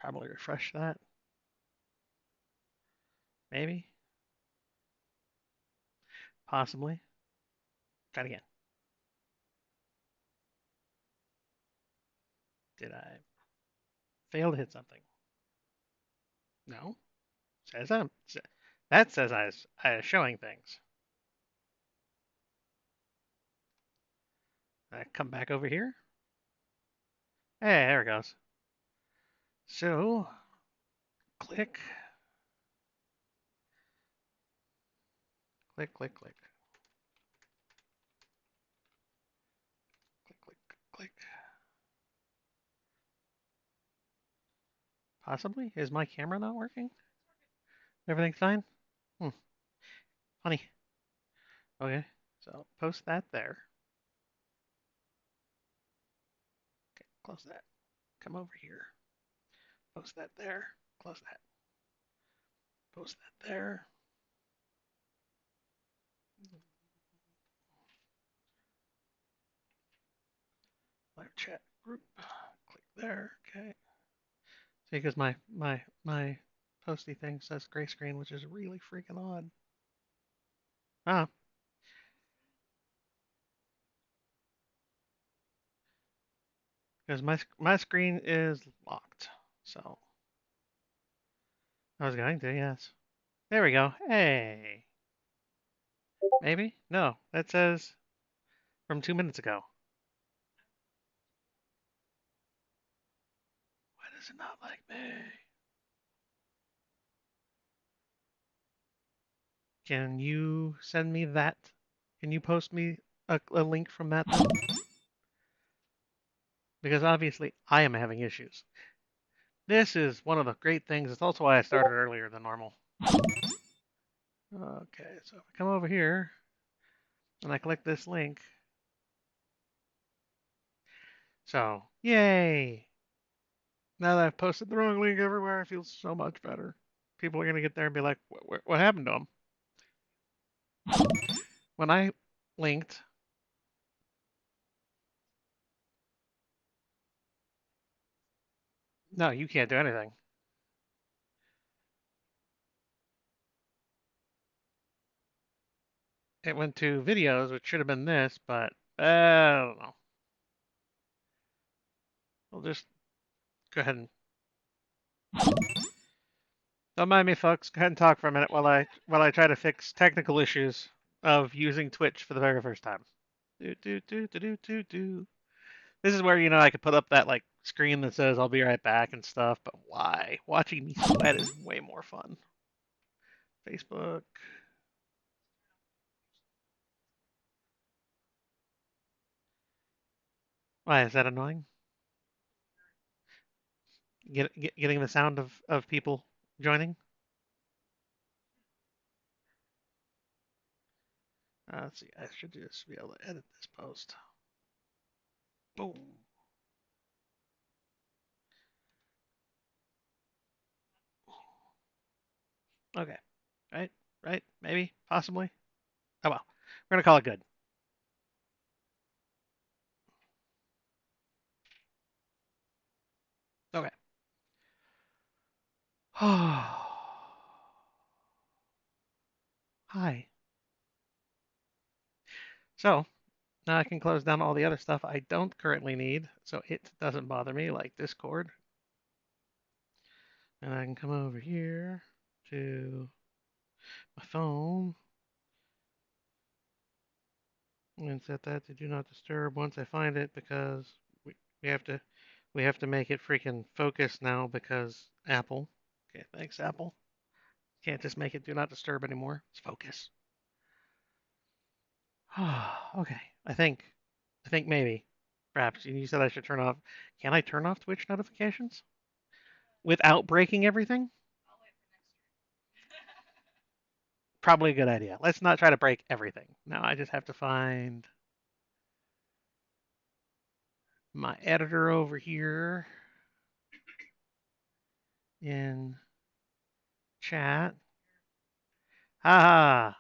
Probably refresh that. Maybe. Possibly. Try it again. Did I fail to hit something? No. Says I'm. That says I was showing things. I come back over here. Hey, there it goes. So, click, click, click, click, click, click, click. Possibly? Is my camera not working? Everything's fine? Hmm. Funny. Okay. So, post that there. Okay, close that. Come over here. Post that there. Close that. Post that there. Live chat group. Click there. Okay. See, because my posty thing says gray screen, which is really freaking odd. Ah, because my screen is locked. So I was going to, yes. There we go. Hey, maybe? No, that says from 2 minutes ago. Why does it not like me? Can you send me that? Can you post me a link from that? Because obviously I am having issues. This is one of the great things. It's also why I started earlier than normal. Okay, so if I come over here and I click this link, so yay! Now that I've posted the wrong link everywhere, I feel so much better. People are gonna get there and be like, "What happened to them?" When I linked, no, you can't do anything. It went to videos, which should have been this, but I don't know. We'll just go ahead and don't mind me, folks. Go ahead and talk for a minute while I try to fix technical issues of using Twitch for the very first time. Do do do do do do do. This is where I could put up that like screen that says I'll be right back and stuff, but why? Watching me sweat is way more fun. Facebook. Why is that annoying? Getting the sound of people joining. Let's see. I should just be able to edit this post. Boom. Okay. Right. Right. Maybe. Possibly. Oh well. We're gonna call it good. Okay. Hi. So now I can close down all the other stuff I don't currently need, so it doesn't bother me, like Discord. And I can come over here to my phone and set that to do not disturb once I find it because we, we have to we have to make it freaking focus now because Apple. Okay, thanks Apple. Can't just make it do not disturb anymore. It's focus. Okay, I think maybe perhaps you said I should turn off. Can I turn off Twitch notifications without breaking everything? Probably a good idea. Let's not try to break everything. Now I just have to find my editor over here in chat. Ha!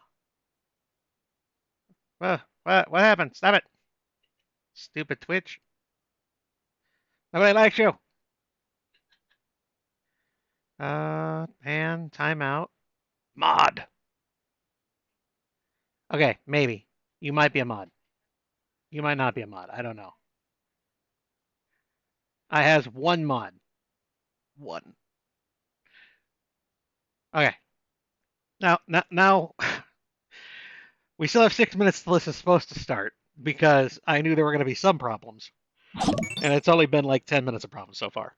What happened? Stop it. Stupid Twitch. Nobody likes you. And timeout. Mod. Okay, maybe. You might be a mod. You might not be a mod. I don't know. I has one mod. One. Okay. Now, we still have 6 minutes till this is supposed to start because I knew there were going to be some problems, and it's only been like 10 minutes of problems so far.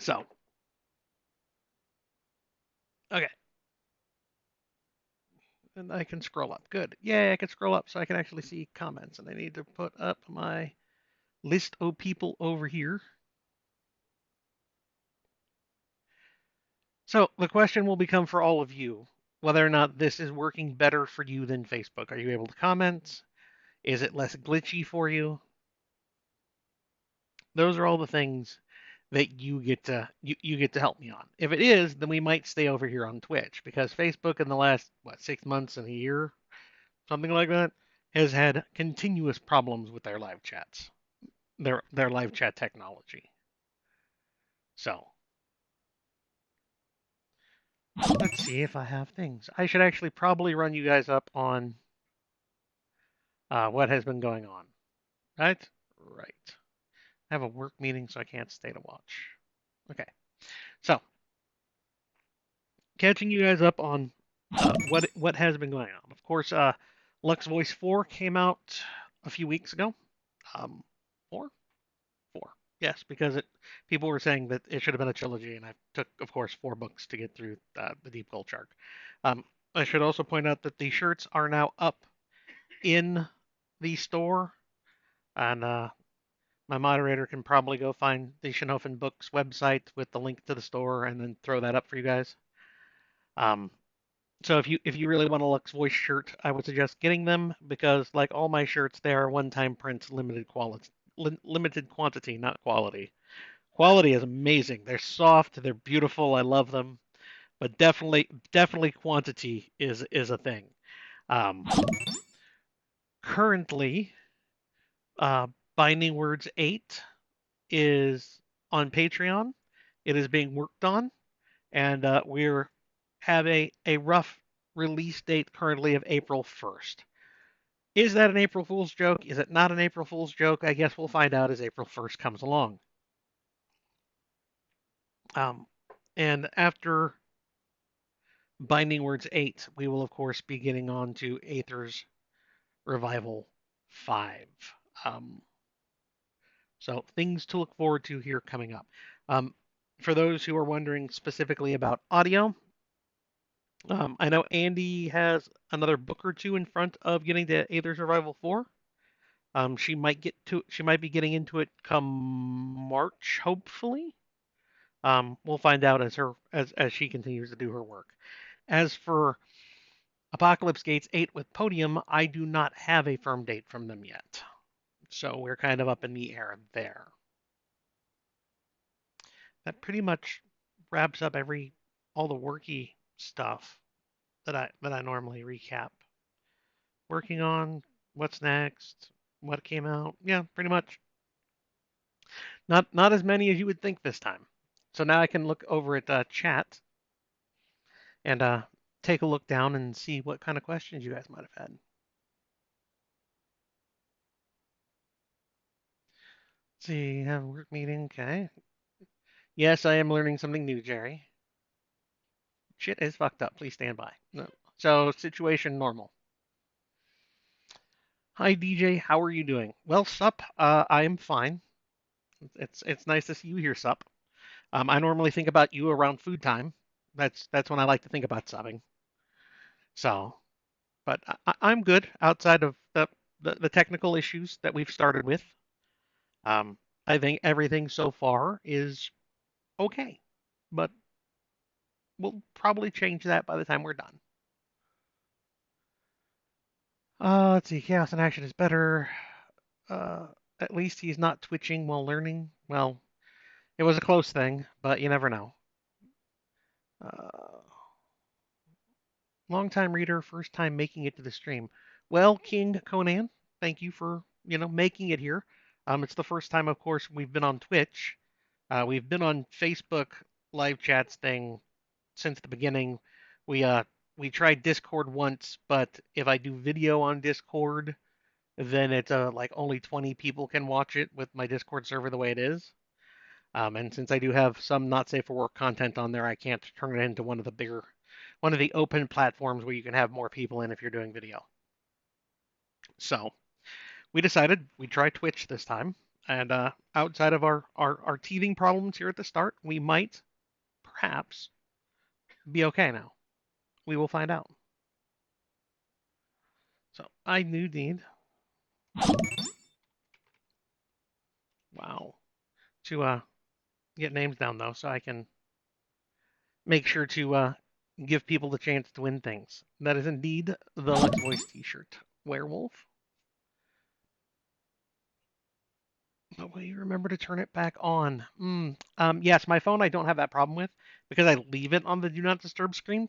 So, okay, and I can scroll up. Good. Yay, I can scroll up so I can actually see comments, and I need to put up my list of people over here. So the question will become for all of you whether or not this is working better for you than Facebook. Are you able to comment? Is it less glitchy for you? Those are all the things that you get to help me on. If it is, then we might stay over here on Twitch because Facebook in the last 6 months and a year, something like that, has had continuous problems with their live chats, their live chat technology. So let's see if I have things. I should actually probably run you guys up on what has been going on. Right? Right. I have a work meeting, so I can't stay to watch. Okay. So, catching you guys up on what has been going on. Of course, Lux Voice 4 came out a few weeks ago. Um, 4? 4. Yes, because people were saying that it should have been a trilogy, and I took, of course, 4 books to get through the Deep Gulch arc. I should also point out that the shirts are now up in the store, and my moderator can probably go find the Shinofen Books website with the link to the store and then throw that up for you guys. Um, so if you really want a Lux Voice shirt, I would suggest getting them because like all my shirts, they are one-time prints, limited quantity, not quality. Quality is amazing. They're soft, they're beautiful. I love them, but definitely quantity is a thing. Um, Currently, uh, Binding Words 8 is on Patreon. It is being worked on, and we're have a rough release date currently of April 1st. Is that an April Fool's joke? Is it not an April Fool's joke? I guess we'll find out as April 1st comes along. Um, and after Binding Words 8, we will, of course, be getting on to Aether's Revival 5. Um, so things to look forward to here coming up. Um, for those who are wondering specifically about audio, I know Andy has another book or two in front of getting to Aether Survival 4. She might be getting into it come March, hopefully. We'll find out as she continues to do her work. As for Apocalypse Gates 8 with Podium, I do not have a firm date from them yet. So we're kind of up in the air there. That pretty much wraps up all the worky stuff that I normally recap. Working on what's next, what came out. Yeah, pretty much. Not as many as you would think this time. So now I can look over at chat and take a look down and see what kind of questions you guys might have had. Let's see, have a work meeting. Okay. Yes, I am learning something new, Jerry. Shit is fucked up. Please stand by. No. So situation normal. Hi DJ, how are you doing? Well, Sup, I am fine. It's nice to see you here, Sup. I normally think about you around food time. That's when I like to think about subbing. So, but I'm good outside of the technical issues that we've started with. Um, I think everything so far is okay, but we'll probably change that by the time we're done. Let's see. Chaos in action is better. Uh, at least he's not twitching while learning. Well, it was a close thing, but you never know. Uh, Long time reader, first time making it to the stream. Well, King Conan, thank you for making it here. It's the first time, of course, we've been on Twitch. We've been on Facebook live chats thing since the beginning. We tried Discord once, but if I do video on Discord, then it's like only 20 people can watch it with my Discord server the way it is. And since I do have some not safe for work content on there, I can't turn it into one of the open platforms where you can have more people in if you're doing video. So we decided we'd try Twitch this time. And outside of our teething problems here at the start, we might perhaps be okay now. We will find out. So I do need, wow, to get names down though, so I can make sure to give people the chance to win things. That is indeed the Let's Voice T-shirt. Werewolf. But will you remember to turn it back on? Yes, my phone I don't have that problem with because I leave it on the Do Not Disturb screen.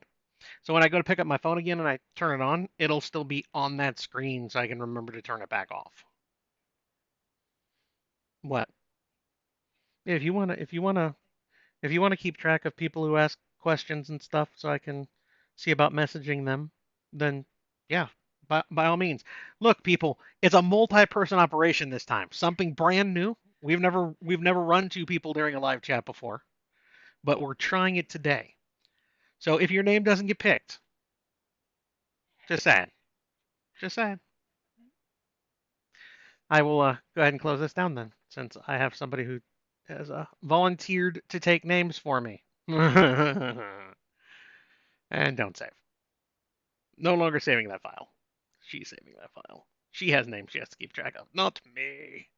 So when I go to pick up my phone again and I turn it on, it'll still be on that screen so I can remember to turn it back off. What? If you wanna keep track of people who ask questions and stuff so I can see about messaging them, then yeah, by all means. Look, people, it's a multi-person operation this time. Something brand new. We've never run two people during a live chat before, but we're trying it today. So if your name doesn't get picked, just saying. Just saying. I will go ahead and close this down then, since I have somebody who has volunteered to take names for me. And don't save. No longer saving that file. She's saving that file. She has names she has to keep track of, not me.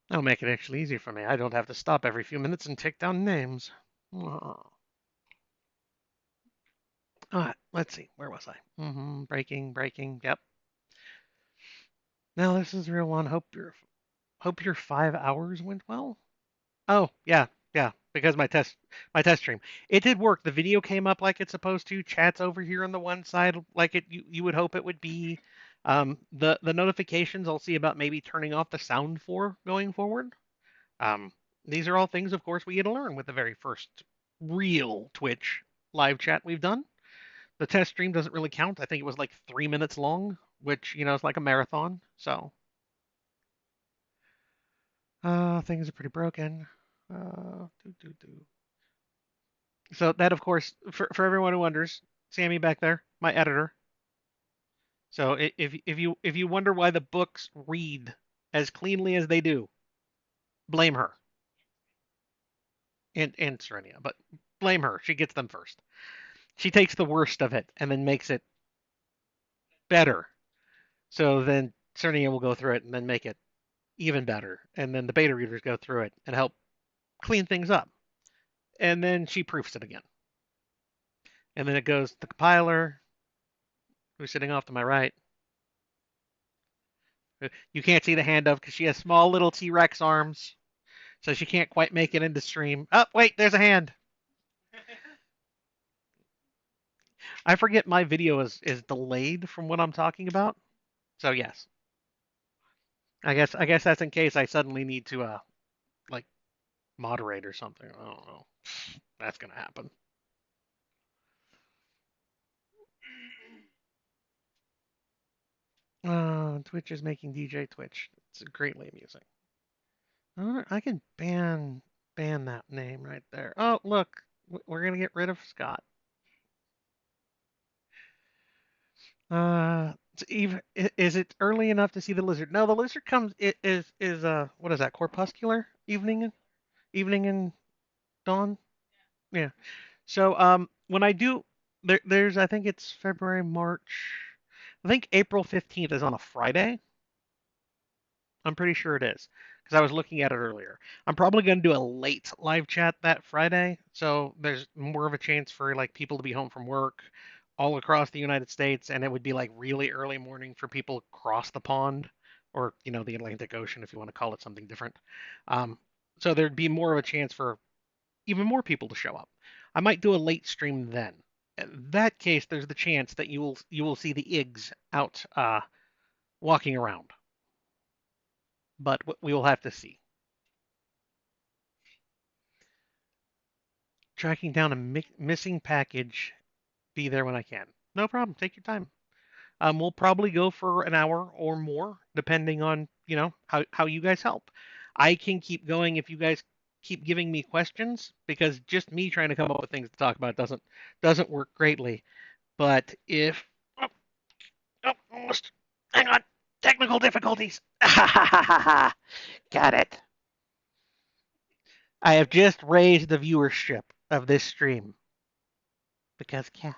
That'll make it actually easier for me. I don't have to stop every few minutes and take down names. Oh. All right, let's see. Where was I? Breaking. Yep. Now this is the real one. Hope your 5 hours went well. Oh, yeah, because my test stream. It did work. The video came up like it's supposed to. Chat's over here on the one side like you would hope it would be. The notifications I'll see about maybe turning off the sound for going forward. Um, these are all things, of course, we get to learn with the very first real Twitch live chat we've done. The test stream doesn't really count. I think it was like 3 minutes long, which is like a marathon. So things are pretty broken. Uh, do, do, do. So that, of course, for everyone who wonders, Sammy back there, my editor. So if you wonder why the books read as cleanly as they do, blame her and Serenia, but blame her. She gets them first. She takes the worst of it and then makes it better. So then Serenia will go through it and then make it even better, and then the beta readers go through it and help clean things up, and then she proofs it again, and then it goes to the compiler, who's sitting off to my right. You can't see the hand of because she has small little T-Rex arms, so she can't quite make it into stream. Oh, wait, there's a hand. I forget my video is delayed from what I'm talking about. So yes, I guess that's in case I suddenly need to like moderate or something. I don't know. That's gonna happen. Twitch is making DJ Twitch. It's greatly amusing. I can ban that name right there. Oh, look, we're gonna get rid of Scott. Even is it early enough to see the lizard? No, the lizard comes. It is what is that? Corpuscular evening and dawn. Yeah. So when I do there's I think it's February, March. I think April 15th is on a Friday. I'm pretty sure it is because I was looking at it earlier. I'm probably going to do a late live chat that Friday, so there's more of a chance for like people to be home from work all across the United States, and it would be like really early morning for people across the pond, or the Atlantic Ocean if you want to call it something different. Um, so there'd be more of a chance for even more people to show up. I might do a late stream then. In that case, there's the chance that you will see the Igs out walking around, but we will have to see. Tracking down a missing package. Be there when I can. No problem. Take your time. We'll probably go for an hour or more, depending on how you guys help. I can keep going if you guys keep giving me questions, because just me trying to come up with things to talk about doesn't work greatly. But if almost, hang on, technical difficulties. Got it. I have just raised the viewership of this stream because cat.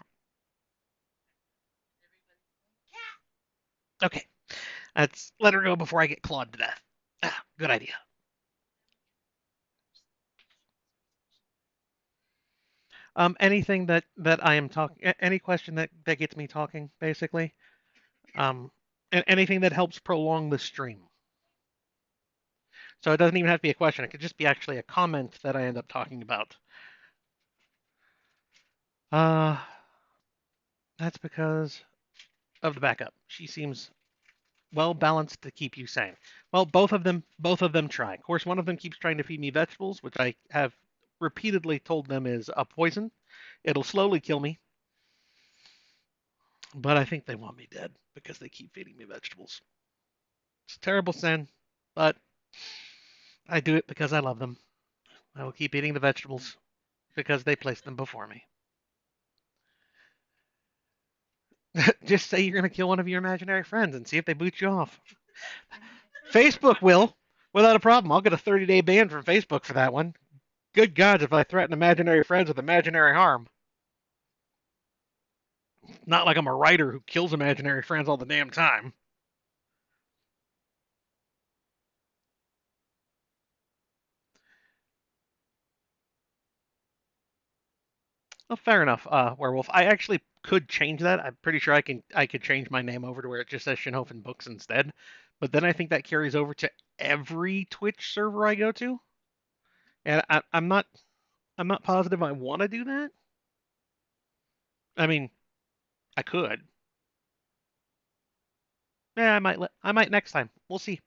Okay, let's let her go before I get clawed to death. Good idea. Anything that I am talking, any question that gets me talking, basically. Um, and anything that helps prolong the stream. So it doesn't even have to be a question. It could just be actually a comment that I end up talking about. Uh, that's because of the backup. She seems well balanced to keep you sane. Well, both of them try. Of course, one of them keeps trying to feed me vegetables, which I have repeatedly told them is a poison. It'll slowly kill me, but I think they want me dead because they keep feeding me vegetables. It's a terrible sin, but I do it because I love them. I will keep eating the vegetables because they placed them before me. Just say you're going to kill one of your imaginary friends and see if they boot you off. Facebook will, without a problem. I'll get a 30-day ban from Facebook for that one. Good God, if I threaten imaginary friends with imaginary harm. Not like I'm a writer who kills imaginary friends all the damn time. Well, fair enough, Werewolf. I actually could change that. I'm pretty sure I could change my name over to where it just says Shinhofen Books instead. But then I think that carries over to every Twitch server I go to, and I'm not positive I want to do that. I mean, I could. Yeah, I might next time. We'll see.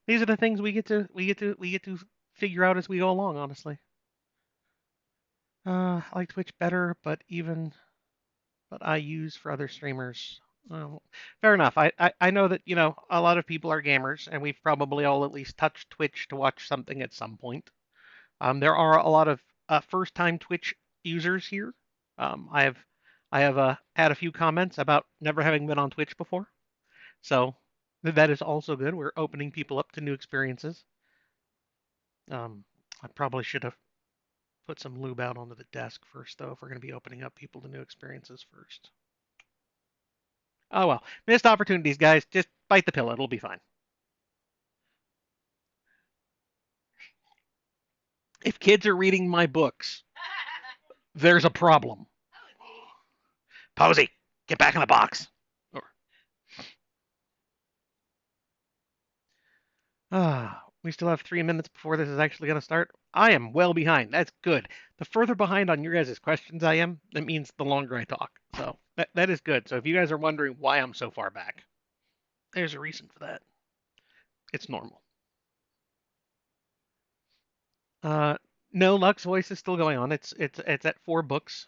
These are the things we get to figure out as we go along. Honestly, I like Twitch better, but I use for other streamers. Fair enough. I know that a lot of people are gamers, and we've probably all at least touched Twitch to watch something at some point. There are a lot of first-time Twitch users here. I have had a few comments about never having been on Twitch before, so that is also good. We're opening people up to new experiences. Um, I probably should have put some lube out onto the desk first, though, if we're going to be opening up people to new experiences first. Oh well, missed opportunities, guys. Just bite the pill; it'll be fine. If kids are reading my books, there's a problem. Posey, get back in the box. We still have 3 minutes before this is actually going to start. I am well behind. That's good. The further behind on your guys' questions I am, that means the longer I talk. So that is good. So if you guys are wondering why I'm so far back, there's a reason for that. It's normal. Uh, no, Lux Voice is still going on. It's at 4 books.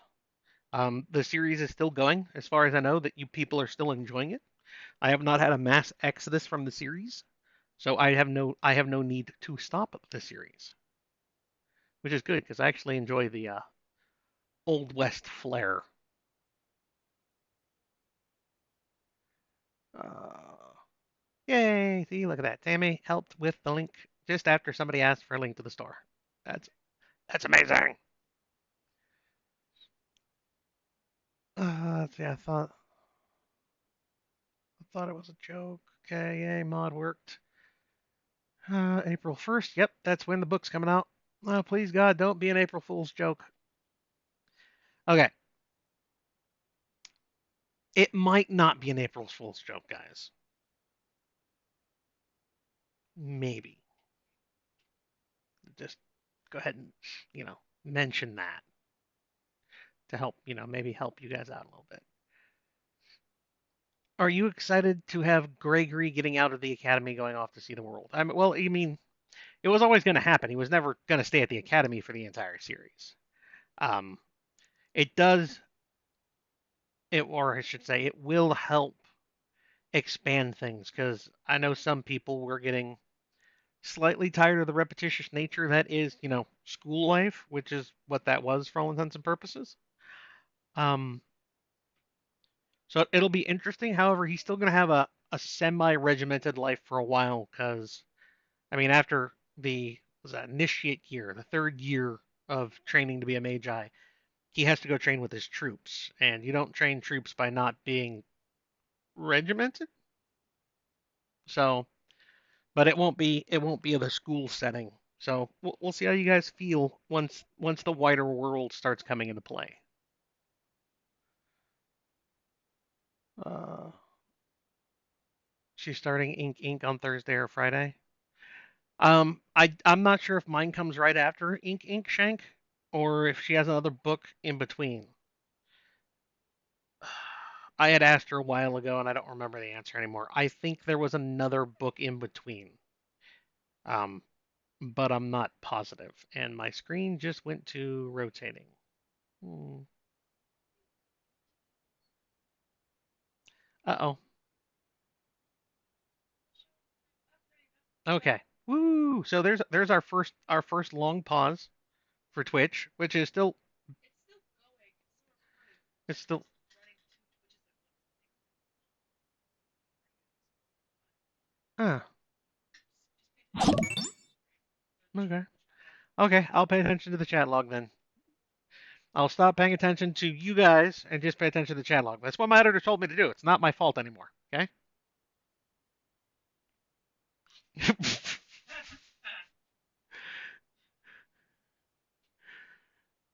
The series is still going, as far as I know. That you people are still enjoying it. I have not had a mass exodus from the series, so I have no need to stop the series, which is good because I actually enjoy the Old West flair. Uh, Yay! See, look at that. Tammy helped with the link just after somebody asked for a link to the store. That's amazing. Let's see. I thought it was a joke. Okay, yay, mod worked. April 1st. Yep, that's when the book's coming out. Oh, please God, don't be an April Fool's joke. Okay. It might not be an April Fool's joke, guys. Maybe. Just go ahead and, mention that to help, maybe help you guys out a little bit. Are you excited to have Gregory getting out of the academy going off to see the world? Well, I mean, it was always going to happen. He was never going to stay at the academy for the entire series. Um, it does it, or I should say, it will help expand things because I know some people were getting slightly tired of the repetitious nature that is, school life, which is what that was for all intents and purposes. Um, so it'll be interesting. However, he's still going to have a semi-regimented life for a while because, I mean, after the was that initiate year, the third year of training to be a magi, he has to go train with his troops, and you don't train troops by not being regimented. So, but it won't be the school setting. So we'll see how you guys feel once the wider world starts coming into play. Uh, she's starting Ink Ink on Thursday or Friday. I'm not sure if mine comes right after Ink Ink Shank or if she has another book in between. I had asked her a while ago and I don't remember the answer anymore. I think there was another book in between. Um, but I'm not positive. And my screen just went to rotating. Hmm. Uh-oh. Okay. Woo! So there's our first long pause for Twitch, which is still it's still ah okay. Okay, I'll pay attention to the chat log then. I'll stop paying attention to you guys and just pay attention to the chat log. That's what my editor told me to do. It's not my fault anymore. Okay.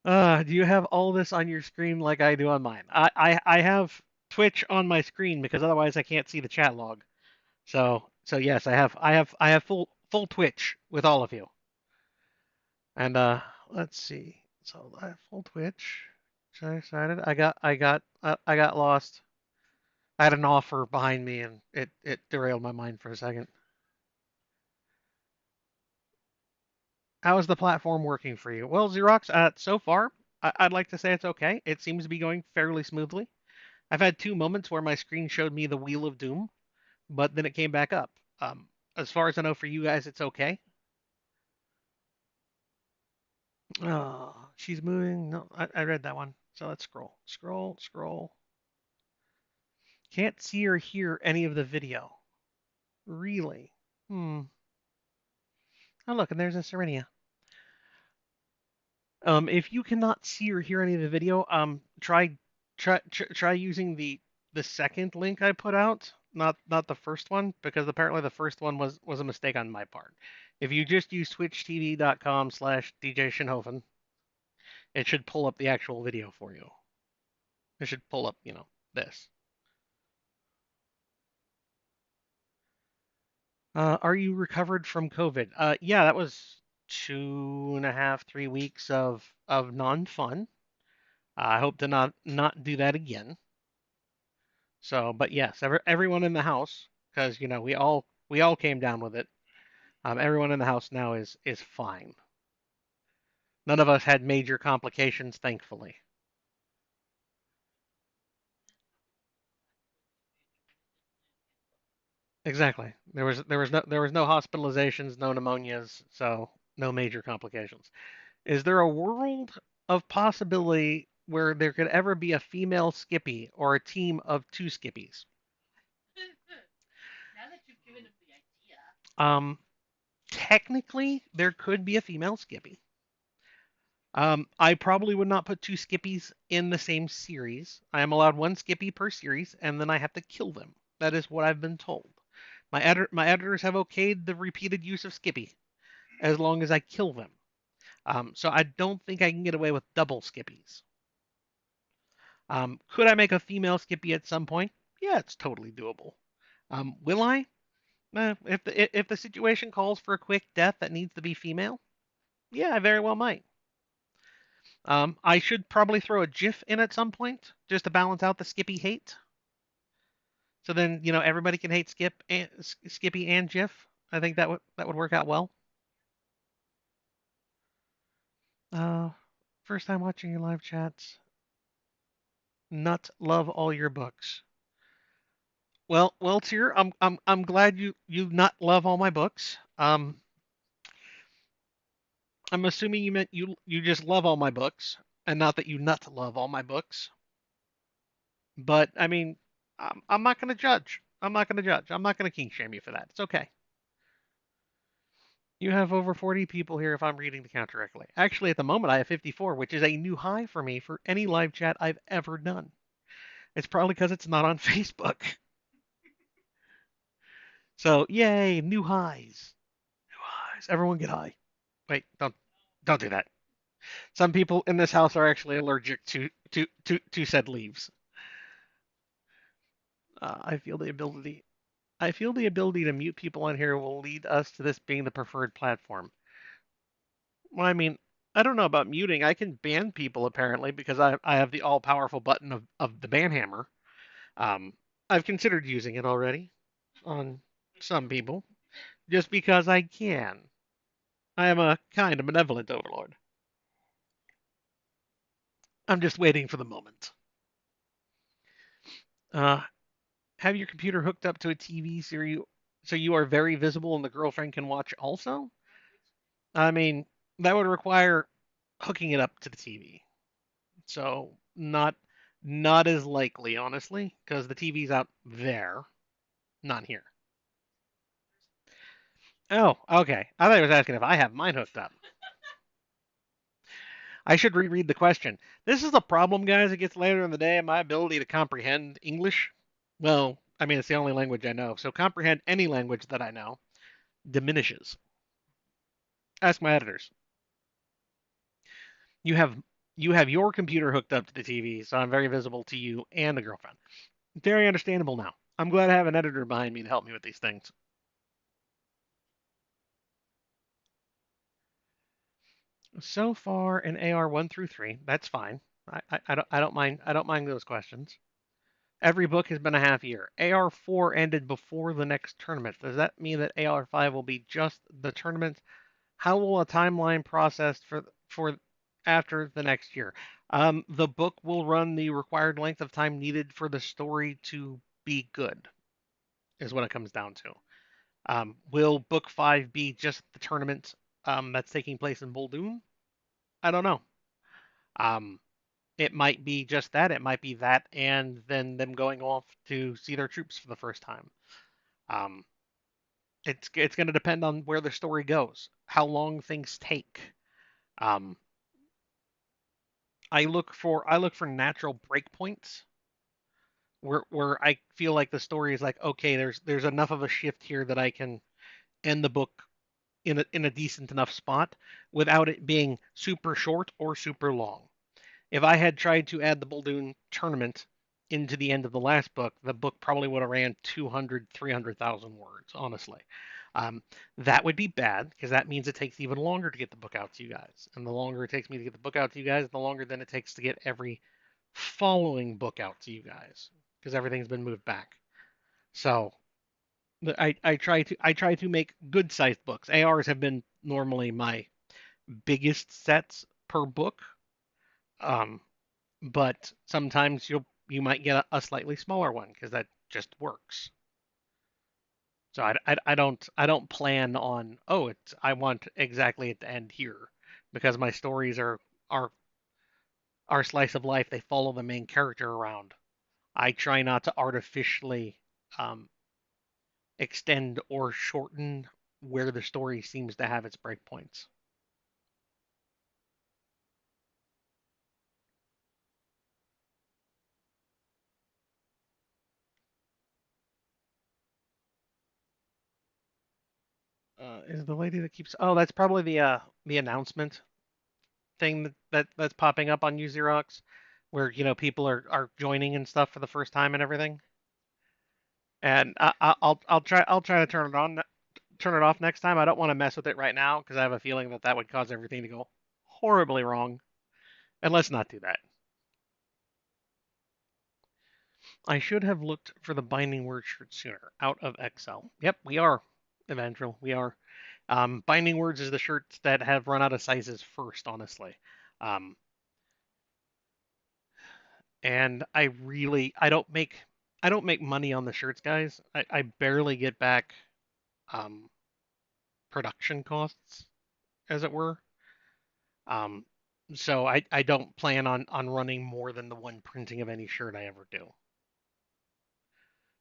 Do you have all this on your screen like I do on mine? I have Twitch on my screen because otherwise I can't see the chat log. So yes, I have full Twitch with all of you. And let's see. So I have full Twitch. So I excited. I got lost. I had an offer behind me and it derailed my mind for a second. How is the platform working for you? Well, Xerox, so far, I'd like to say it's okay. It seems to be going fairly smoothly. I've had two moments where my screen showed me the Wheel of Doom, but then it came back up. As far as I know, for you guys, it's okay. Oh, she's moving. No, I read that one. So let's scroll, scroll, scroll. Can't see or hear any of the video. Really? Hmm. Oh, look, and there's a Serenia. If you cannot see or hear any of the video, try using the second link I put out, not the first one, because apparently the first one was a mistake on my part. If you just use twitchtv.com/DJ Shinhoven, it should pull up the actual video for you. It should pull up, this. Are you recovered from COVID? Yeah, that was 2.5, 3 weeks of non-fun. I hope to not do that again. So, but yes, everyone in the house, because we all came down with it. Everyone in the house now is fine. None of us had major complications, thankfully. Exactly. There was no hospitalizations, no pneumonias, so no major complications. Is there a world of possibility where there could ever be a female Skippy or a team of two Skippies? Um, technically, there could be a female Skippy. I probably would not put two Skippies in the same series. I am allowed one Skippy per series, and then I have to kill them. That is what I've been told. My editors have okayed the repeated use of Skippy as long as I kill them. So I don't think I can get away with double Skippies. Could I make a female Skippy at some point? Yeah, it's totally doable. Will I? If the situation calls for a quick death that needs to be female, yeah, I very well might. I should probably throw a GIF in at some point just to balance out the Skippy hate. So then everybody can hate Skippy and GIF. I think that would work out well. Uh, First time watching your live chats. Nut love all your books. Well, Tier, I'm glad you not love all my books. I'm assuming you meant you just love all my books, and not that you nut love all my books. But I mean, I'm not gonna judge. I'm not gonna judge. I'm not gonna kink shame you for that. It's okay. You have over 40 people here if I'm reading the count correctly. Actually, at the moment, I have 54, which is a new high for me for any live chat I've ever done. It's probably because it's not on Facebook. So, yay, new highs. New highs. Everyone get high. Wait, don't do that. Some people in this house are actually allergic to said leaves. I feel the ability. I feel the ability to mute people on here will lead us to this being the preferred platform. Well, I mean, I don't know about muting. I can ban people apparently because I have the all powerful button of the ban hammer. Um, I've considered using it already on some people just because I can. I am a kind of benevolent overlord. I'm just waiting for the moment. Uh, have your computer hooked up to a TV so you are very visible and the girlfriend can watch also? I mean, that would require hooking it up to the TV. So not as likely, honestly, because the TV's out there, not here. Oh, okay. I thought he was asking if I have mine hooked up. I should reread the question. This is the problem, guys. It gets later in the day, and my ability to comprehend English. Well, I mean, it's the only language I know, so comprehend any language that I know diminishes. Ask my editors. You have you have your computer hooked up to the TV, so I'm very visible to you and the girlfriend. Very understandable now. I'm glad I have an editor behind me to help me with these things. So far in AR 1 through 3, that's fine. I don't mind those questions. Every book has been a half year. AR 4 ended before the next tournament. Does that mean that AR 5 will be just the tournament? How will a timeline process for after the next year? The book will run the required length of time needed for the story to be good, is what it comes down to. Will book 5 be just the tournament that's taking place in Muldoon? I don't know. Um, it might be just that. It might be that, and then them going off to see their troops for the first time. Um, it's going to depend on where the story goes, how long things take. Um, I look for natural breakpoints where I feel like the story is like, okay, there's enough of a shift here that I can end the book in a decent enough spot without it being super short or super long. If I had tried to add the Muldoon tournament into the end of the last book, the book probably would have ran 200, 300,000 words, honestly. Um, that would be bad because that means it takes even longer to get the book out to you guys. And the longer it takes me to get the book out to you guys, the longer then it takes to get every following book out to you guys because everything's been moved back. So I try to make good sized books. ARs have been normally my biggest sets per book. Um, but sometimes you might get a slightly smaller one because that just works. So I don't plan on, oh, it's I want exactly at the end here because my stories are slice of life. They follow the main character around. I try not to artificially um, extend or shorten where the story seems to have its breakpoints. Is the lady that keeps? Oh, that's probably the announcement thing that's popping up on UZerox, where people are joining and stuff for the first time and everything. And I'll try to turn it off next time. I don't want to mess with it right now because I have a feeling that would cause everything to go horribly wrong. And let's not do that. I should have looked for the binding word shirt sooner. Out of Excel. Yep, we are. Evangel, we are. Binding words is the shirts that have run out of sizes first, honestly. Um, and I don't make money on the shirts, guys. I barely get back um, production costs, as it were. Um, so I don't plan on running more than the one printing of any shirt I ever do.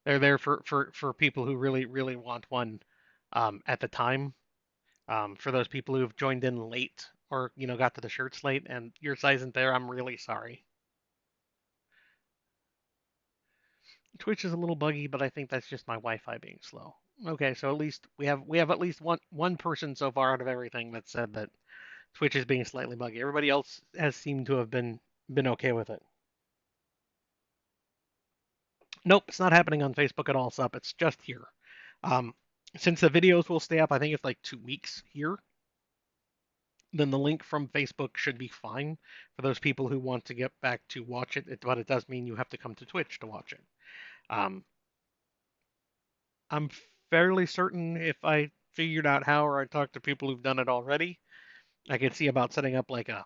They're there for people who really want one at the time. For those people who've joined in late or got to the shirts late and your size isn't there, I'm really sorry. Twitch is a little buggy, but I think that's just my Wi-Fi being slow. Okay, so at least we have at least one person so far out of everything that said that Twitch is being slightly buggy. Everybody else has seemed to have been okay with it. Nope, it's not happening on Facebook at all, Sup. It's just here. Um, since the videos will stay up, I think it's like 2 weeks here. Then the link from Facebook should be fine for those people who want to get back to watch it. But it does mean you have to come to Twitch to watch it. Um, I'm fairly certain if I figured out how or I talked to people who've done it already, I could see about setting up like a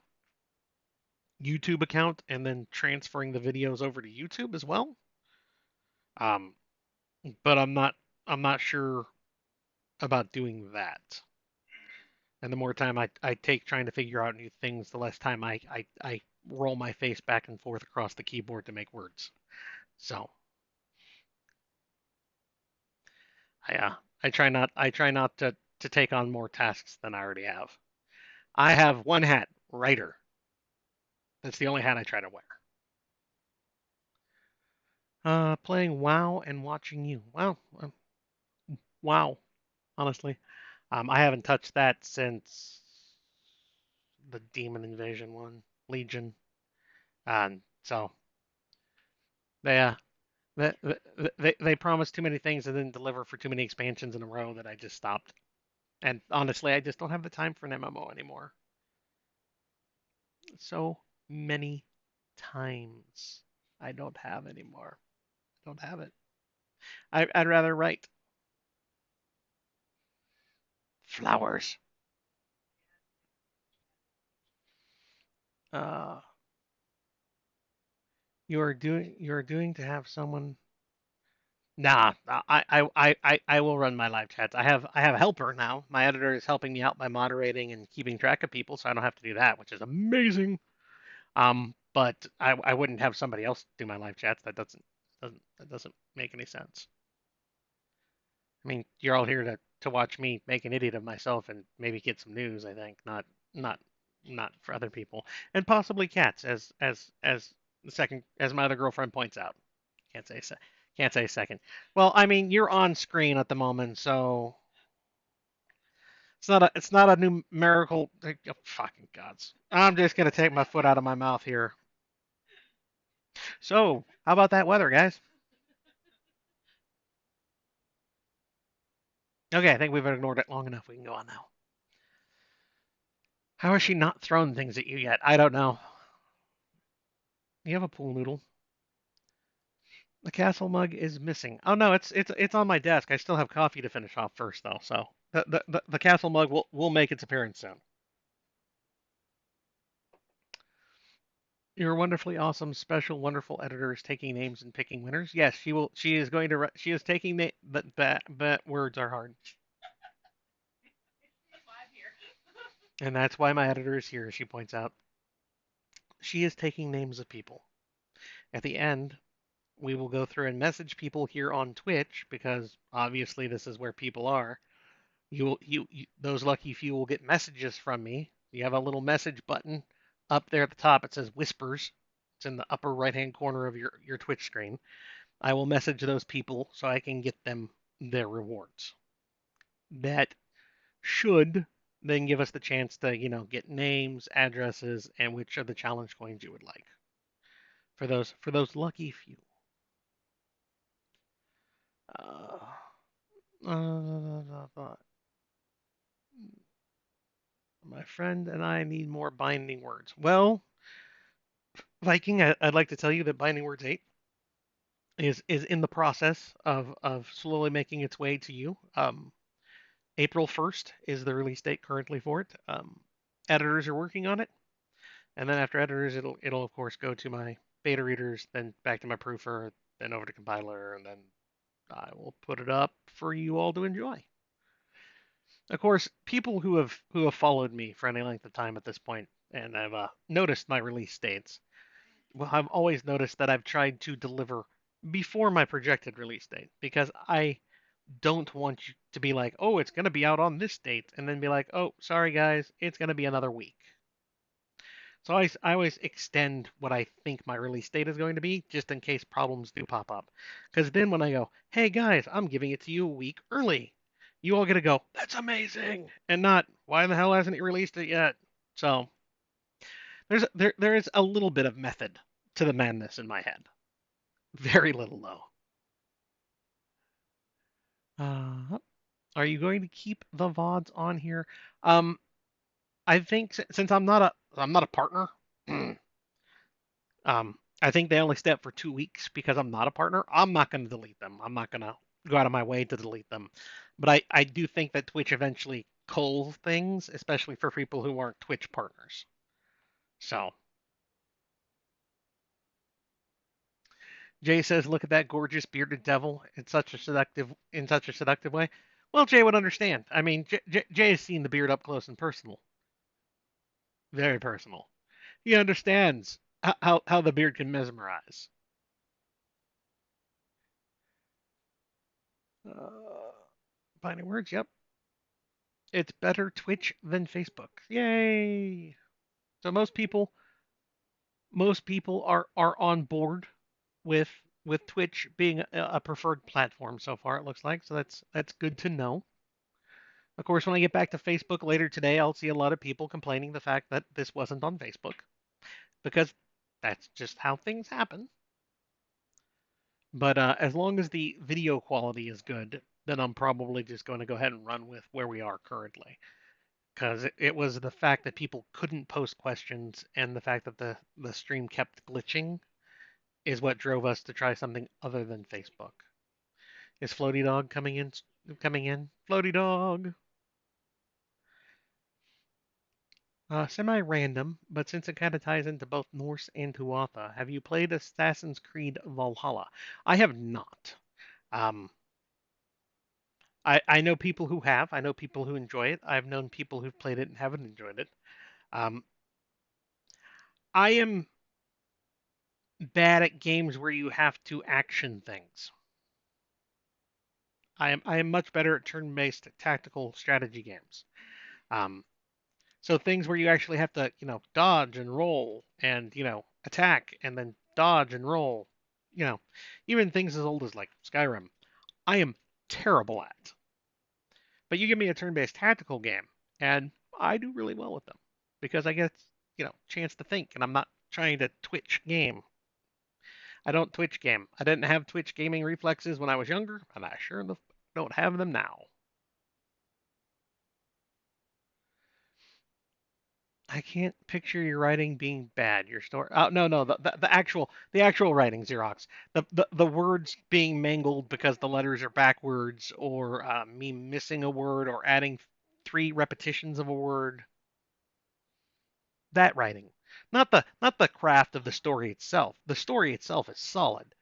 YouTube account and then transferring the videos over to YouTube as well. Um, but I'm not sure about doing that. And the more time I take trying to figure out new things, the less time I roll my face back and forth across the keyboard to make words. So I try not to take on more tasks than I already have. I have one hat, writer. That's the only hat I try to wear. Playing WoW and watching you. WoW, honestly. I haven't touched that since the Demon Invasion one, Legion. And so they uh they promised too many things and didn't deliver for too many expansions in a row that I just stopped. And honestly, I just don't have the time for an MMO anymore. So many times I don't have anymore. I don't have it. I'd rather write flowers. Uh, you're doing to have someone. Nah, I will run my live chats. I have a helper now. My editor is helping me out by moderating and keeping track of people, so I don't have to do that, which is amazing. But I wouldn't have somebody else do my live chats. That doesn't make any sense. I mean, you're all here to watch me make an idiot of myself and maybe get some news, I think, not not for other people. And possibly cats as the second as my other girlfriend points out. Can't say can't say second. Well, I mean, you're on screen at the moment, so it's not a numerical oh, fucking gods. I'm just gonna take my foot out of my mouth here. So, how about that weather, guys? Okay, I think we've ignored it long enough. We can go on now. How has she not thrown things at you yet? I don't know. You have a pool noodle. The castle mug is missing. Oh no, it's on my desk. I still have coffee to finish off first though, so the castle mug will make its appearance soon. Your wonderfully awesome, special, wonderful editor is taking names and picking winners. Yes, she will. She is going to. She is taking but words are hard, and that's why my editor is here. She points out she is taking names of people. At the end, we will go through and message people here on Twitch because obviously this is where people are. You those lucky few will get messages from me. You have a little message button up there at the top. It says whispers. It's in the upper right hand corner of your Twitch screen. I will message those people so I can get them their rewards. That should then give us the chance to, get names, addresses, and which of the challenge coins you would like. For those lucky few. Uh, my friend and I need more binding words. Well, Viking, I'd like to tell you that Binding Words 8 is in the process of slowly making its way to you. April 1st is the release date currently for it. Editors are working on it, and then after editors, it'll of course go to my beta readers, then back to my proofer, then over to compiler, and then I will put it up for you all to enjoy. Of course, people who have followed me for any length of time at this point and have noticed my release dates, well, I've always noticed that I've tried to deliver before my projected release date because I don't want you to be like, oh, it's going to be out on this date, and then be like, oh, sorry guys, it's going to be another week. So I always extend what I think my release date is going to be, just in case problems do pop up. Because then when I go, hey guys, I'm giving it to you a week early, you all get to go, that's amazing, and not, why the hell hasn't he released it yet? So there is a little bit of method to the madness in my head. Very little though. Are you going to keep the VODs on here? Um, I think since I'm not a partner, I think they only stay up for 2 weeks because I'm not a partner. I'm not going to delete them. I'm not going to go out of my way to delete them. But I do think that Twitch eventually culls things, especially for people who aren't Twitch partners. So Jay says, "Look at that gorgeous bearded devil in such a seductive way." Well, Jay would understand. I mean, Jay has seen the beard up close and personal, very personal. He understands how the beard can mesmerize. Uh, Finding words. Yep, it's better Twitch than Facebook. Yay! So most people are on board with Twitch being a preferred platform so far. It looks like so that's good to know. Of course, when I get back to Facebook later today, I'll see a lot of people complaining the fact that this wasn't on Facebook because that's just how things happen. But as long as the video quality is good, then I'm probably just going to go ahead and run with where we are currently. Because it was the fact that people couldn't post questions and the fact that the stream kept glitching is what drove us to try something other than Facebook. Is Floaty Dog coming in? Coming in? Floaty Dog. Semi-random, but since it kind of ties into both Norse and Tuatha, have you played Assassin's Creed Valhalla? I have not. Um, I know people who have. I know people who enjoy it. I've known people who've played it and haven't enjoyed it. Um, I am bad at games where you have to action things. I am much better at turn-based tactical strategy games. Um, so things where you actually have to, dodge and roll and, attack and then dodge and roll. You know, even things as old as like Skyrim, I am terrible at. But you give me a turn-based tactical game, and I do really well with them because I get, chance to think, and I'm not trying to Twitch game. I don't Twitch game. I didn't have Twitch gaming reflexes when I was younger, and I sure don't have them now. I can't picture your writing being bad. Your story. Oh no, no, the actual writing, Xerox. The words being mangled because the letters are backwards, or me missing a word, or adding three repetitions of a word. That writing, not the craft of the story itself. The story itself is solid.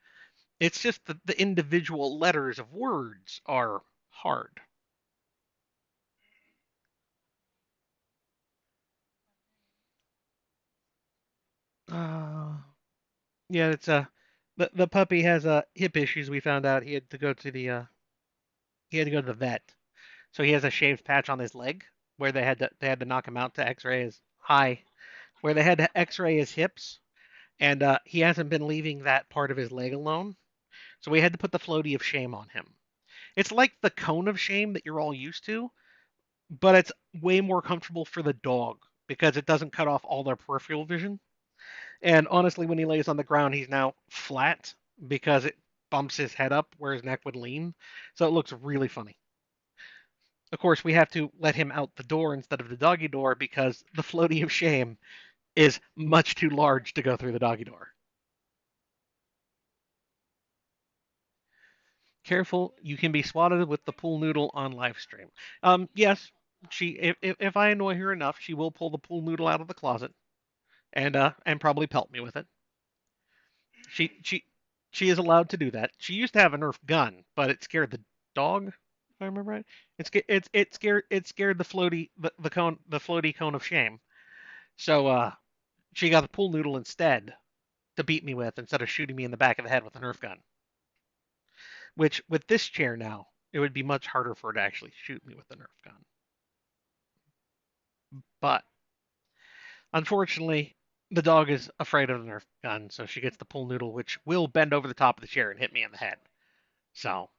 It's just that the individual letters of words are hard. Uh, yeah, it's the puppy has hip issues. We found out he had to go to the vet. So he has a shaved patch on his leg where they had to knock him out to X-ray his high, where they had to X-ray his hips, and he hasn't been leaving that part of his leg alone. So we had to put the floaty of shame on him. It's like the cone of shame that you're all used to, but it's way more comfortable for the dog because it doesn't cut off all their peripheral vision. And honestly, when he lays on the ground, he's now flat because it bumps his head up where his neck would lean. So it looks really funny. Of course, we have to let him out the door instead of the doggy door because the floaty of shame is much too large to go through the doggy door. Careful, you can be swatted with the pool noodle on live stream. Yes, she if I annoy her enough, she will pull the pool noodle out of the closet and probably pelt me with it. She is allowed to do that. She used to have a Nerf gun, but it scared the dog, if I remember right. It scared the floaty cone of shame. So she got the pool noodle instead to beat me with instead of shooting me in the back of the head with a Nerf gun. Which with this chair now, it would be much harder for her to actually shoot me with the Nerf gun. But unfortunately, the dog is afraid of the Nerf gun, so she gets the pool noodle, which will bend over the top of the chair and hit me in the head. So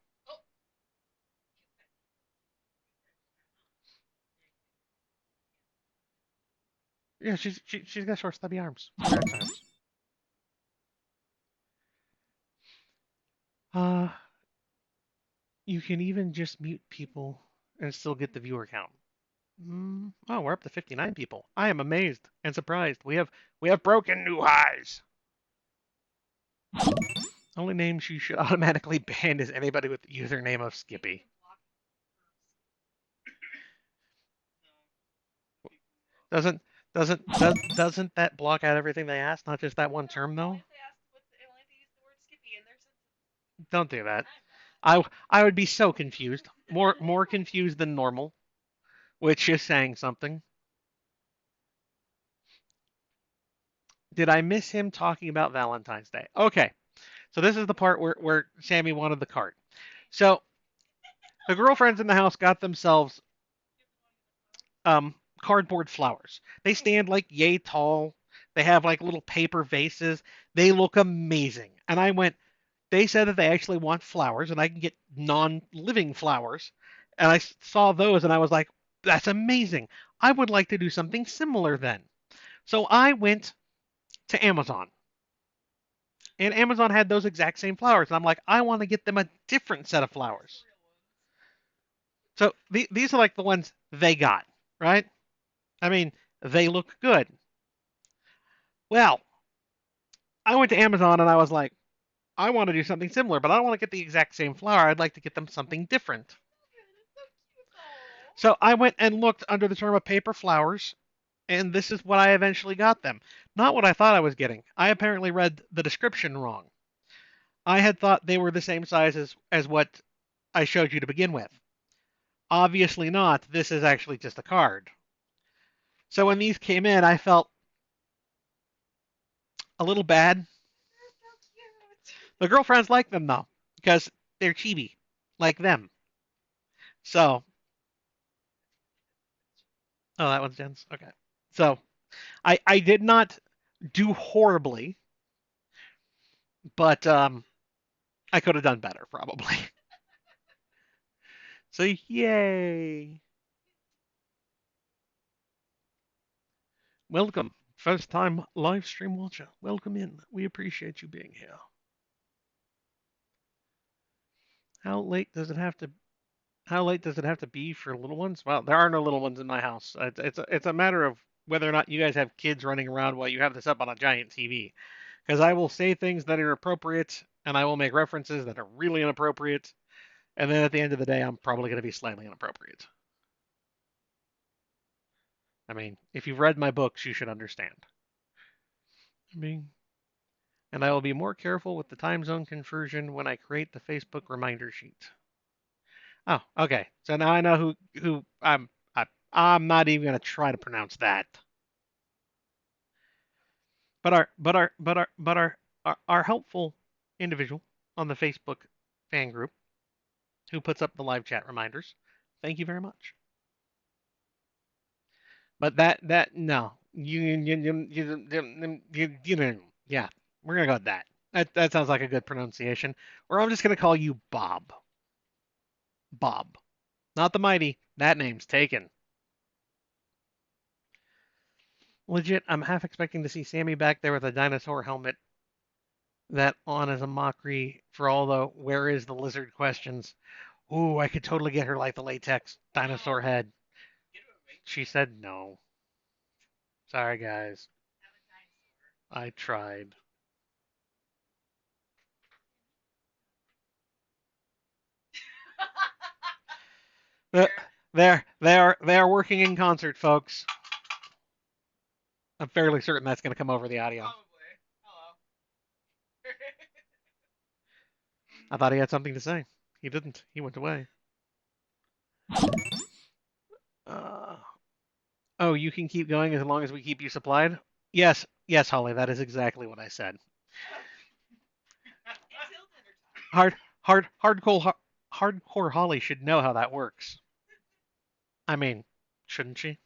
yeah, she's got short, stubby arms. Arms. Uh, you can even just mute people and still get the viewer count. Oh, we're up to 59 people. I am amazed and surprised. We have broken new highs. Only name she should automatically ban is anybody with the username of Skippy. Doesn't doesn't that block out everything they ask, not just that one term though? Don't do that. I would be so confused. More confused than normal, which is saying something. Did I miss him talking about Valentine's Day? Okay. So this is the part where Sammy wanted the card. So the girlfriends in the house got themselves um, cardboard flowers. They stand like yay tall. They have like little paper vases. They look amazing. And I went, they said that they actually want flowers and I can get non-living flowers. And I saw those and I was like, that's amazing. I would like to do something similar then. So I went to Amazon and Amazon had those exact same flowers. And I'm like, I want to get them a different set of flowers. So these are like the ones they got, right? I mean, they look good. Well, I went to Amazon and I was like, I want to do something similar, but I don't want to get the exact same flower. I'd like to get them something different. So I went and looked under the term of paper flowers, and this is what I eventually got them. Not what I thought I was getting. I apparently read the description wrong. I had thought they were the same size as what I showed you to begin with. Obviously not. This is actually just a card. So when these came in, I felt a little bad. The girlfriends like them though, because they're chibi, like them. So, oh, that one's Jen's. Okay. So I did not do horribly, but I could have done better probably. So yay! Welcome, first time live stream watcher. Welcome in. We appreciate you being here. How late does it have to? How late does it have to be for little ones? Well, there are no little ones in my house. It's a matter of whether or not you guys have kids running around while you have this up on a giant TV. Because I will say things that are appropriate, and I will make references that are really inappropriate, and then at the end of the day, I'm probably going to be slightly inappropriate. I mean, if you've read my books, you should understand. I mean, and I will be more careful with the time zone conversion when I create the Facebook reminder sheet. Oh, okay. So now I know who I'm not even going to try to pronounce that. But our helpful individual on the Facebook fan group who puts up the live chat reminders. Thank you very much. But that no, yeah, we're gonna go with that. That sounds like a good pronunciation. Or I'm just gonna call you Bob. Bob, not the mighty. That name's taken. Legit, I'm half expecting to see Sammy back there with a dinosaur helmet that on as a mockery for all the where is the lizard questions. Ooh, I could totally get her like the latex dinosaur head. She said no. Sorry, guys. I tried. They are working in concert, folks. I'm fairly certain that's going to come over the audio. I thought he had something to say. He didn't. He went away. Uh, oh, you can keep going as long as we keep you supplied? Yes, yes, Holly, that is exactly what I said. Hard, hardcore Holly should know how that works. I mean, shouldn't she?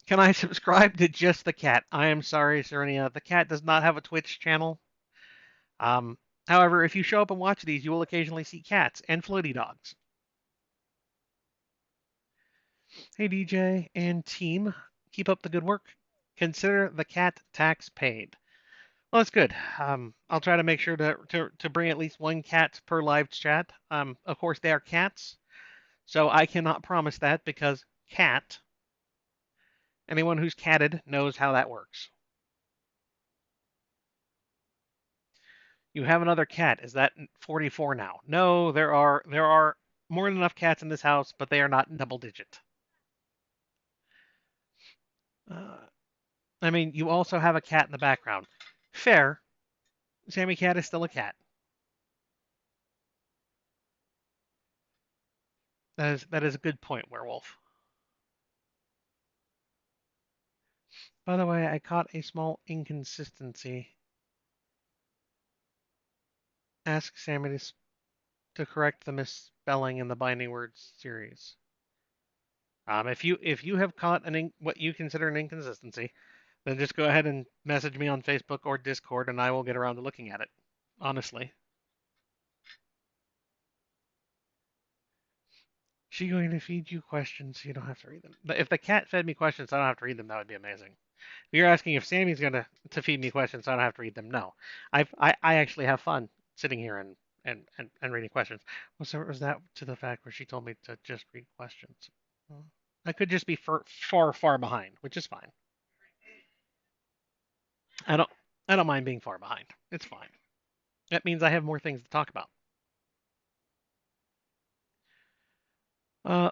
Can I subscribe to just the cat? I am sorry, Serenia. The cat does not have a Twitch channel. Um, However, if you show up and watch these, you will occasionally see cats and floaty dogs. Hey, DJ and team, keep up the good work. Consider the cat tax paid. Well, that's good. I'll try to make sure to bring at least one cat per live chat. Of course, they are cats, so I cannot promise that because cat, anyone who's catted knows how that works. You have another cat. Is that 44 now? No, there are more than enough cats in this house, but they are not double digit. Uh, I mean, you also have a cat in the background. Fair. Sammy Cat is still a cat. That is a good point, Werewolf. By the way, I caught a small inconsistency. Ask Sammy to correct the misspelling in the Binding Words series. If you have caught what you consider an inconsistency, then just go ahead and message me on Facebook or Discord, and I will get around to looking at it. Honestly, she going to feed you questions so you don't have to read them. But if the cat fed me questions, so I don't have to read them. That would be amazing. If you're asking if Sammy's going to feed me questions, so I don't have to read them. No, I actually have fun sitting here and reading questions. Was that to the fact where she told me to just read questions? Well, I could just be far behind, which is fine. I don't I don't mind being far behind. It's fine. That means I have more things to talk about.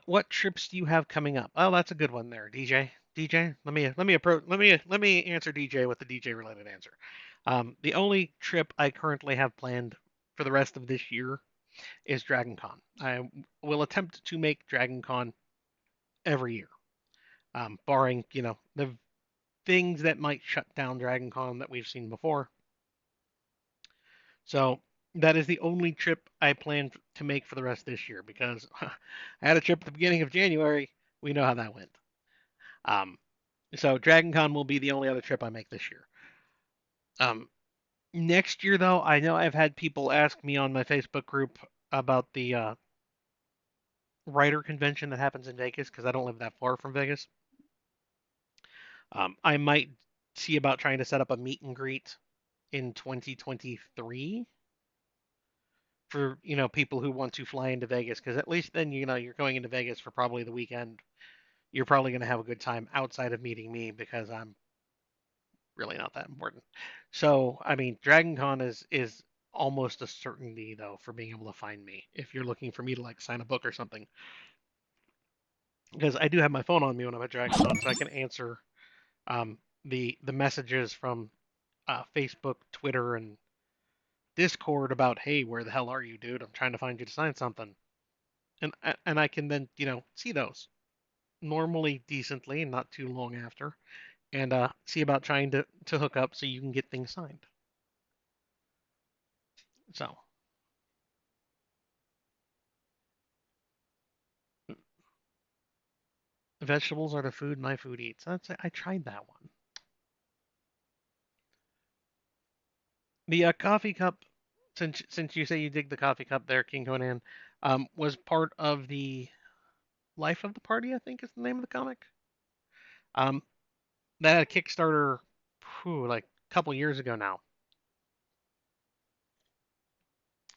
What trips do you have coming up? Oh, that's a good one there, DJ. DJ, let me answer DJ with the DJ related answer. The only trip I currently have planned for the rest of this year is Dragon Con. I will attempt to make Dragon Con every year, barring the things that might shut down Dragon Con that we've seen before. So that is the only trip I plan to make for the rest of this year because I had a trip at the beginning of January. We know how that went. Um, so Dragon Con will be the only other trip I make this year. Um, Next year, though, I know I've had people ask me on my Facebook group about the writer convention that happens in Vegas because I don't live that far from Vegas. I might see about trying to set up a meet and greet in 2023 for people who want to fly into Vegas because at least then you're going into Vegas for probably the weekend. You're probably going to have a good time outside of meeting me because I'm really not that important. So I mean, Dragon Con is almost a certainty though for being able to find me if you're looking for me to like sign a book or something because I do have my phone on me when I'm at Dragon Con so I can answer the messages from Facebook, Twitter, and Discord about hey, where the hell are you, dude? I'm trying to find you to sign something, and I can then see those normally decently and not too long after, and see about trying to hook up so you can get things signed. So vegetables are the food my food eats. I tried that one. The coffee cup, since you say you dig the coffee cup there, King Conan, was part of the Life of the Party. I think is the name of the comic. Um, that had a Kickstarter, like a couple years ago now.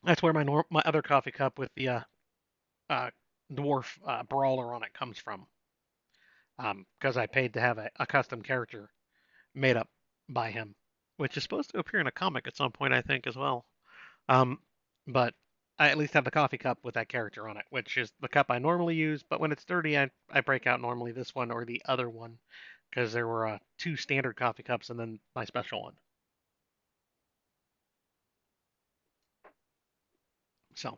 That's where my other coffee cup with the uh, dwarf brawler on it comes from. Because I paid to have a custom character made up by him, which is supposed to appear in a comic at some point, I think, as well. Um, but I at least have the coffee cup with that character on it, which is the cup I normally use. But when it's dirty, I break out normally this one or the other one because there were two standard coffee cups and then my special one. So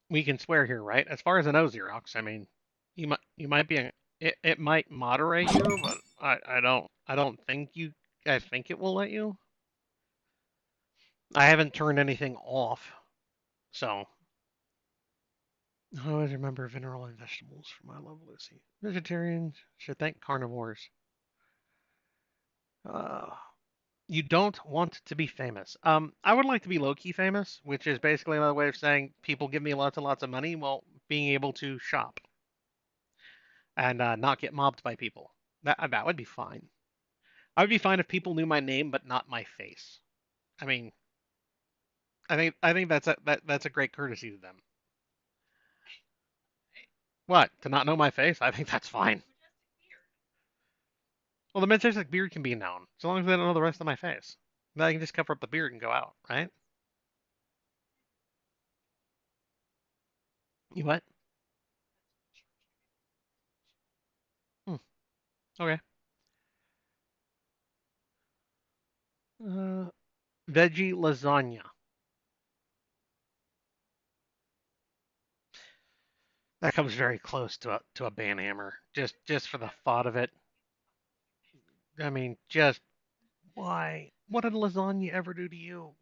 we can swear here, right? As far as I know, Xerox. I mean, you might be it might moderate you, but I don't think you. I think it will let you. I haven't turned anything off, so I always remember mineral and vegetables for my love, Lucy. Vegetarians should thank carnivores. Uh, you don't want to be famous. I would like to be low-key famous, which is basically another way of saying people give me lots and lots of money while being able to shop and not get mobbed by people. That would be fine. I would be fine if people knew my name but not my face. I mean, I think that's a great courtesy to them. What? To not know my face? I think that's fine. Well, the majestic beard can be known, so long as they don't know the rest of my face. Then I can just cover up the beard and go out, right? You what? Hmm, okay. Uh, veggie lasagna. That comes very close to a banhammer. Just for the thought of it. I mean, just why? What did lasagna ever do to you?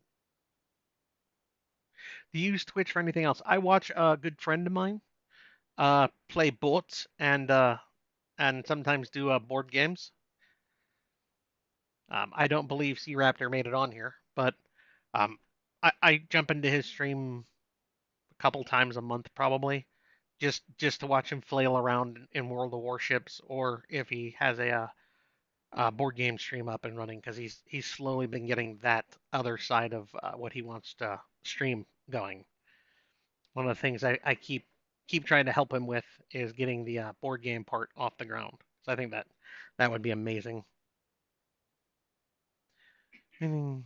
Do you use Twitch for anything else? I watch a good friend of mine play bots and sometimes do board games. I don't believe C Raptor made it on here, but um, I jump into his stream a couple times a month probably, just to watch him flail around in World of Warships, or if he has a board game stream up and running, because he's slowly been getting that other side of what he wants to stream going. One of the things I keep trying to help him with is getting the board game part off the ground. So I think that would be amazing. Meaning,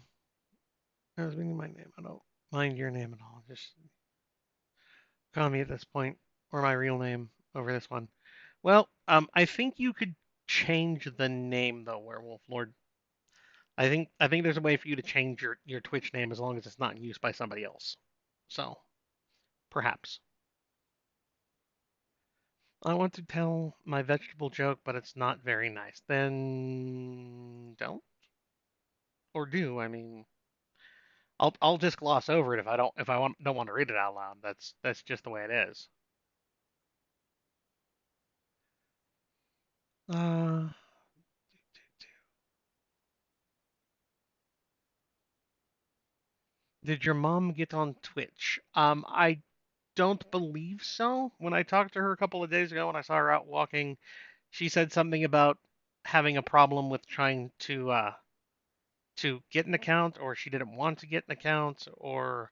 I was meaning my name. I don't mind your name at all. Just call me at this point, or my real name over this one. Well, I think you could change the name though, Werewolf Lord. I think there's a way for you to change your Twitch name as long as it's not in use by somebody else. So perhaps I want to tell my vegetable joke, but it's not very nice. Then don't or do. I mean, I'll just gloss over it if I don't want to read it out loud. That's just the way it is. Uh, did your mom get on Twitch? I don't believe so. When I talked to her a couple of days ago when I saw her out walking, she said something about having a problem with trying to get an account, or she didn't want to get an account, or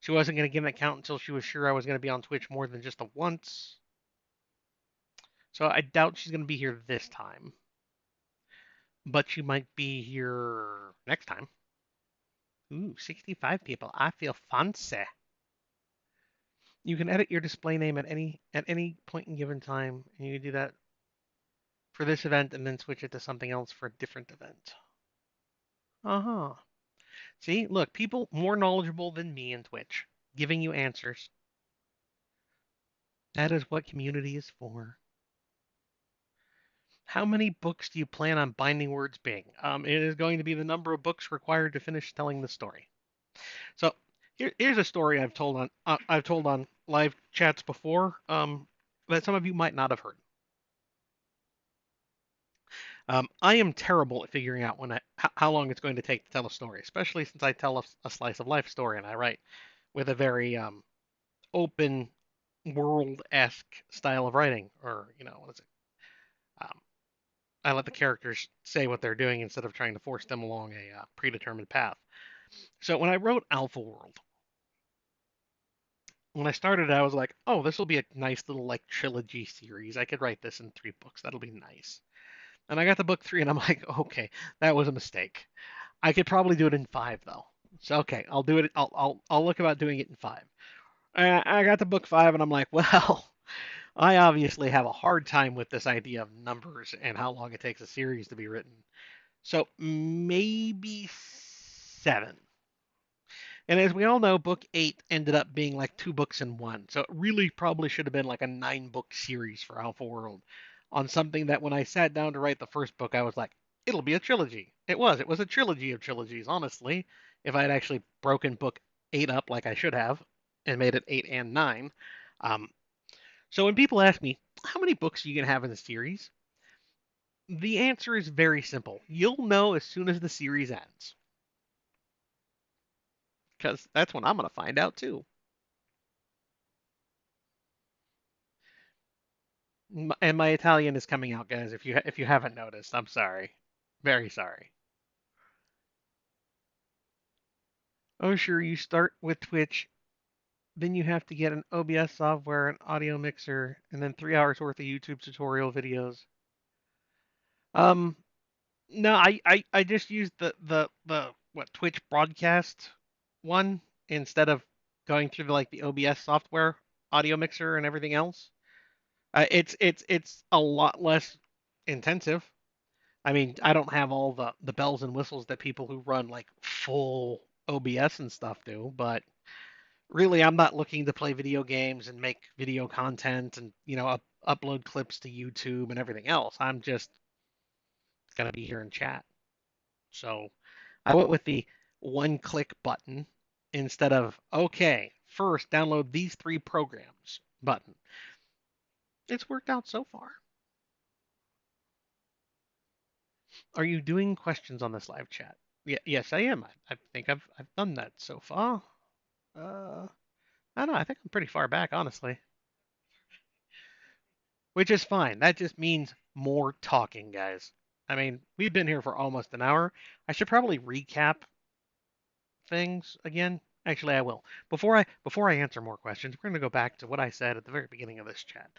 she wasn't going to get an account until she was sure I was going to be on Twitch more than just a once. So I doubt she's going to be here this time, but she might be here next time. Ooh, 65 people. I feel fancy. You can edit your display name at any point in given time, and you can do that for this event and then switch it to something else for a different event. Uh-huh. See, look, people more knowledgeable than me in Twitch, giving you answers. That is what community is for. How many books do you plan on Binding Words being? It is going to be the number of books required to finish telling the story. So here's a story I've told on live chats before, that some of you might not have heard. I am terrible at figuring out how long it's going to take to tell a story, especially since I tell a slice of life story and I write with a very open world-esque style of writing, or what is it? Um, I let the characters say what they're doing instead of trying to force them along a predetermined path. So when I wrote Alpha World, when I started, I was like, oh, this will be a nice little like trilogy series. I could write this in 3 books. That'll be nice. And I got to book 3, and I'm like, okay, that was a mistake. I could probably do it in 5 though. So okay, I'll do it. I'll look about doing it in 5. I got to book 5, and I'm like, well, I obviously have a hard time with this idea of numbers and how long it takes a series to be written. So maybe 7. And as we all know, book 8 ended up being like two books in one. So it really probably should have been like a 9-book series for Alpha World on something that when I sat down to write the first book, I was like, it'll be a trilogy. It was. It was a trilogy of trilogies, honestly. If I had actually broken book 8 up like I should have and made it 8 and 9. Um, so when people ask me, how many books are you going to have in the series? The answer is very simple. You'll know as soon as the series ends. Because that's when I'm going to find out too. And my Italian is coming out, guys. If you haven't noticed, I'm sorry, very sorry. Oh, sure. You start with Twitch, then you have to get an OBS software, an audio mixer, and then 3 hours worth of YouTube tutorial videos. Um, no, I just used the what Twitch broadcast one instead of going through like the OBS software, audio mixer, and everything else. It's a lot less intensive. I mean, I don't have all the bells and whistles that people who run like full OBS and stuff do, but really I'm not looking to play video games and make video content and, upload clips to YouTube and everything else. I'm just gonna be here and chat. So I went with the one click button instead of, okay, first download these 3 programs button. It's worked out so far. Are you doing questions on this live chat? Yeah, yes, I am. I think I've done that so far. Uh, I don't know. I think I'm pretty far back, honestly, which is fine. That just means more talking, guys. I mean, we've been here for almost an hour. I should probably recap things again. Actually, I will. Before I answer more questions, we're going to go back to what I said at the very beginning of this chat,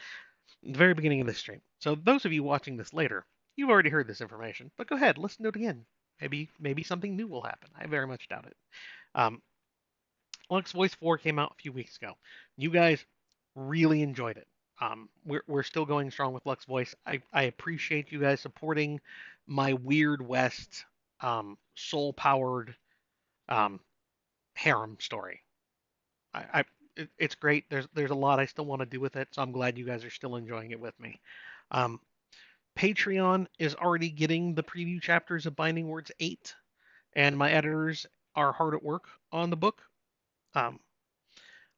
the very beginning of this stream. So those of you watching this later, you've already heard this information, but go ahead, listen to it again. Maybe something new will happen. I very much doubt it. Um, Lux Voice 4 came out a few weeks ago. You guys really enjoyed it. We're still going strong with Lux Voice. I appreciate you guys supporting my Weird West soul powered um, harem story. It's great. There's a lot I still want to do with it, so I'm glad you guys are still enjoying it with me. Um, Patreon is already getting the preview chapters of Binding Words 8, and my editors are hard at work on the book. Um,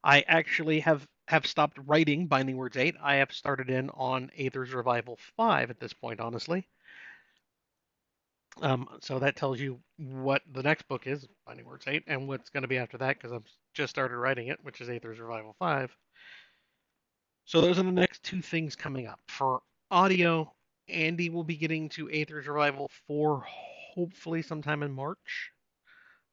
I actually have stopped writing Binding Words 8. I have started in on Aether's Revival 5 at this point, honestly. So that tells you what the next book is, Binding Words 8, and what's going to be after that, because I've just started writing it, which is Aether's Revival 5. So those are the next 2 things coming up. For audio, Andy will be getting to Aether's Revival 4 hopefully sometime in March.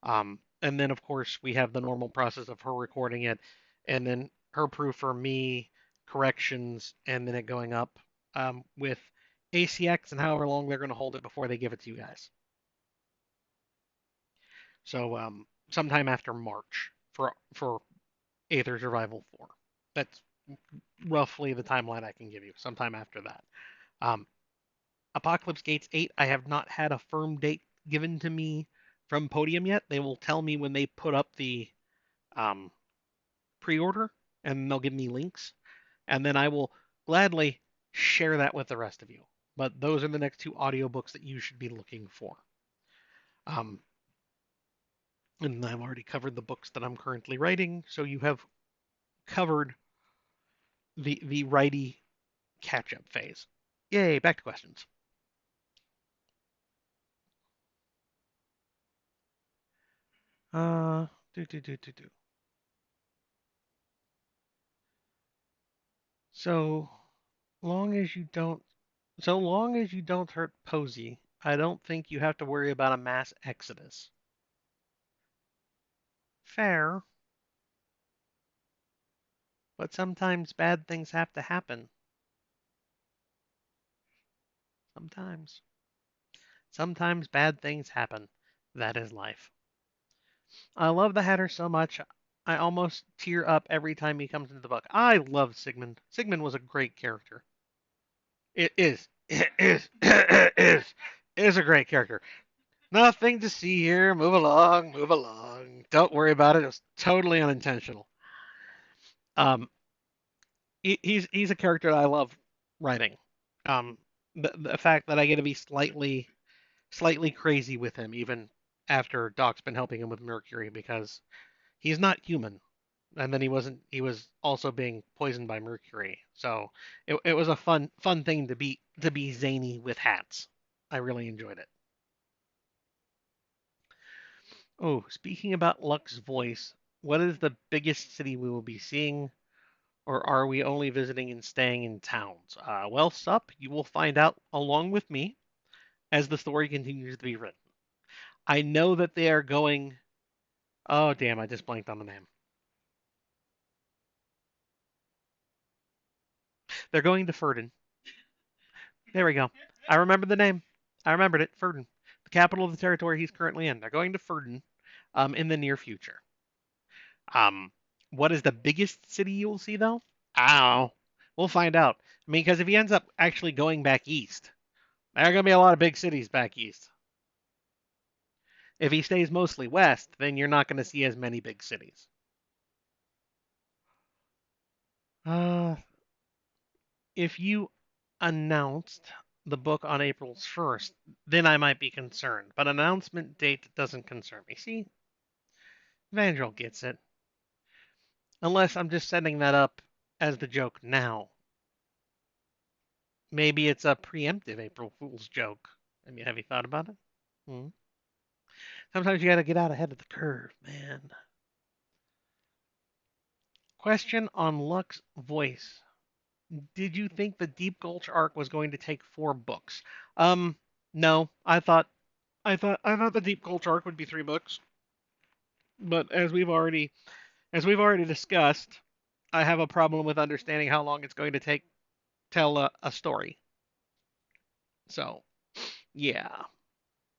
And then, of course, we have the normal process of her recording it, and then her proof for me, corrections, and then it going up with ACX and however long they're going to hold it before they give it to you guys. So sometime after March for Aether's Revival 4. That's roughly the timeline I can give you. Sometime after that. Um, Apocalypse Gates 8, I have not had a firm date given to me from Podium yet. They will tell me when they put up the um, pre-order, and they'll give me links, and then I will gladly share that with the rest of you. But those are the next 2 audiobooks that you should be looking for. Um, and I've already covered the books that I'm currently writing, so you have covered the righty catch-up phase. Yay! Back to questions. Uh, do do do do do. So long as you don't, so long as you don't hurt Posey, I don't think you have to worry about a mass exodus. Fair, but sometimes bad things have to happen. Sometimes. Sometimes bad things happen. That is life. I love the Hatter so much. I almost tear up every time he comes into the book. I love Sigmund. Sigmund was a great character. It is. It is. It is. It is a great character. Nothing to see here. Move along, move along. Don't worry about it. It was totally unintentional. Um, he's a character that I love writing. Um, the fact that I get to be slightly crazy with him even after Doc's been helping him with Mercury because he's not human. And then he was also being poisoned by Mercury. So it was a fun thing to be zany with hats. I really enjoyed it. Oh, speaking about Luck's voice, what is the biggest city we will be seeing, or are we only visiting and staying in towns? Well, Sup, you will find out along with me as the story continues to be written. I know that they are going. Oh, damn, I just blanked on the name. They're going to Ferdin. There we go. I remember the name. I remembered it. Ferdin, the capital of the territory he's currently in. They're going to Ferdin, in the near future. Um, what is the biggest city you will see though? Ow. We'll find out. I mean, because if he ends up actually going back east, there are going to be a lot of big cities back east. If he stays mostly west, then you're not going to see as many big cities. Uh, if you announced the book on April 1st, then I might be concerned. But announcement date doesn't concern me. See, Vandrel gets it. Unless I'm just setting that up as the joke now. Maybe it's a preemptive April Fool's joke. I mean, have you thought about it? Hmm? Sometimes you gotta get out ahead of the curve, man. Question on Luck's voice. Did you think the Deep Gulch arc was going to take 4 books? Um, no. I thought the Deep Gulch arc would be 3 books, but as we've already discussed, I have a problem with understanding how long it's going to take tell a story. So yeah,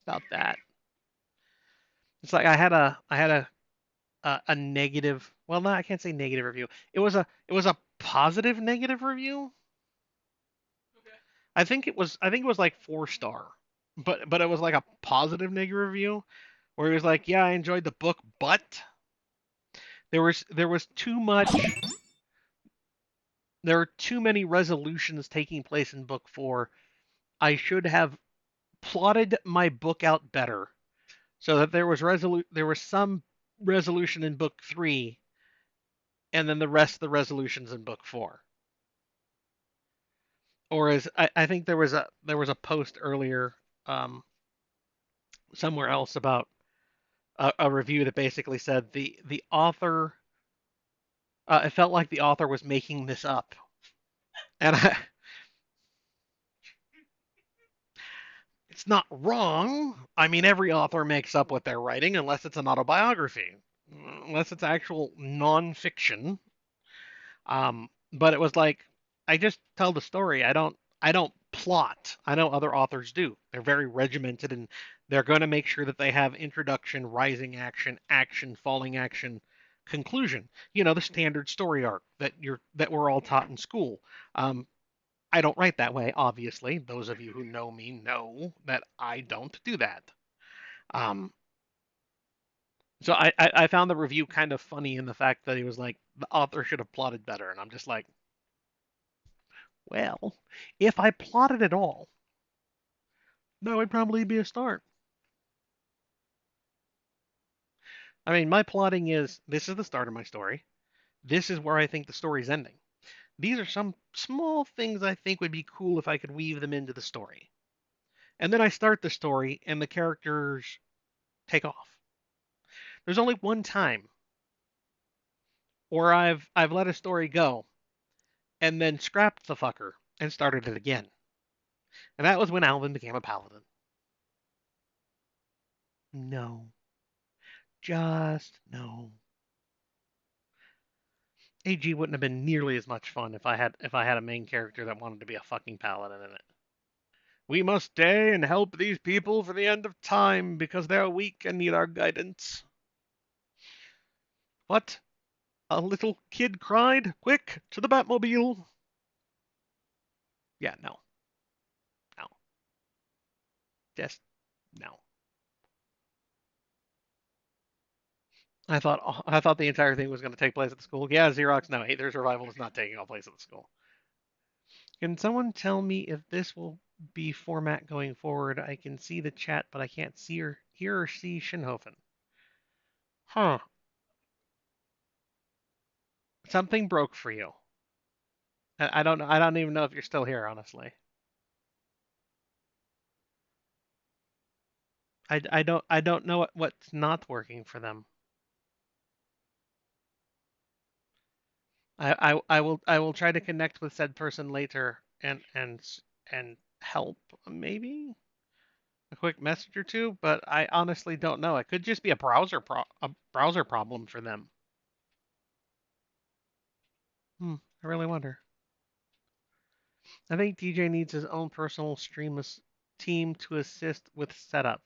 about that. It's like I had a negative. Well, no, I can't say negative review. It was a positive negative review. I think it was like 4 star, but it was like a positive negative review where he was like, yeah, I enjoyed the book, but there was too much. There are too many resolutions taking place in book 4. I should have plotted my book out better so that there was some resolution in book 3 and then the rest of the resolutions in book 4. Or as I think there was a post earlier somewhere else about a review that basically said the author it felt like the author was making this up, and it's not wrong. I mean, every author makes up what they're writing unless it's an autobiography, unless it's actual nonfiction. But it was like I just tell the story. I don't plot. I know other authors do. They're very regimented and they're going to make sure that they have introduction, rising action, action, falling action, conclusion. You know, the standard story arc that we're all taught in school. Um, I don't write that way, obviously. Those of you who know me know that I don't do that. Um, so I found the review kind of funny in the fact that he was like, the author should have plotted better. And I'm just like, well, if I plotted it all, that would probably be a start. I mean, my plotting is this is the start of my story. This is where I think the story's ending. These are some small things I think would be cool if I could weave them into the story. And then I start the story and the characters take off. There's only one time where I've let a story go and then scrapped the fucker and started it again. And that was when Alvin became a paladin. No. Just no. AG wouldn't have been nearly as much fun if I had a main character that wanted to be a fucking paladin in it. We must stay and help these people for the end of time because they're weak and need our guidance. What? A little kid cried, "Quick, to the Batmobile!" Yeah, no, no, just no. I thought the entire thing was going to take place at the school. Yeah, Xerox. No, hey, there's revival is not taking all place at the school. Can someone tell me if this will be format going forward? I can see the chat, but I can't see or hear or see Shinhofen. Huh. Something broke for you. I don't know. I don't even know if you're still here, honestly. I don't know what's not working for them. I will try to connect with said person later and help maybe a quick message or two, but I honestly don't know. It could just be a browser problem for them. I really wonder. I think DJ needs his own personal streamless team to assist with setup.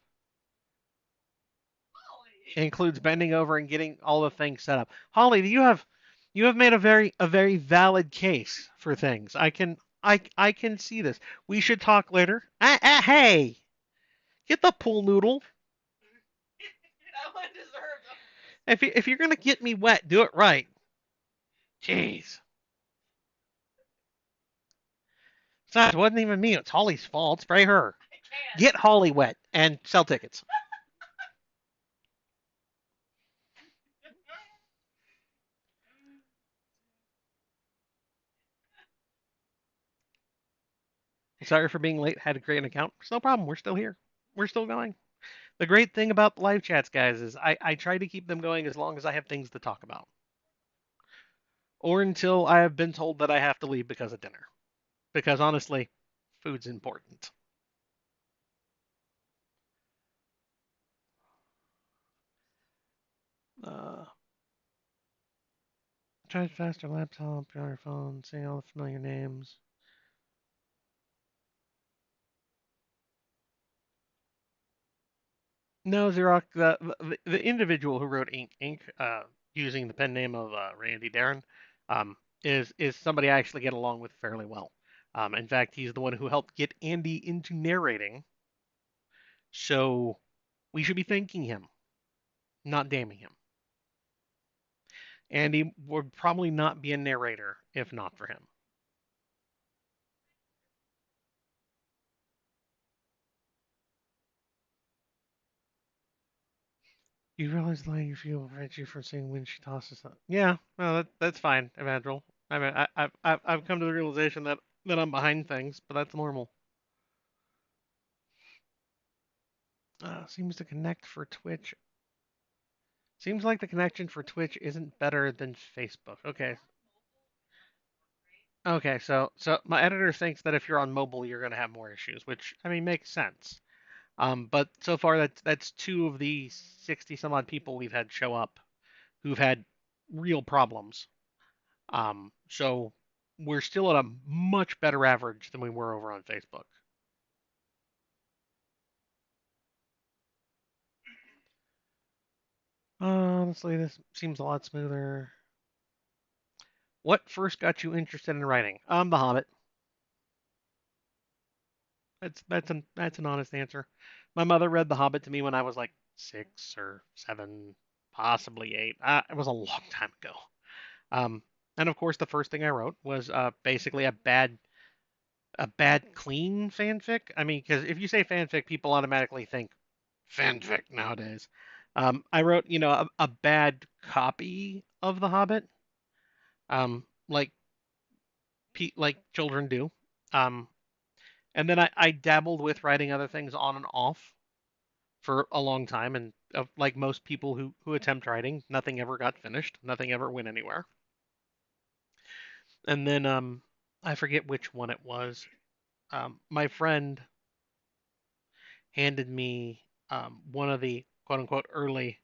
It includes bending over and getting all the things set up. Holly, you have made a very valid case for things. I can see this. We should talk later. Hey, get the pool noodle. If you're gonna get me wet, do it right. Jeez. Besides, it wasn't even me. It's Holly's fault. Spray her. Get Holly wet and sell tickets. Sorry for being late. Had to create an account. It's no problem. We're still here. We're still going. The great thing about the live chats, guys, is I try to keep them going as long as I have things to talk about, or until I have been told that I have to leave because of dinner. Because honestly, food's important. Uh, Try faster laptop, your phone, seeing all the familiar names. No, Xerox, the individual who wrote Ink, using the pen name of Randy Darren, um, is somebody I actually get along with fairly well. In fact, he's the one who helped get Andy into narrating, so we should be thanking him, not damning him. Andy would probably not be a narrator if not for him. You realize the way you feel Reggie for seeing when she tosses up. Yeah, well, that's fine, Evangel. I mean, I've come to the realization that I'm behind things, but that's normal. Seems to connect for Twitch. Seems like the connection for Twitch isn't better than Facebook. Okay. Okay, so my editor thinks that if you're on mobile, you're gonna have more issues, which I mean makes sense. But so far that's two of the 60 some odd people we've had show up who've had real problems. So we're still at a much better average than we were over on Facebook. Honestly, this seems a lot smoother. What first got you interested in writing? The Hobbit. That's an honest answer. My mother read The Hobbit to me when I was like 6 or 7, possibly 8. It was a long time ago. Um, and of course, the first thing I wrote was basically a bad clean fanfic. I mean, because if you say fanfic, people automatically think fanfic nowadays. I wrote, a bad copy of The Hobbit, like children do. Um, and then I dabbled with writing other things on and off for a long time, and like most people who attempt writing, nothing ever got finished, nothing ever went anywhere. And then I forget which one it was. My friend handed me one of the quote unquote early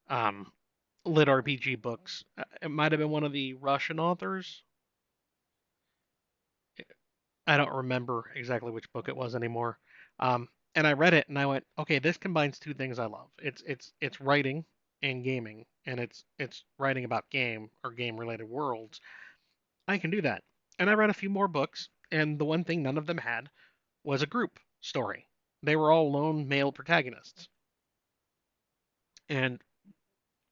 um, lit RPG books. It might have been one of the Russian authors. I don't remember exactly which book it was anymore. And I read it and I went, okay, this combines two things I love. It's writing and gaming, and it's writing about game or game related worlds. I can do that. And I read a few more books, and the one thing none of them had was a group story. They were all lone male protagonists. And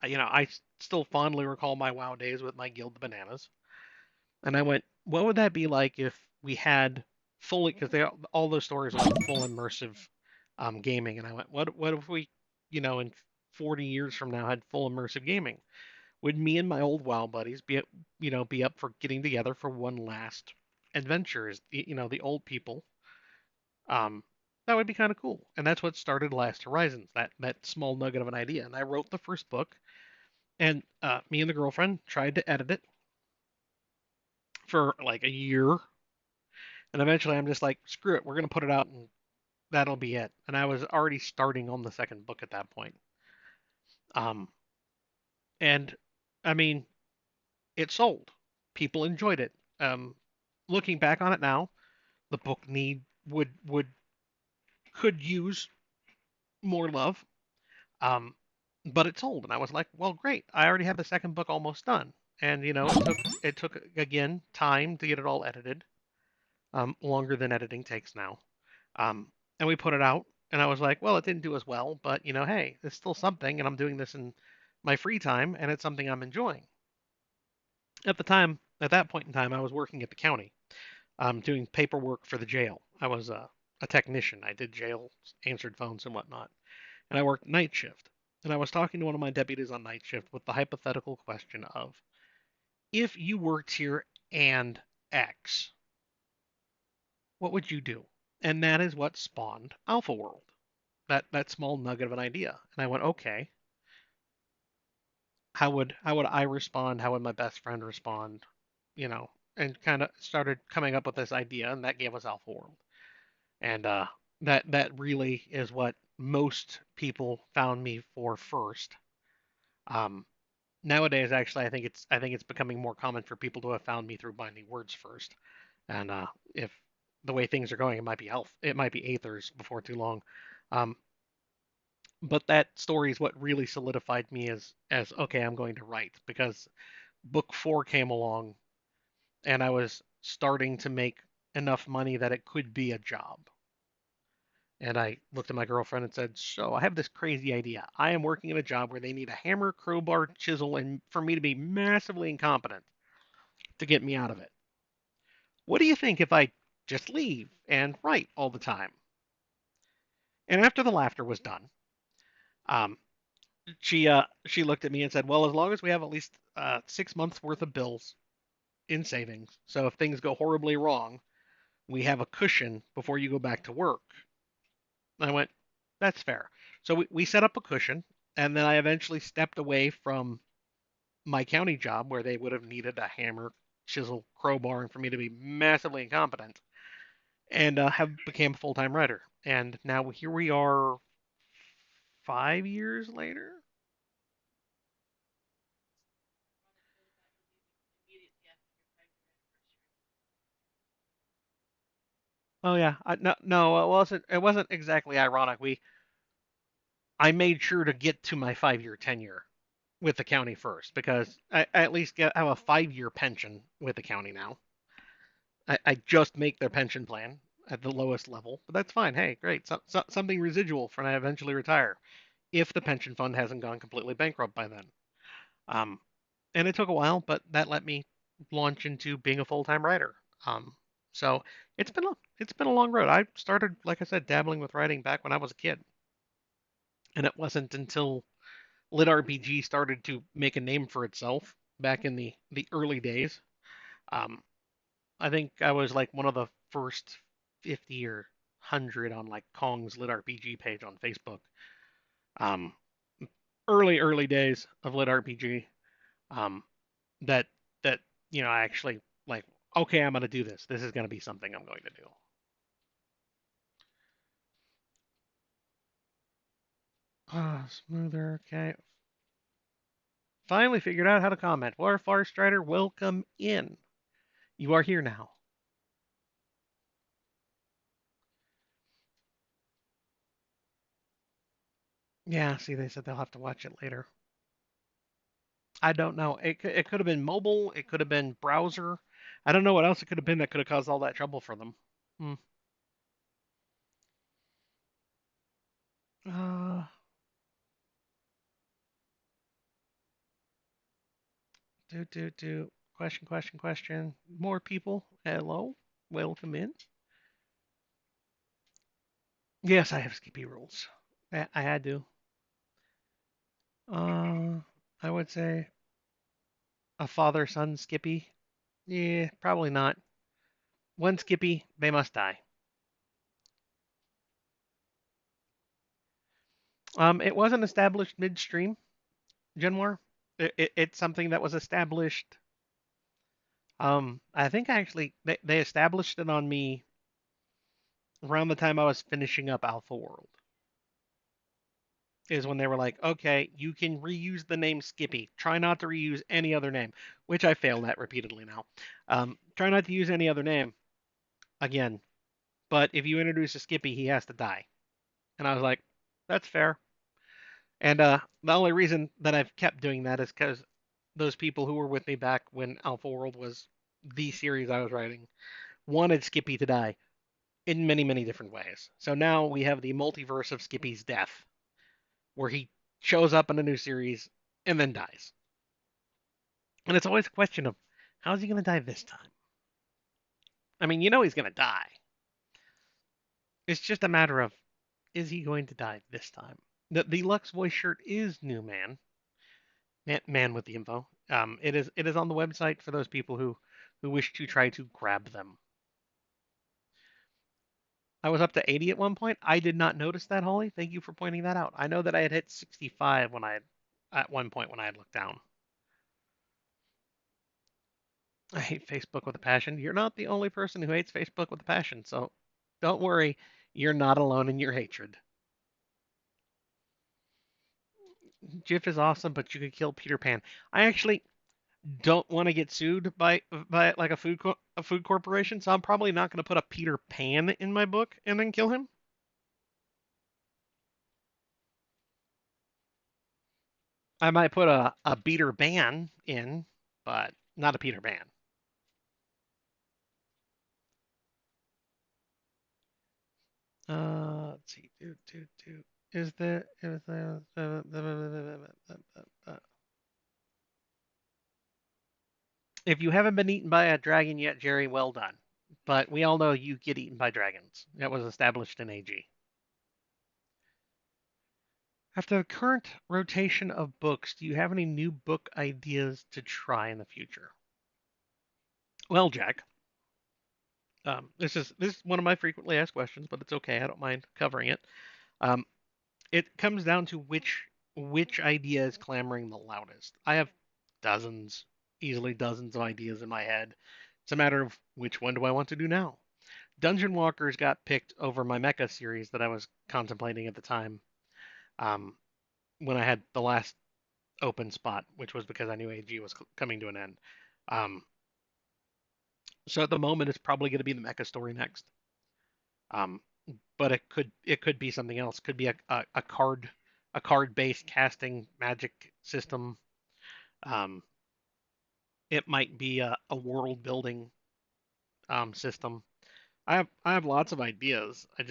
I still fondly recall my WoW days with my guild, the Bananas. And I went, what would that be like if we had fully, because they all those stories are like full immersive gaming. And I went, what if we, in 40 years from now had full immersive gaming? Would me and my old WoW buddies be up for getting together for one last adventure? Is the old people? Um, that would be kind of cool. And that's what started Last Horizons, that small nugget of an idea. And I wrote the first book, and me and the girlfriend tried to edit it for like a year, and eventually I'm just like, screw it, we're gonna put it out, and that'll be it. And I was already starting on the second book at that point. Um, and I mean, it sold. People enjoyed it. Um, Looking back on it now, the book need would could use more love. Um, but it sold, and I was like, well, great. I already had the second book almost done, and it took again time to get it all edited, longer than editing takes now. Um, and we put it out, and I was like, well, it didn't do as well, but hey, it's still something, and I'm doing this in my free time, and it's something I'm enjoying. At that point in time, I was working at the county, doing paperwork for the jail. I was a technician. I did jails, answered phones and whatnot, and I worked night shift. And I was talking to one of my deputies on night shift with the hypothetical question of, if you worked here and X, what would you do? And that is what spawned Alpha World. That small nugget of an idea. And I went, okay, how would I respond? How would my best friend respond? You know, and kind of started coming up with this idea, and that gave us Alpha World. And that really is what most people found me for first. Um, Nowadays, actually, I think it's becoming more common for people to have found me through Binding Words first. And if the way things are going, it might be Aethers before too long. Um, but that story is what really solidified me as okay, I'm going to write, because book 4 came along, and I was starting to make enough money that it could be a job. And I looked at my girlfriend and said, so I have this crazy idea. I am working at a job where they need a hammer, crowbar, chisel, and for me to be massively incompetent to get me out of it. What do you think if I just leave and write all the time? And after the laughter was done, um, she looked at me and said, "Well, as long as we have at least 6 months worth of bills in savings, so if things go horribly wrong, we have a cushion before you go back to work." And I went, "That's fair." So we set up a cushion, and then I eventually stepped away from my county job where they would have needed a hammer, chisel, crowbar, and for me to be massively incompetent, and have became a full-time writer. And now here we are, 5 years later. Oh yeah, no, no, it wasn't exactly ironic. I made sure to get to my 5 year tenure with the county first, because I at least have a 5 year pension with the county now. I just make their pension plan at the lowest level, but that's fine. Hey, great, something residual for when I eventually retire, if the pension fund hasn't gone completely bankrupt by then. Um, and it took a while, but that let me launch into being a full time writer. Um, so it's been a long road. I started, like I said, dabbling with writing back when I was a kid, and it wasn't until Lit RPG started to make a name for itself back in the early days. Um, I think I was like one of the first 50 or 100 on like Kong's Lit RPG page on Facebook. Um, early days of Lit RPG. Um, that that I actually like. Okay, I'm gonna do this. This is gonna be something I'm going to do. Smoother. Okay. Finally figured out how to comment. War Farstrider, welcome in. You are here now. Yeah, see, they said they'll have to watch it later. I don't know. It could have been mobile. It could have been browser. I don't know what else it could have been that could have caused all that trouble for them. Hmm. Uh, Do. Question. More people. Hello. Welcome in. Yes, I have Skippy rules. I had to. Uh, I would say a father-son Skippy. Yeah, probably not. One Skippy, they must die. It wasn't established midstream, Genwar. It's something that was established. I think actually they established it on me around the time I was finishing up Alpha World. Is when they were like, okay, you can reuse the name Skippy. Try not to reuse any other name, which I failed at repeatedly now. Try not to use any other name again. But if you introduce a Skippy, he has to die. And I was like, that's fair. And the only reason that I've kept doing that is because those people who were with me back when Alpha World was the series I was writing wanted Skippy to die in many, many different ways. So now we have the multiverse of Skippy's death, where he shows up in a new series and then dies. And it's always a question of how's he going to die this time? I mean, you know he's going to die. It's just a matter of is he going to die this time? The Lux voice shirt is new, man with the info. It is on the website for those people who wish to try to grab them. I was up to 80 at one point. I did not notice that, Holly. Thank you for pointing that out. I know that I had hit 65 when I had, at one point when I had looked down. I hate Facebook with a passion. You're not the only person who hates Facebook with a passion, so don't worry. You're not alone in your hatred. Jif is awesome, but you could kill Peter Pan. I actually don't want to get sued by like a food corporation, so I'm probably not going to put a Peter Pan in my book and then kill him. I might put a Peter Pan in, but not a Peter Pan. Let's see. Do. If you haven't been eaten by a dragon yet, Jerry, well done. But we all know you get eaten by dragons. That was established in AG. After the current rotation of books, do you have any new book ideas to try in the future? Well, Jack, this is one of my frequently asked questions, but it's okay. I don't mind covering it. Um, it comes down to which idea is clamoring the loudest. I have dozens, easily dozens of ideas in my head. It's a matter of which one do I want to do now. Dungeon Walkers got picked over my Mecha series that I was contemplating at the time. Um, when I had the last open spot, which was because I knew AG was coming to an end. Um, so at the moment, it's probably going to be the Mecha story next. Um, but it could be something else. Could be a card based casting magic system. Um, it might be a world building system. I have lots of ideas. I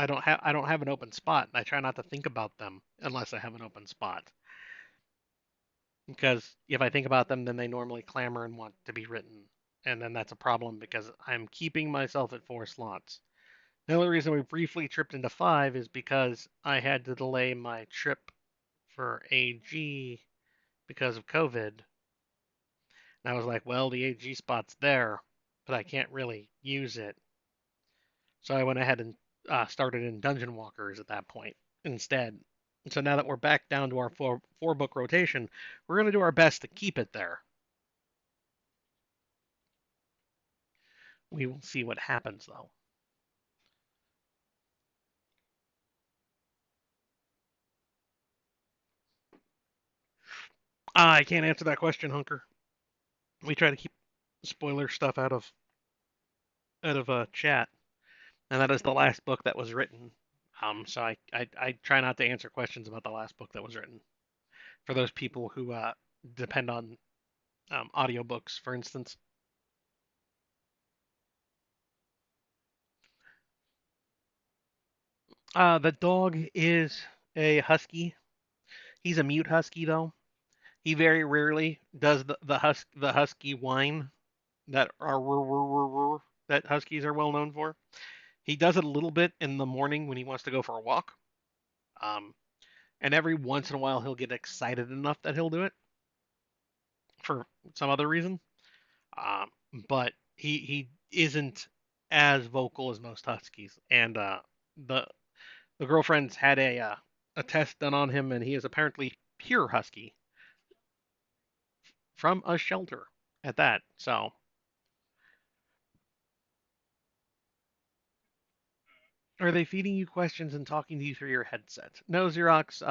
don't have an open spot. I try not to think about them unless I have an open spot. Because if I think about them, then they normally clamor and want to be written. And then that's a problem because I'm keeping myself at 4 slots. The only reason we briefly tripped into 5 is because I had to delay my trip for AG because of COVID. And I was like, well, the AG spot's there, but I can't really use it. So I went ahead and started in Dungeon Walkers at that point instead. So now that we're back down to our four book rotation, we're going to do our best to keep it there. We will see what happens though. I can't answer that question, Hunker. We try to keep spoiler stuff out of chat, and that is the last book that was written. So I try not to answer questions about the last book that was written for those people who depend on audiobooks, for instance. The dog is a husky. He's a mute husky though. He very rarely does the husky whine that are that huskies are well known for. He does it a little bit in the morning when he wants to go for a walk. Um, and every once in a while he'll get excited enough that he'll do it for some other reason. Um, but he isn't as vocal as most huskies. And the the girlfriend's had a test done on him, and he is apparently pure husky from a shelter at that. So, are they feeding you questions and talking to you through your headset? No, Xerox.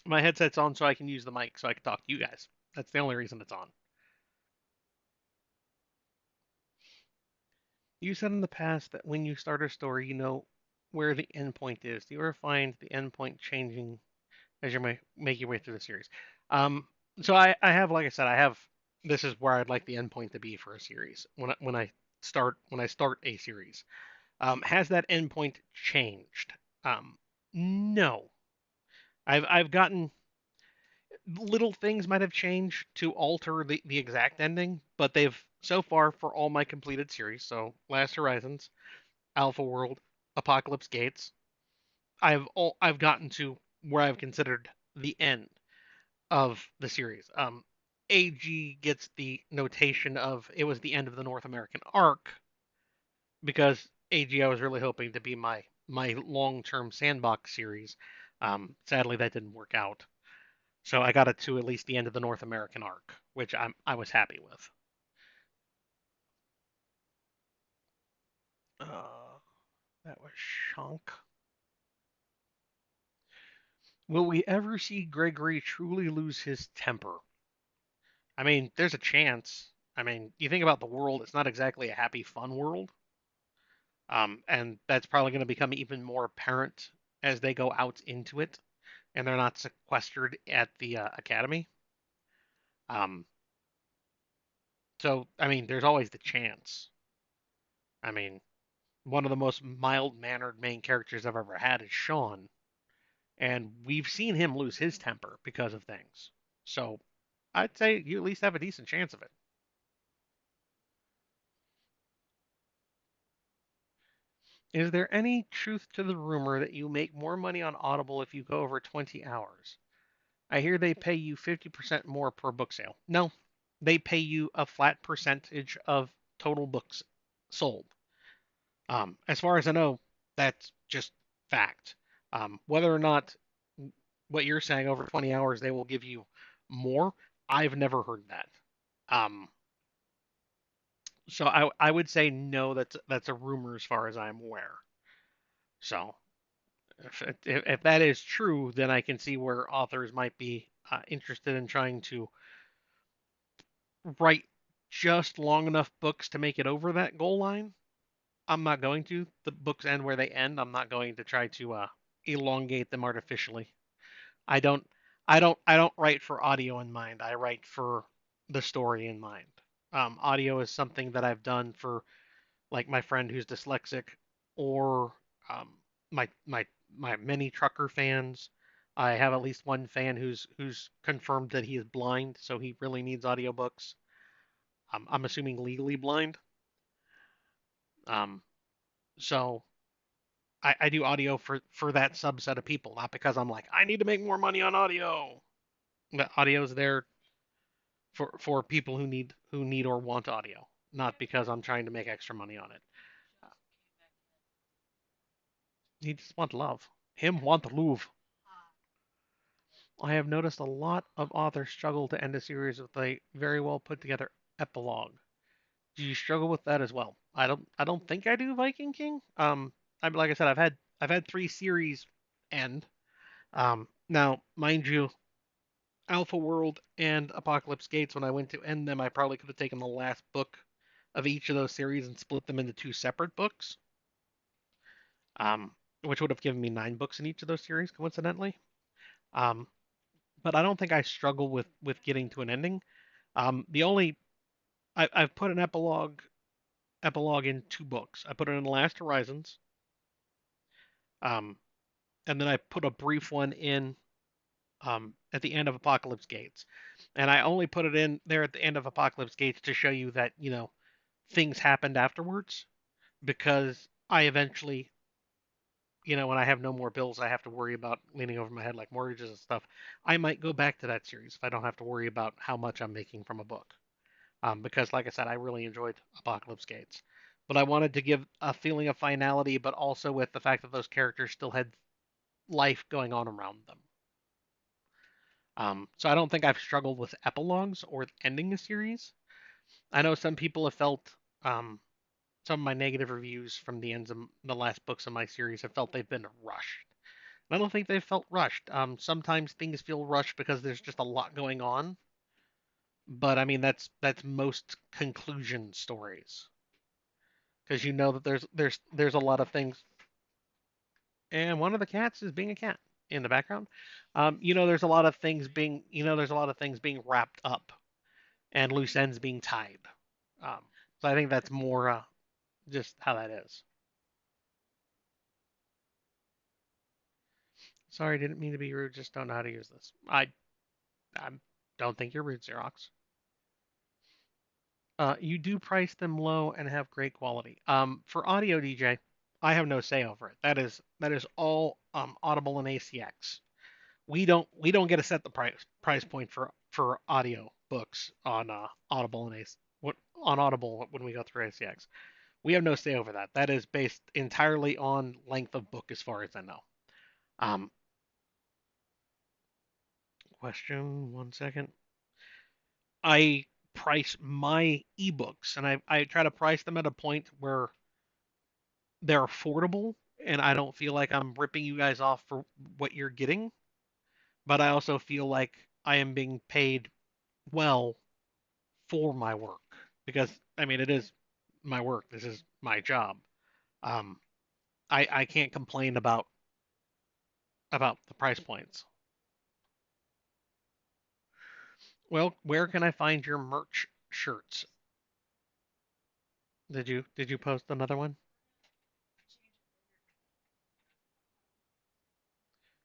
My headset's on so I can use the mic so I can talk to you guys. That's the only reason it's on. You said in the past that when you start a story, you know where the endpoint is. Do you ever find the endpoint changing as you make your way through the series? Um, so I have, like I said, I have. This is where I'd like the endpoint to be for a series when I start a series. Has that endpoint changed? No. I've gotten little things might have changed to alter the exact ending, but they've so far for all my completed series, so Last Horizons, Alpha World, Apocalypse Gates, I've gotten to where I've considered the end of the series. AG gets the notation of it was the end of the North American arc because AG I was really hoping to be my long-term sandbox series. Sadly, that didn't work out. So I got it to at least the end of the North American arc, which I was happy with. That was Shonk. Will we ever see Gregory truly lose his temper? I mean, there's a chance. I mean, you think about the world; it's not exactly a happy, fun world, and that's probably going to become even more apparent as they go out into it, and they're not sequestered at the academy. Um, so, I mean, there's always the chance. I mean, one of the most mild-mannered main characters I've ever had is Sean, and we've seen him lose his temper because of things. So I'd say you at least have a decent chance of it. Is there any truth to the rumor that you make more money on Audible if you go over 20 hours? I hear they pay you 50% more per book sale. No, they pay you a flat percentage of total books sold. As far as I know, that's just fact. Whether or not what you're saying over 20 hours they will give you more, I've never heard that. Um, so I would say no, that's a rumor as far as I'm aware. So if that is true, then I can see where authors might be interested in trying to write just long enough books to make it over that goal line. I'm not going to. The books end where they end. I'm not going to try to elongate them artificially. I don't I don't write for audio in mind. I write for the story in mind. Audio is something that I've done for like my friend who's dyslexic or um, my my many trucker fans. I have at least one fan who's confirmed that he is blind, so he really needs audiobooks. I'm assuming legally blind. Um, so I do audio for that subset of people, not because I'm like I need to make more money on audio. The audio is there for people who need or want audio, not because I'm trying to make extra money on it. He just want love. Him want love. I have noticed a lot of authors struggle to end a series with a very well put together epilogue. Do you struggle with that as well? I don't think I do, Viking King. I like I said, I've had three series end. Now, mind you, Alpha World and Apocalypse Gates, when I went to end them, I probably could have taken the last book of each of those series and split them into two separate books, um, which would have given me 9 books in each of those series, coincidentally. Um, but I don't think I struggle with getting to an ending. The only I've put an epilogue in 2 books. I put it in Last Horizons, um, and then I put a brief one in at the end of Apocalypse Gates, and I only put it in there at the end of Apocalypse Gates to show you that things happened afterwards because I eventually, when I have no more bills I have to worry about leaning over my head like mortgages and stuff, I might go back to that series if I don't have to worry about how much I'm making from a book. Because, like I said, I really enjoyed Apocalypse Gates. But I wanted to give a feeling of finality, but also with the fact that those characters still had life going on around them. So I don't think I've struggled with epilogues or ending the series. I know some people have felt some of my negative reviews from the ends of the last books of my series have felt they've been rushed. I don't think they've felt rushed. Sometimes things feel rushed because there's just a lot going on, but I mean that's most conclusion stories because you know that there's a lot of things, and one of the cats is being a cat in the background. There's a lot of things being wrapped up and loose ends being tied. Um, so I think that's more just how that is. Sorry, didn't mean to be rude. Just don't know how to use this. I don't think you're rude, Xerox. You do price them low and have great quality. For audio DJ, I have no say over it. That is all Audible and ACX. We don't get to set the price point for audio books on Audible and AC on Audible when we go through ACX. We have no say over that. That is based entirely on length of book, as far as I know. Um, Question, one second. I price my ebooks, and I try to price them at a point where they're affordable, and I don't feel like I'm ripping you guys off for what you're getting, but I also feel like I am being paid well for my work because I mean it is my work. This is my job. Um, I can't complain about the price points. Well, where can I find your merch shirts? Did you post another one?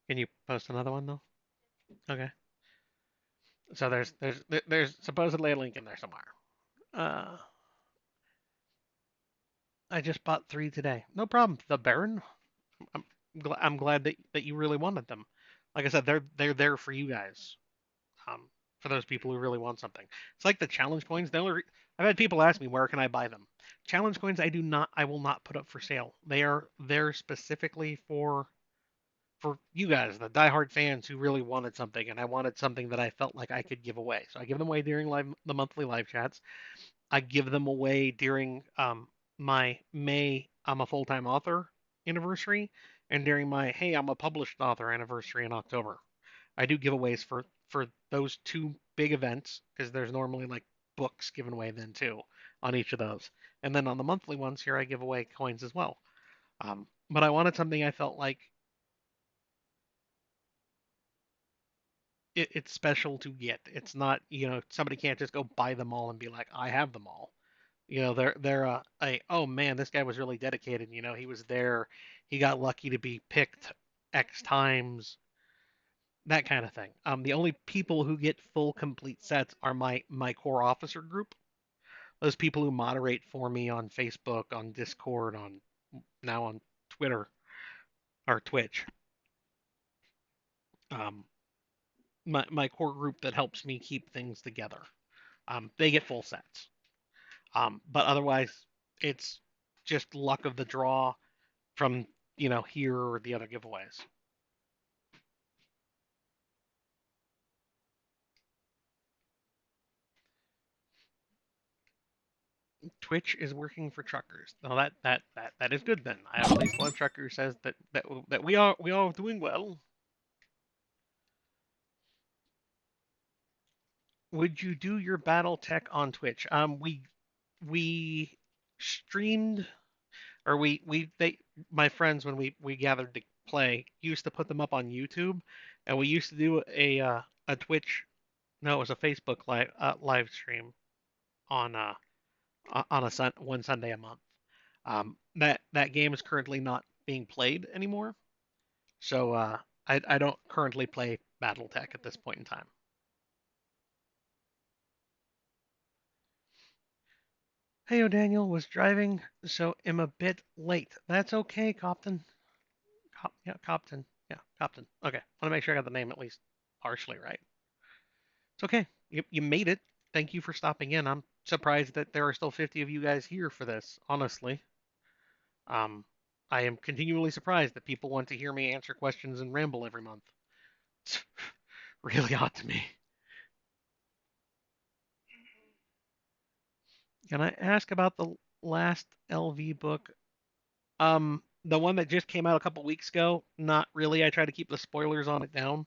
Can you post another one though? Okay. So there's supposedly a link in there somewhere. Uh, I just bought 3 today. No problem. The Baron. I'm I'm glad that you really wanted them. Like I said, they're there for you guys. Um, for those people who really want something. It's like the challenge coins. I've had people ask me where can I buy them. Challenge coins I will not put up for sale. They are there specifically for you guys, the diehard fans who really wanted something, and I wanted something that I felt like I could give away. So I give them away during the monthly live chats. I give them away during my May I'm a full time author anniversary, and during my Hey I'm a published author anniversary in October. I do giveaways for those two big events because there's normally like books given away then too on each of those, and then on the monthly ones here I give away coins as well. But I wanted something I felt like it's special to get. It's not, somebody can't just go buy them all and be like, I have them all. They're oh man, this guy was really dedicated. He was there. He got lucky to be picked X times, that kind of thing. The only people who get full complete sets are my core officer group. Those people who moderate for me on Facebook, on Discord, on now on Twitter or Twitch. Um, my core group that helps me keep things together. They get full sets. But otherwise, it's just luck of the draw from here or the other giveaways. Twitch is working for truckers. No, that is good then. I have at least one trucker who says that we are doing well. Would you do your battle tech on Twitch? We streamed or we they my friends when we gathered to play used to put them up on YouTube, and we used to do a Twitch. No, it was a Facebook live stream on on one Sunday a month. That game is currently not being played anymore, so I don't currently play BattleTech at this point in time. Hey, O'Daniel was driving, so am a bit late. That's okay, Copton. Yeah, Copton. Yeah, Copton. Okay, want to make sure I got the name at least partially right. It's okay. You made it. Thank you for stopping in. I'm surprised that there are still 50 of you guys here for this, honestly. Um, I am continually surprised that people want to hear me answer questions and ramble every month. It's really odd to me. Can I ask about the last LV book? The one that just came out a couple weeks ago. Not really. I try to keep the spoilers on it down.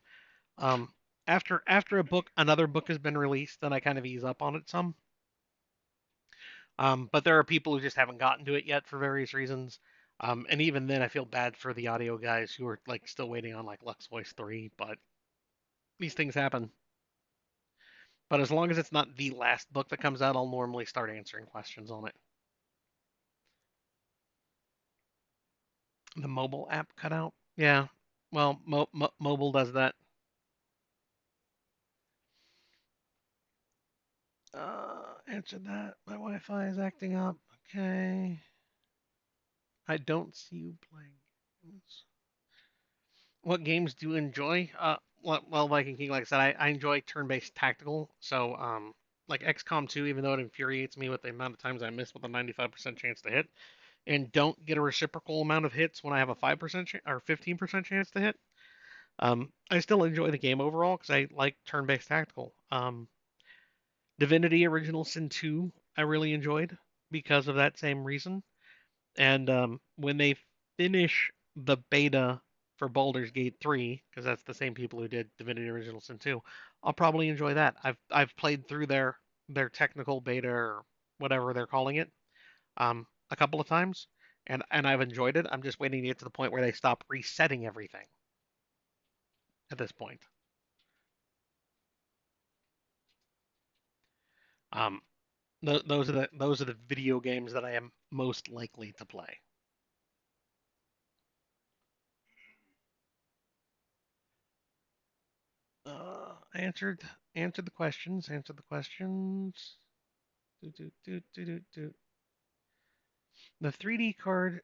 Um, after another book has been released, then I kind of ease up on it some. But there are people who just haven't gotten to it yet for various reasons. And even then, I feel bad for the audio guys who are like still waiting on like Lux Voice 3. But these things happen. But as long as it's not the last book that comes out, I'll normally start answering questions on it. The mobile app cut out. Yeah. Well, mobile does that. Answer that. My Wi-Fi is acting up. Okay. I don't see you playing games. What games do you enjoy? Well, Viking King, like I said, I enjoy turn-based tactical. So, like XCOM 2, even though it infuriates me with the amount of times I miss with a 95% chance to hit, and don't get a reciprocal amount of hits when I have a 5% or 15% chance to hit. I still enjoy the game overall because I like turn-based tactical. Divinity Original Sin 2, I really enjoyed because of that same reason. And when they finish the beta for Baldur's Gate 3, because that's the same people who did Divinity Original Sin 2, I'll probably enjoy that. I've played through their technical beta or whatever they're calling it a couple of times, and I've enjoyed it. I'm just waiting to get to the point where they stop resetting everything at this point. Um, those are the video games that I am most likely to play. Answered the questions. Answered the questions. Do, do, do, do, do, do. The 3D card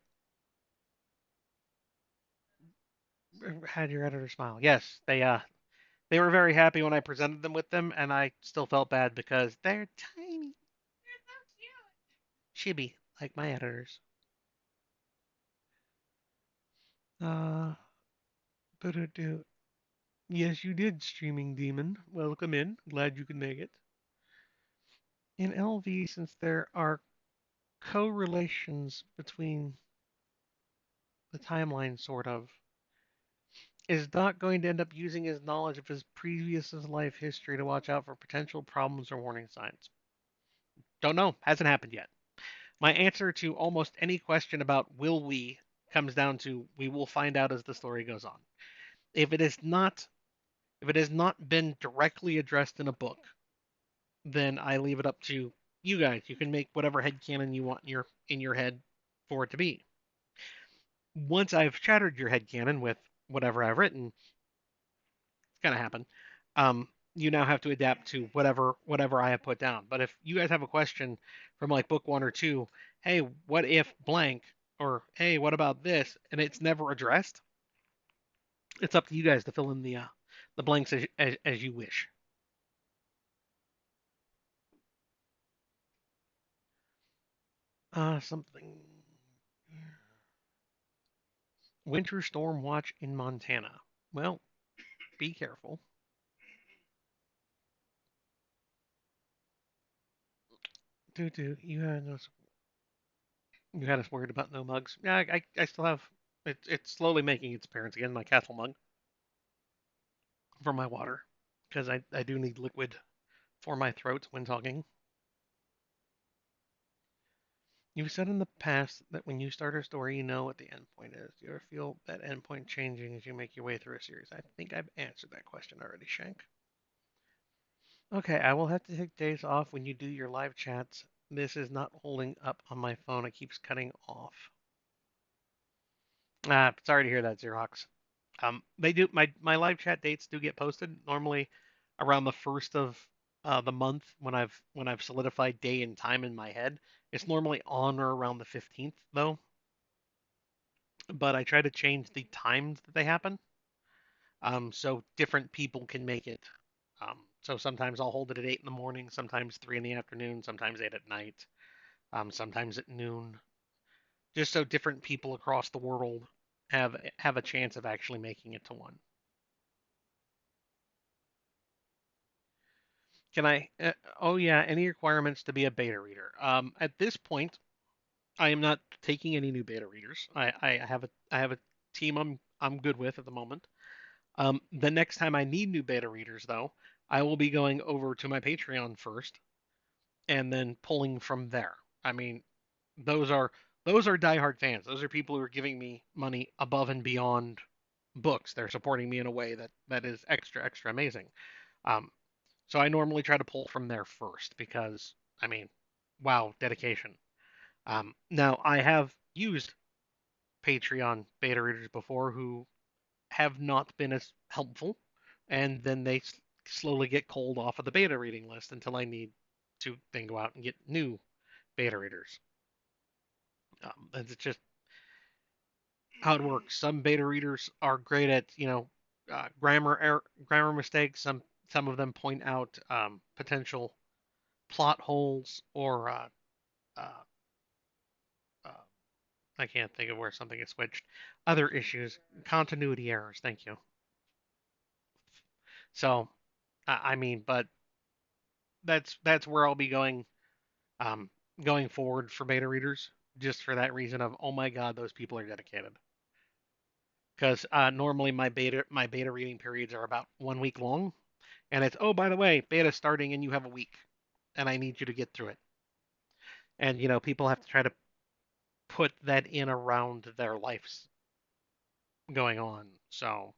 had your editor smile. Yes, they were very happy when I presented them with them, and I still felt bad because they're tiny, chibi like my editors. Uh, do. Yes, you did, streaming demon. Welcome in. Glad you could make it. In LV, since there are correlations between the timeline, sort of, is Doc going to end up using his knowledge of his previous life history to watch out for potential problems or warning signs? Don't know. Hasn't happened yet. My answer to almost any question about will we comes down to we will find out as the story goes on. If it is not if it has not been directly addressed in a book, then I leave it up to you guys. You can make whatever headcanon you want in your head for it to be. Once I've shattered your headcanon with whatever I've written, it's gonna happen. You now have to adapt to whatever I have put down. But if you guys have a question from like book 1 or 2, hey, what if blank, or hey, what about this, and it's never addressed, it's up to you guys to fill in the blanks as you wish. Something. Winter storm watch in Montana. Well, be careful. Dude, you had us worried about no mugs. Yeah, I still have. It's slowly making its appearance again. My castle mug for my water because I do need liquid for my throat when talking. You've said in the past that when you start a story, you know what the end point is. Do you ever feel that end point changing as you make your way through a series? I think I've answered that question already, Shank. Okay, I will have to take days off when you do your live chats. This is not holding up on my phone. It keeps cutting off. Sorry to hear that, Xerox. They do my live chat dates do get posted normally around the first of the month when I've solidified day and time in my head. It's normally on or around the 15th though, but I try to change the times that they happen, so different people can make it. So sometimes I'll hold it at 8 in the morning, sometimes 3 in the afternoon, sometimes 8 at night, sometimes at noon, just so different people across the world have a chance of actually making it to one. Can I? Oh yeah, any requirements to be a beta reader? At this point, I am not taking any new beta readers. I have a team I'm good with at the moment. The next time I need new beta readers, though, I will be going over to my Patreon first and then pulling from there. I mean, those are those are diehard fans. Those are people who are giving me money above and beyond books. They're supporting me in a way that is extra amazing. Um, so I normally try to pull from there first because I mean, wow, dedication. Now I have used Patreon beta readers before who have not been as helpful, and then they slowly get cold off of the beta reading list until I need to then go out and get new beta readers. It's just how it works. Some beta readers are great at grammar mistakes. Some of them point out potential plot holes or uh, uh, I can't think of where something is switched. Other issues, continuity errors. Thank you. So I mean, but that's where I'll be um, going forward for beta readers, just for that reason of oh my god, those people are dedicated. Because normally my beta reading periods are about 1 week long, and it's oh by the way, beta starting and you have a week, and I need you to get through it. And people have to try to put that in around their lives going on. So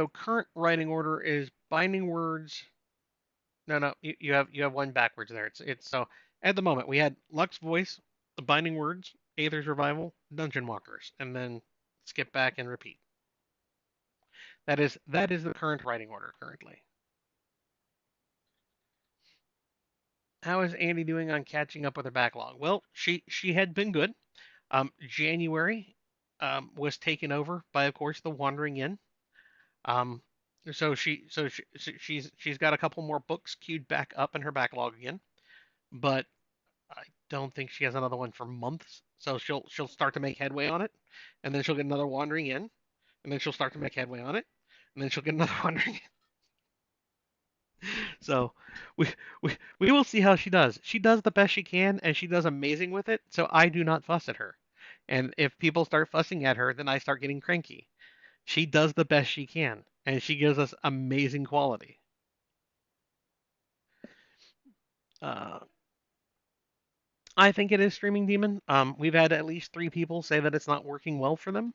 current writing order is binding words. No, no, you have one backwards there. It's so at the moment we had Lux Voice, the Binding Words, Aether's Revival, Dungeon Walkers, and then skip back and repeat. That is the current writing order currently. How is Andy doing on catching up with her backlog? Well, she had been good. January was taken over by, of course, the Wandering Inn. Um, she's got a couple more books queued back up in her backlog again, but I don't think she has another one for months. So she'll start to make headway on it, and then she'll get another Wandering Inn, and then she'll start to make headway on it, and then she'll get another Wandering Inn. So we we will see how she does. She does the best she can, and she does amazing with it. So I do not fuss at her. And if people start fussing at her, then I start getting cranky. She does the best she can, and she gives us amazing quality. Uh, I think it is Streaming Demon. We've had at least 3 people say that it's not working well for them,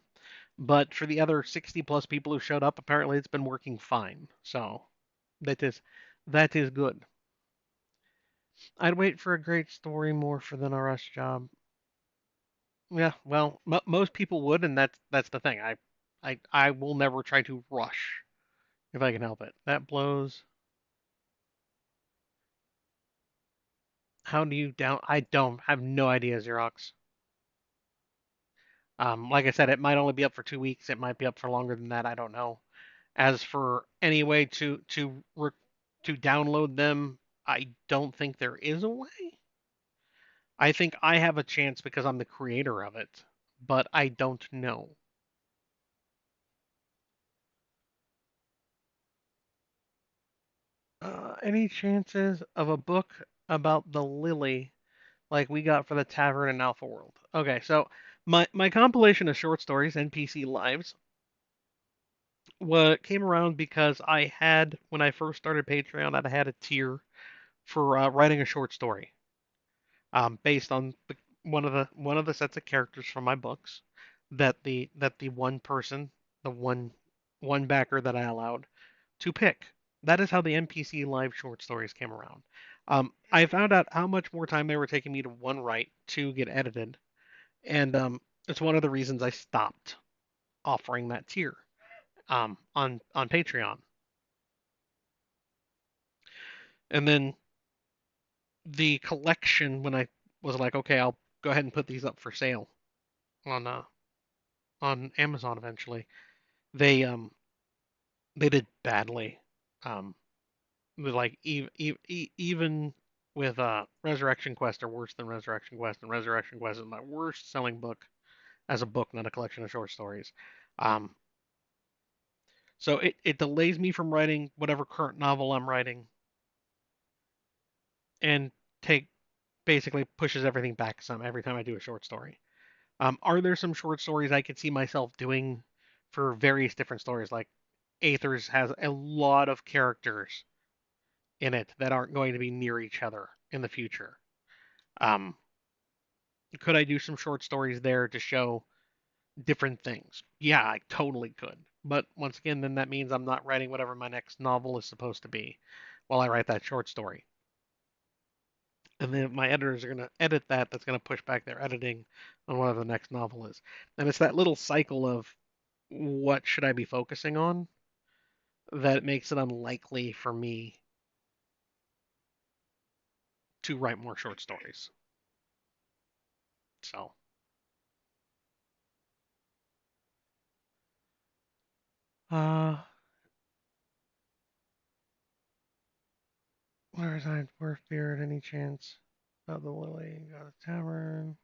but for the other 60 plus people who showed up, apparently it's been working fine. So that is that is good. I'd wait for a great story more for than a rush job. Yeah, well, most people would, and that's the thing. I will never try to rush if I can help it. That blows. How do you down? I don't have no idea, Xerox. Like I said, it might only be up for 2 weeks. It might be up for longer than that. I don't know. As for any way to download them, I don't think there is a way. I think I have a chance because I'm the creator of it, but I don't know. Any chances of a book about the lily like we got for the tavern in Alpha World? Okay, so my compilation of short stories, NPC Lives, what came around because I had when I first started Patreon, I had a tier for writing a short story, based on one of the sets of characters from my books that the one person, the one backer that I allowed to pick. That is how the NPC live short stories came around. I found out how much more time they were taking me to one write, two get edited, and It's one of the reasons I stopped offering that tier on Patreon. And then the collection, when I was like, okay, I'll go ahead and put these up for sale on Amazon eventually. They they did badly. Um, with like even with Resurrection Quest are worse than Resurrection Quest, and Resurrection Quest is my worst selling book as a book, not a collection of short stories. Um, so it delays me from writing whatever current novel I'm writing, and take basically pushes everything back some every time I do a short story. Are there some short stories I could see myself doing for various different stories? Like Aethers has a lot of characters in it that aren't going to be near each other in the future. Um, could I do some short stories there to show different things? Yeah, I totally could. But once again, then that means I'm not writing whatever my next novel is supposed to be while I write that short story. And then my editors are going to edit that. That's going to push back their editing on whatever the next novel is. And it's that little cycle of what should I be focusing on that makes it unlikely for me to write more short stories. So, uh, where is I Dwarf Beard? Any chance about the Lily? Got a tavern.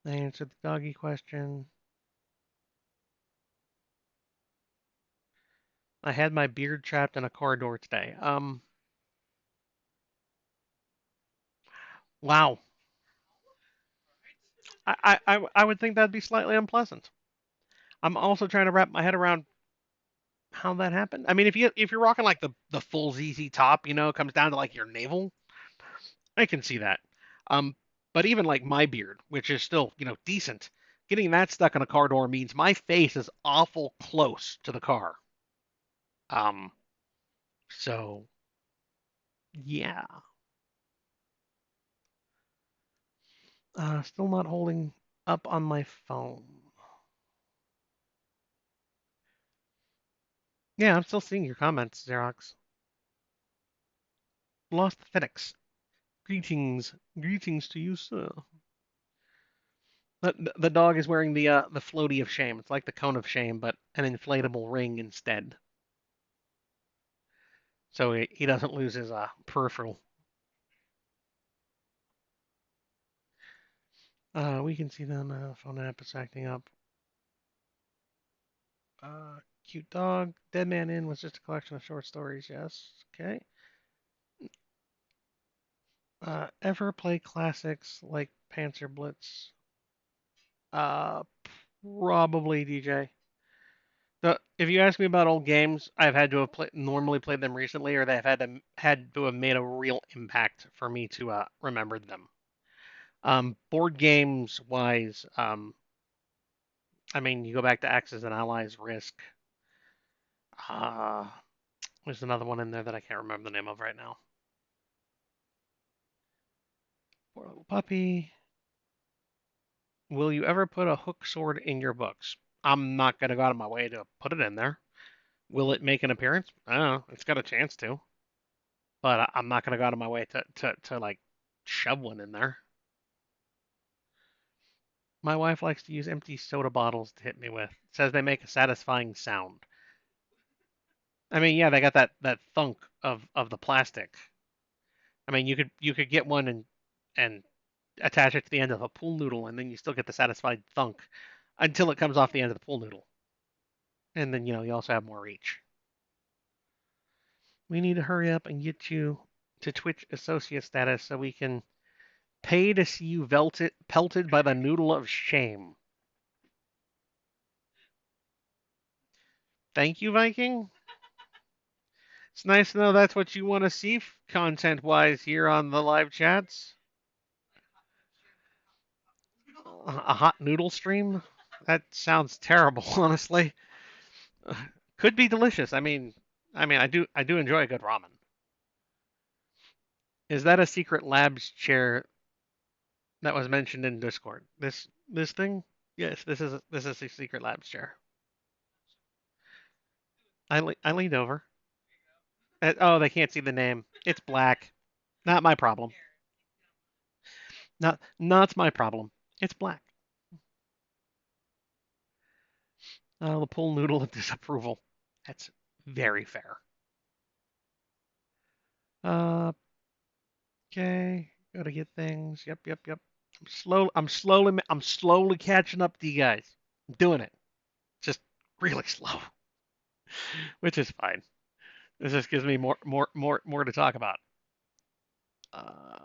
I answered the doggy question. I had my beard trapped in a corridor today. Wow. I would think that'd be slightly unpleasant. I'm also trying to wrap my head around how that happened. I mean, if you're rocking like the full ZZ top, it comes down to like your navel, I can see that. Um, but even like my beard, which is still, decent, getting that stuck in a car door means my face is awful close to the car. Um, so yeah. Still not holding up on my phone. Yeah, I'm still seeing your comments, Xerox. Lost Phoenix. Greetings. Greetings to you, sir. The dog is wearing the floaty of shame. It's like the cone of shame, but an inflatable ring instead. So he doesn't lose his peripheral. We can see them. Phone app is acting up. Cute dog. Dead Man Inn was just a collection of short stories. Yes. Okay. Ever play classics like Panzer Blitz? Uh, Probably DJ. If you ask me about old games, I've had to have normally played them recently, or they've had to have made a real impact for me to remember them. Board games wise, I mean, you go back to Axis and Allies, Risk. Uh, there's another one in there that I can't remember the name of right now. Poor little puppy. Will you ever put a hook sword in your books? I'm not gonna go out of my way to put it in there. Will it make an appearance? I don't know. It's got a chance to, but I'm not gonna go out of my way to like shove one in there. My wife likes to use empty soda bottles to hit me with. Says they make a satisfying sound. I mean, yeah, they got that thunk of the plastic. I mean, you could get one and attach it to the end of a pool noodle, and then you still get the satisfied thunk until it comes off the end of the pool noodle, and then you also have more reach. We need to hurry up and get you to Twitch associate status so we can pay to see you pelted by the noodle of shame. Thank you, Viking. It's nice to know that's what you want to see content wise here on the live chats. A hot noodle stream? That sounds terrible, honestly. Could be delicious. I mean, I do enjoy a good ramen. Is that a secret labs chair that was mentioned in Discord. This thing, yes, this is a secret labs chair. I leaned over. Oh, they can't see the name. It's black. Not my problem. Not my problem. It's black. The pool noodle of disapproval. That's very fair. Uh, okay. Gotta get things. Yep, yep, yep. I'm slowly catching up to you guys. I'm doing it. Just really slow, which is fine. This just gives me more to talk about. Uh,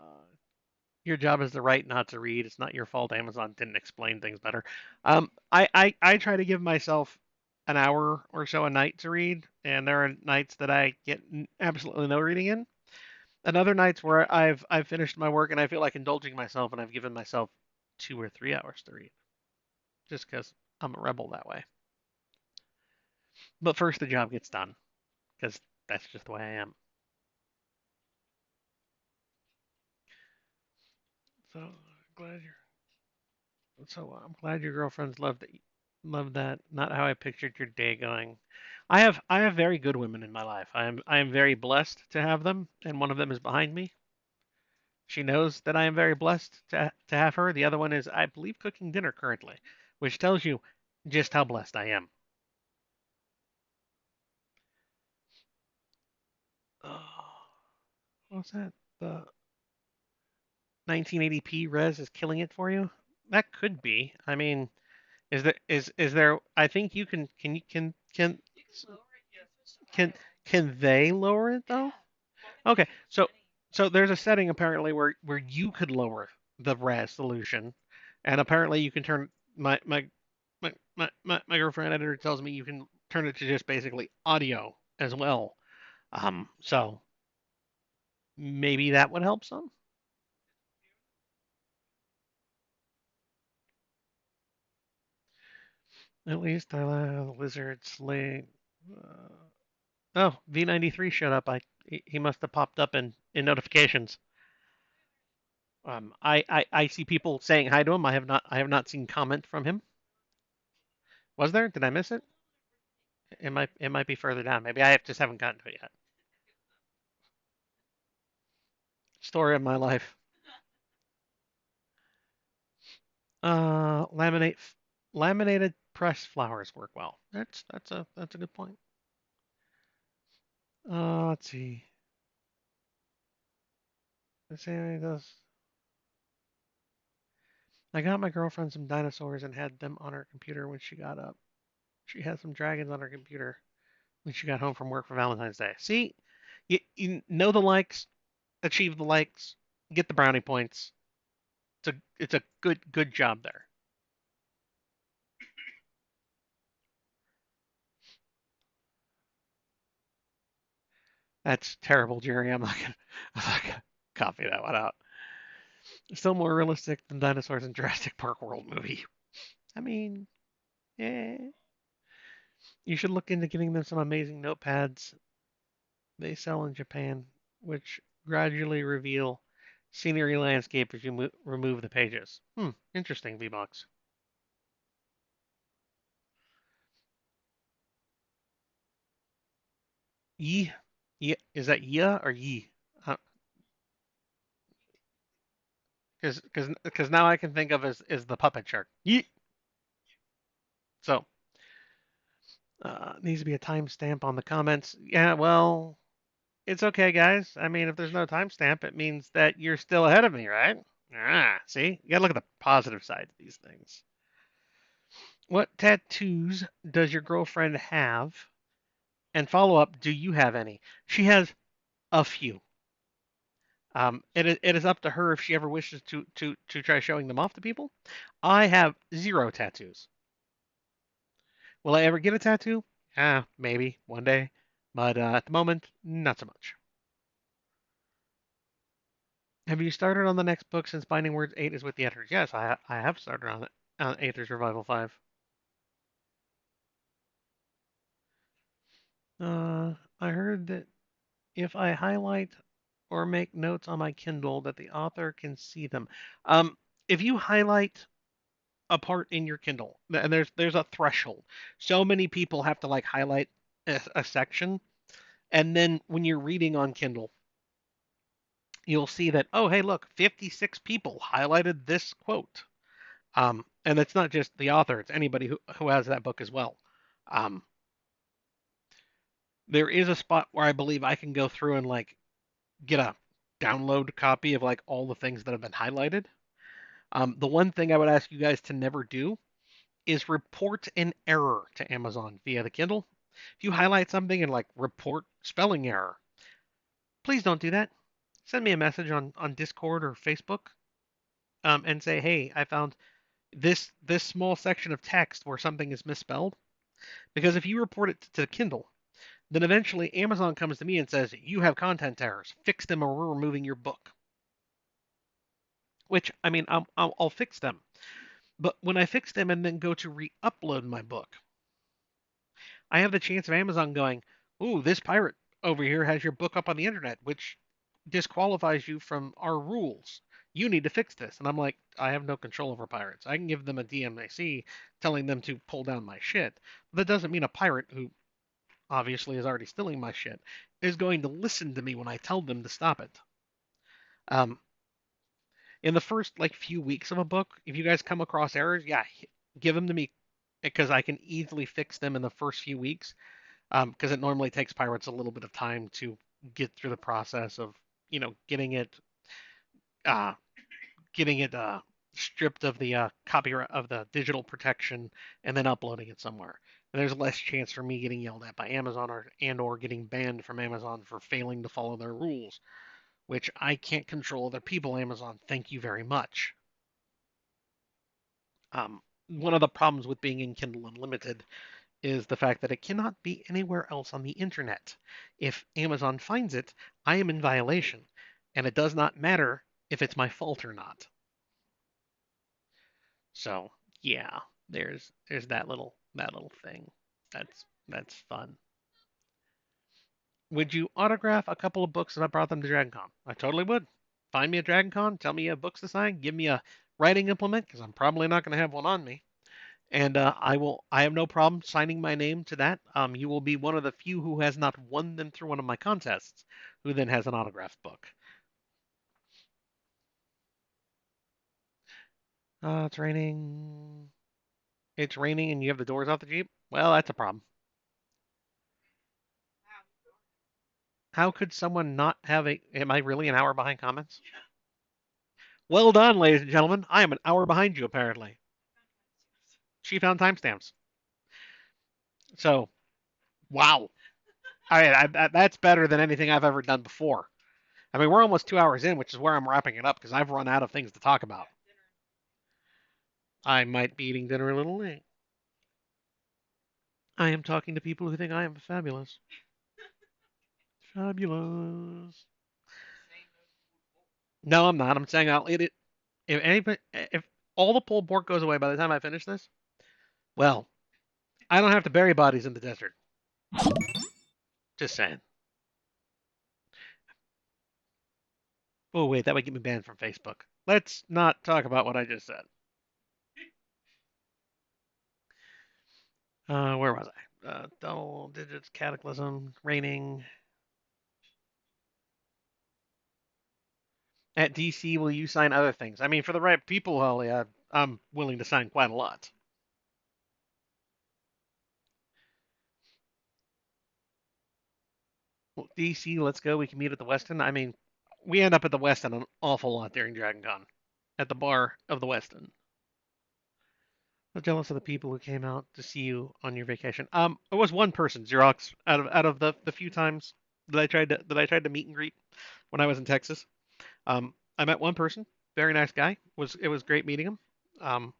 your job is to write, not to read. It's not your fault Amazon didn't explain things better. I try to give myself an hour or so a night to read, and there are nights that I get absolutely no reading in, and other nights where I've finished my work and I feel like indulging myself, and I've given myself 2 or 3 hours to read, just because I'm a rebel that way. But first, the job gets done, because that's just the way I am. So glad you're I'm glad your girlfriends love that. Not how I pictured your day going. I have very good women in my life. I am very blessed to have them, and one of them is behind me. She knows that I am very blessed to have her. The other one is, I believe, cooking dinner currently, which tells you just how blessed I am. Oh, what's that? The 1980p res is killing it for you? That could be. I mean, is there? I think you can can they lower it though? Okay, so there's a setting apparently where you could lower the resolution, and apparently you can turn my girlfriend editor tells me you can turn it to just basically audio as well. So maybe that would help some. At least I the lizard slay. Uh, oh, V93 showed up. He must have popped up in notifications. I see people saying hi to him. I have not seen comment from him. Was there? Did I miss it? It might be further down. Maybe I just haven't gotten to it yet. Story of my life. Laminate laminated pressed flowers work well. That's a good point. Let's see. Let's see how he does. I got my girlfriend some dinosaurs and had them on her computer when she got up. She had some dragons on her computer when she got home from work for Valentine's Day. See, you know the likes, achieve the likes, get the brownie points. It's a good job there. That's terrible, Jerry. I'm not gonna copy that one out. Still more realistic than dinosaurs in Jurassic Park World movie. I mean, yeah. You should look into getting them some amazing notepads they sell in Japan, which gradually reveal scenery landscape as you remove the pages. Interesting, V-Box. Yi, is that ya or yi? Because now I can think of as the puppet shark. Yi. So needs to be a timestamp on the comments. Yeah, well, it's okay, guys. I mean, if there's no timestamp, it means that you're still ahead of me, right? See, you gotta look at the positive side of these things. What tattoos does your girlfriend have? And follow up, do you have any? She has a few. It is up to her if she ever wishes to try showing them off to people. I have zero tattoos. Will I ever get a tattoo? Maybe one day, but at the moment, not so much. Have you started on the next book since Binding Words 8 is with the editors? Yes, I have started on it on Aether's Revival 5. I heard that if I highlight or make notes on my Kindle, that the author can see them. Um, if you highlight a part in your Kindle, and there's a threshold. So many people have to like highlight a section, and then when you're reading on Kindle, you'll see that, oh, hey, look, 56 people highlighted this quote. And it's not just the author; it's anybody who has that book as well. Um, there is a spot where I believe I can go through and like get a download copy of like all the things that have been highlighted. The one thing I would ask you guys to never do is report an error to Amazon via the Kindle. If you highlight something and like report spelling error, please don't do that. Send me a message on Discord or Facebook, and say, hey, I found this small section of text where something is misspelled. Because if you report it to Kindle, then eventually Amazon comes to me and says, you have content errors. Fix them or we're removing your book. Which, I mean, I'll fix them. But when I fix them and then go to re-upload my book, I have the chance of Amazon going, ooh, this pirate over here has your book up on the internet, which disqualifies you from our rules. You need to fix this. And I'm like, I have no control over pirates. I can give them a DMAC telling them to pull down my shit. But that doesn't mean a pirate who obviously is already stealing my shit is going to listen to me when I tell them to stop it. Um, in the first like few weeks of a book, if you guys come across errors, yeah, give them to me because I can easily fix them in the first few weeks. Because it normally takes pirates a little bit of time to get through the process of getting it uh, stripped of the copyright of the digital protection and then uploading it somewhere. And there's less chance for me getting yelled at by Amazon or getting banned from Amazon for failing to follow their rules, which I can't control other people. Amazon, thank you very much. One of the problems with being in Kindle Unlimited is the fact that it cannot be anywhere else on the internet. If Amazon finds it, I am in violation, and it does not matter if it's my fault or not. So yeah, there's that little thing. That's fun. Would you autograph a couple of books if I brought them to DragonCon? I totally would. Find me at DragonCon, tell me you have books to sign, give me a writing implement because I'm probably not going to have one on me, and I will. I have no problem signing my name to that. You will be one of the few who has not won them through one of my contests, who then has an autographed book. It's raining. It's raining, and you have the doors off the Jeep. Well, that's a problem. How could someone not have a? Am I really an hour behind comments? Well done, ladies and gentlemen. I am an hour behind you, apparently. She found timestamps. So, wow. That's better than anything I've ever done before. I mean, we're almost 2 hours in, which is where I'm wrapping it up because I've run out of things to talk about. I might be eating dinner a little late. I am talking to people who think I am fabulous. Fabulous. No, I'm not. I'm saying I'll eat it. If all the pulled pork goes away by the time I finish this, well, I don't have to bury bodies in the desert. Just saying. Oh wait, that would get me banned from Facebook. Let's not talk about what I just said. Where was I? Double digits, cataclysm, raining. At DC, will you sign other things? I mean, for the right people, hell yeah, I'm willing to sign quite a lot. Well, DC, let's go. We can meet at the Westin. I mean, we end up at the Westin an awful lot during Dragon Con. At the bar of the Westin. I'm jealous of the people who came out to see you on your vacation. It was one person, Xerox, out of the few times that I tried to meet and greet when I was in Texas. I met one person, very nice guy. It was great meeting him. Um,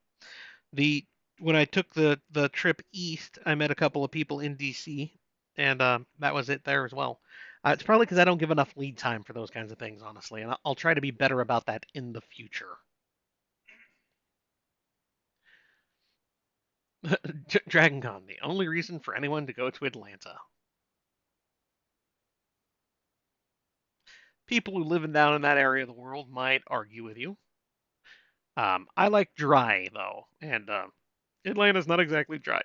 the when I took the trip east, I met a couple of people in DC, and that was it there as well. It's probably because I don't give enough lead time for those kinds of things, honestly, and I'll try to be better about that in the future. Dragon Con, the only reason for anyone to go to Atlanta. People who live down in that area of the world might argue with you. I like dry though, and Atlanta's not exactly dry.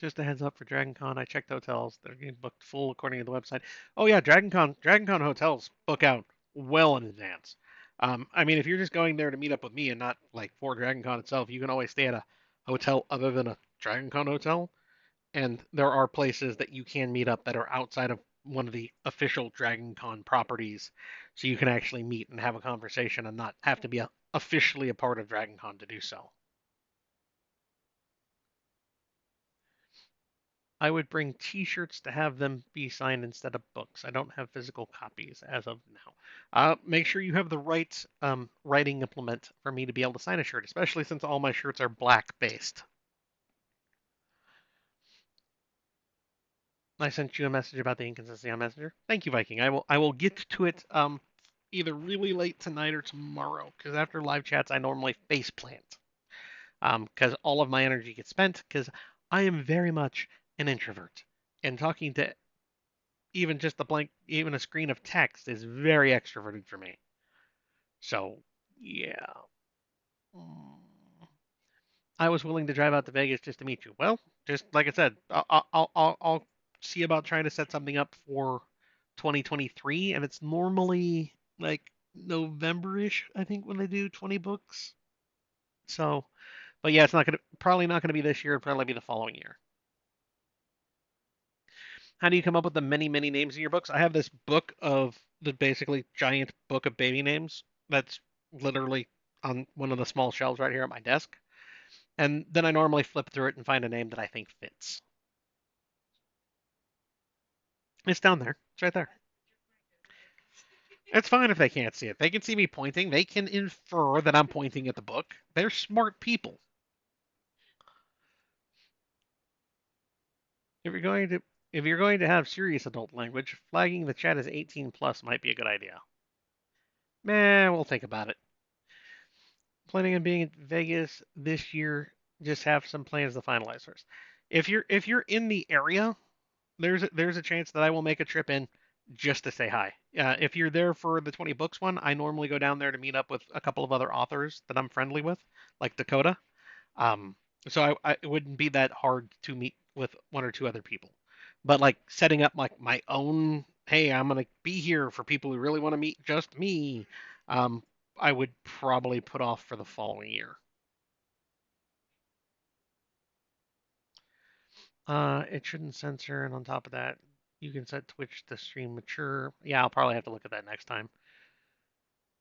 Just a heads up for Dragon Con, I checked hotels. They're getting booked full according to the website. Oh yeah, Dragon Con hotels book out well in advance. I mean, if you're just going there to meet up with me and not like for Dragon Con itself, you can always stay at a hotel other than a Dragon Con hotel. And there are places that you can meet up that are outside of one of the official Dragon Con properties, so you can actually meet and have a conversation and not have to be officially a part of Dragon Con to do so. I would bring T-shirts to have them be signed instead of books. I don't have physical copies as of now. Make sure you have the right writing implement for me to be able to sign a shirt, especially since all my shirts are black based. I sent you a message about the inconsistency on Messenger. Thank you, Viking. I will get to it either really late tonight or tomorrow because after live chats I normally face plant because all of my energy gets spent because I am very much an introvert and talking to even just the blank, even a screen of text is very extroverted for me. So, yeah. Mm. I was willing to drive out to Vegas just to meet you. Well, just like I said, I'll see about trying to set something up for 2023, and it's normally like November-ish, I think, when they do 20 books. So, but yeah, it's not gonna probably not gonna be this year. It'll probably be the following year. How do you come up with the many, many names in your books? I have this book of the basically giant book of baby names that's literally on one of the small shelves right here at my desk. And then I normally flip through it and find a name that I think fits. It's down there. It's right there. It's fine if they can't see it. They can see me pointing. They can infer that I'm pointing at the book. They're smart people. If you're going to if you're going to have serious adult language, flagging the chat as 18 plus might be a good idea. Meh, we'll think about it. Planning on being in Vegas this year. Just have some plans to finalize first. If you're in the area, there's a chance that I will make a trip in just to say hi. If you're there for the 20 books one, I normally go down there to meet up with a couple of other authors that I'm friendly with, like Dakota. Um, so it wouldn't be that hard to meet with one or two other people. But like setting up like my own, hey, I'm gonna be here for people who really want to meet just me. Um, I would probably put off for the following year. It shouldn't censor, and on top of that, you can set Twitch to stream mature. Yeah, I'll probably have to look at that next time.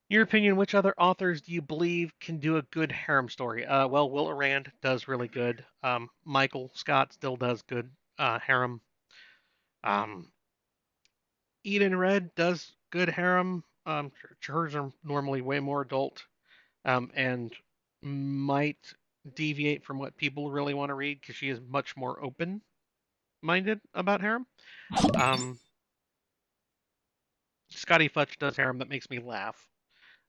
Your opinion, which other authors do you believe can do a good harem story? Well, Will Arand does really good. Michael Scott still does good harem. Um, Eden Red does good harem. Hers are normally way more adult and might deviate from what people really want to read because she is much more open-minded about harem. Um, Scotty Futch does harem that makes me laugh.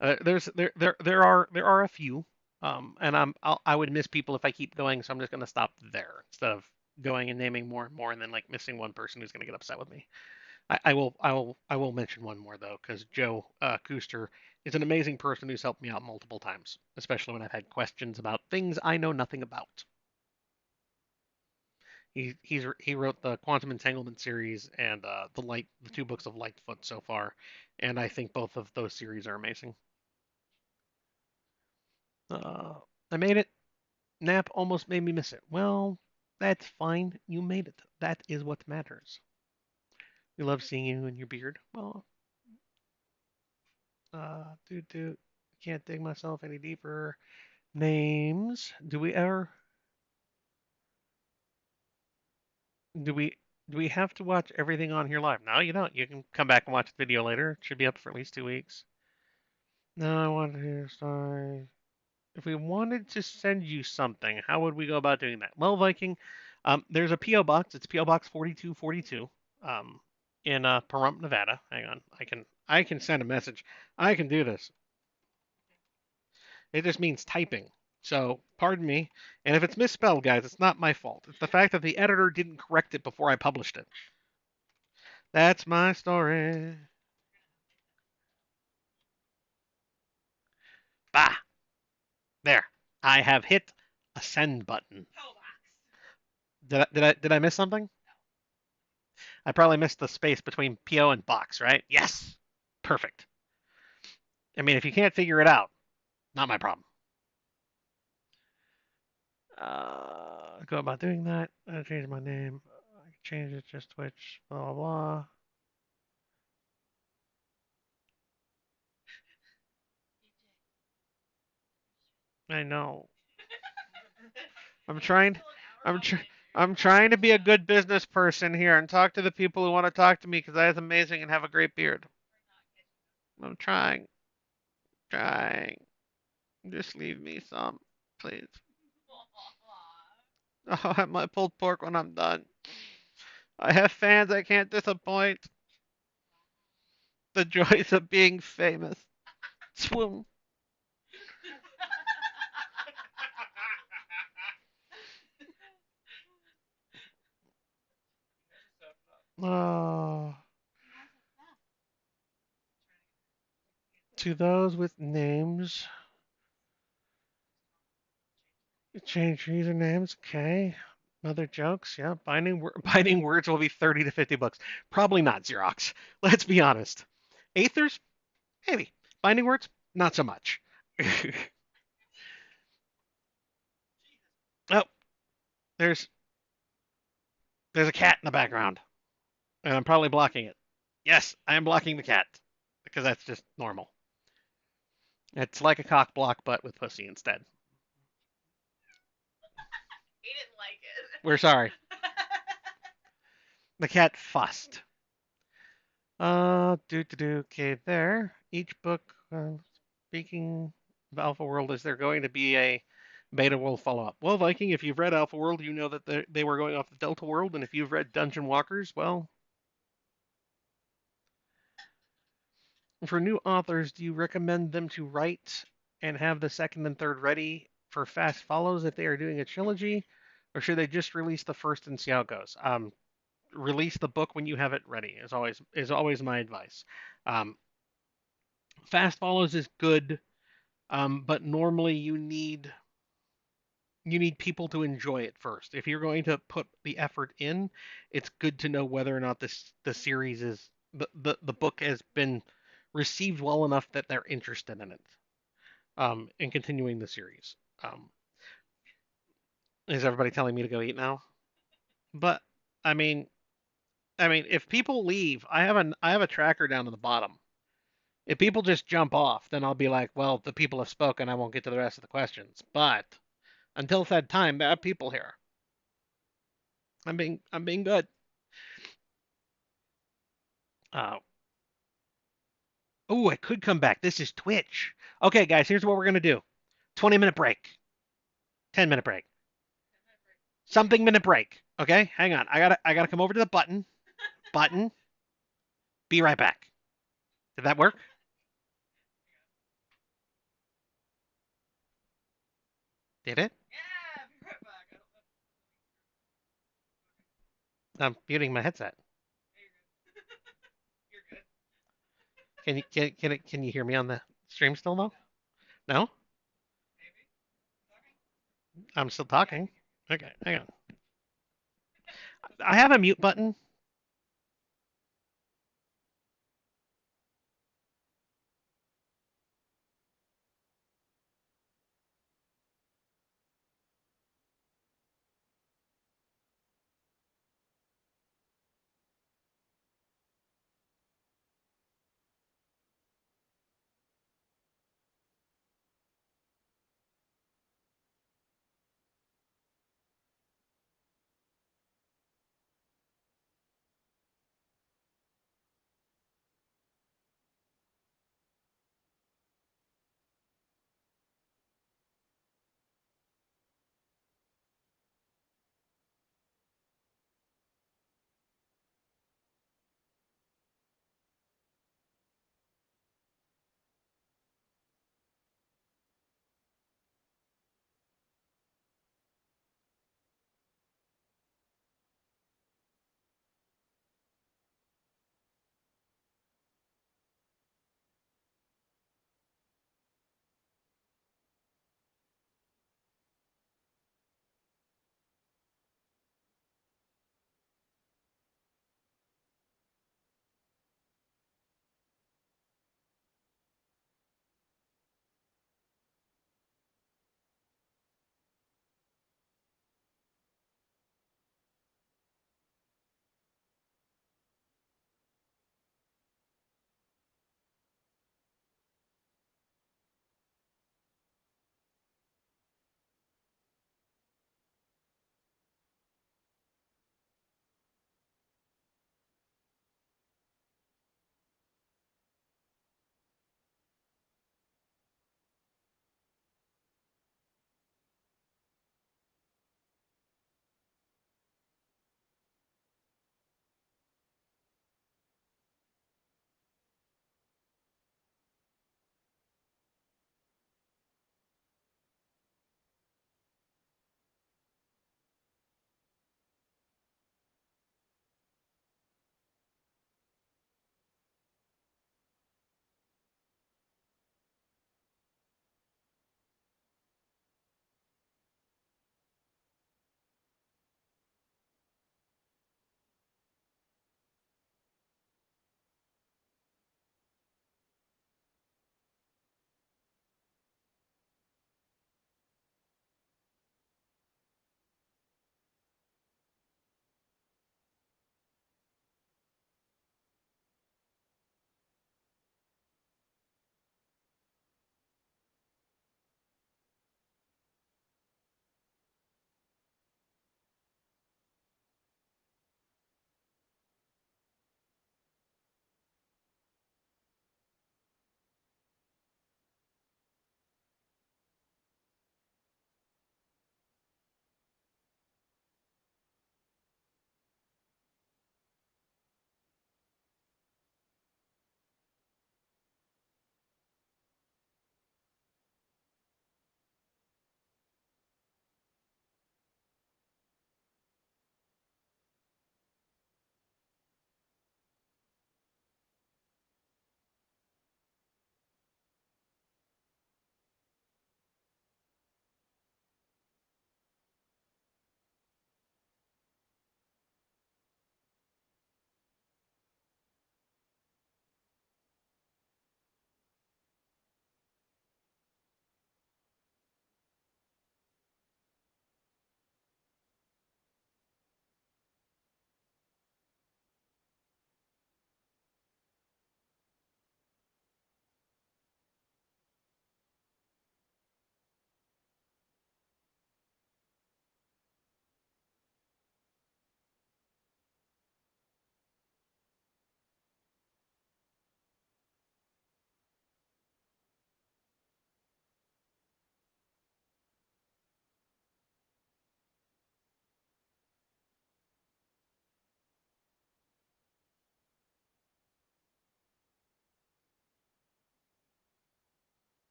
There are a few, and I would miss people if I keep going, so I'm just gonna stop there instead of going and naming more and more, and then like missing one person who's gonna get upset with me. I will mention one more though, because Joe Kuster is an amazing person who's helped me out multiple times, especially when I've had questions about things I know nothing about. He wrote the Quantum Entanglement series and the two books of Lightfoot so far, and I think both of those series are amazing. I made it. Nap almost made me miss it. Well, that's fine. You made it. That is what matters. We love seeing you and your beard. Well, dude, can't dig myself any deeper. Names. Do we do we have to watch everything on here live? No, you don't. You can come back and watch the video later. It should be up for at least 2 weeks. No, I want to hear story. If we wanted to send you something, how would we go about doing that? Well, Viking, there's a PO box. It's PO Box 4242, in Pahrump, Nevada. Hang on, I can send a message. I can do this. It just means typing. So, pardon me. And if it's misspelled, guys, it's not my fault. It's the fact that the editor didn't correct it before I published it. That's my story. There. I have hit a send button. Did I miss something? I probably missed the space between PO and box, right? Yes. Perfect. I mean, if you can't figure it out, not my problem. Go about doing that. I change my name. I can change it just Twitch. Blah blah blah. I know. I'm trying. I'm tr- I'm trying to be a good business person here and talk to the people who want to talk to me because I is amazing and have a great beard. I'm trying. Trying. Just leave me some, please. I'll have my pulled pork when I'm done. I have fans I can't disappoint. The joys of being famous. Swoon. Oh. To those with names, change usernames. Okay. Other jokes. Yeah. Binding words will be 30 to 50 bucks. Probably not Xerox. Let's be honest. Aethers, maybe. Binding words, not so much. Oh, there's there's a cat in the background, and I'm probably blocking it. Yes, I am blocking the cat because that's just normal. It's like a cock block, but with pussy instead. We're sorry. The cat fussed. Okay, there. Each book, speaking of Alpha World, is there going to be a Beta World follow up? Well, Viking, if you've read Alpha World, you know that they were going off the Delta World, and if you've read Dungeon Walkers, well, for new authors, do you recommend them to write and have the second and third ready for fast follows if they are doing a trilogy, or should they just release the first and see how it goes? Release the book when you have it ready is always my advice. Um, fast follows is good, but normally you need people to enjoy it first. If you're going to put the effort in, it's good to know whether or not the series is the book has been received well enough that they're interested in it, and continuing the series. Um, is everybody telling me to go eat now? But I mean, if people leave, I have a tracker down to the bottom. If people just jump off, then I'll be like, well, the people have spoken. I won't get to the rest of the questions. But until that time, there are people here. I'm being good. Uh, oh, I could come back. This is Twitch. Okay, guys, here's what we're gonna do. 20-minute break. 10-minute break. Something minute break. Okay, hang on. I gotta come over to the button. Button. Be right back. Did that work? Did it? I'm muting my headset. Can you hear me on the stream still though? No? I'm still talking. Okay, hang on. I have a mute button.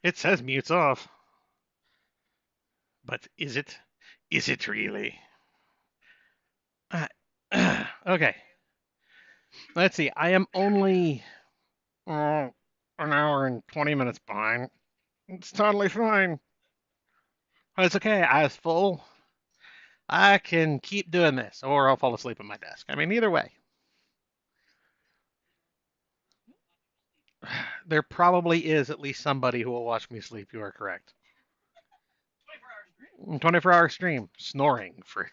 It says mute's off, but is it? Is it really? Uh, okay, let's see. I am only an hour and 20 minutes behind. It's totally fine. It's okay. I was full. I can keep doing this, or I'll fall asleep at my desk. I mean, either way, there probably is at least somebody who will watch me sleep. You are correct. 24-hour stream, snoring for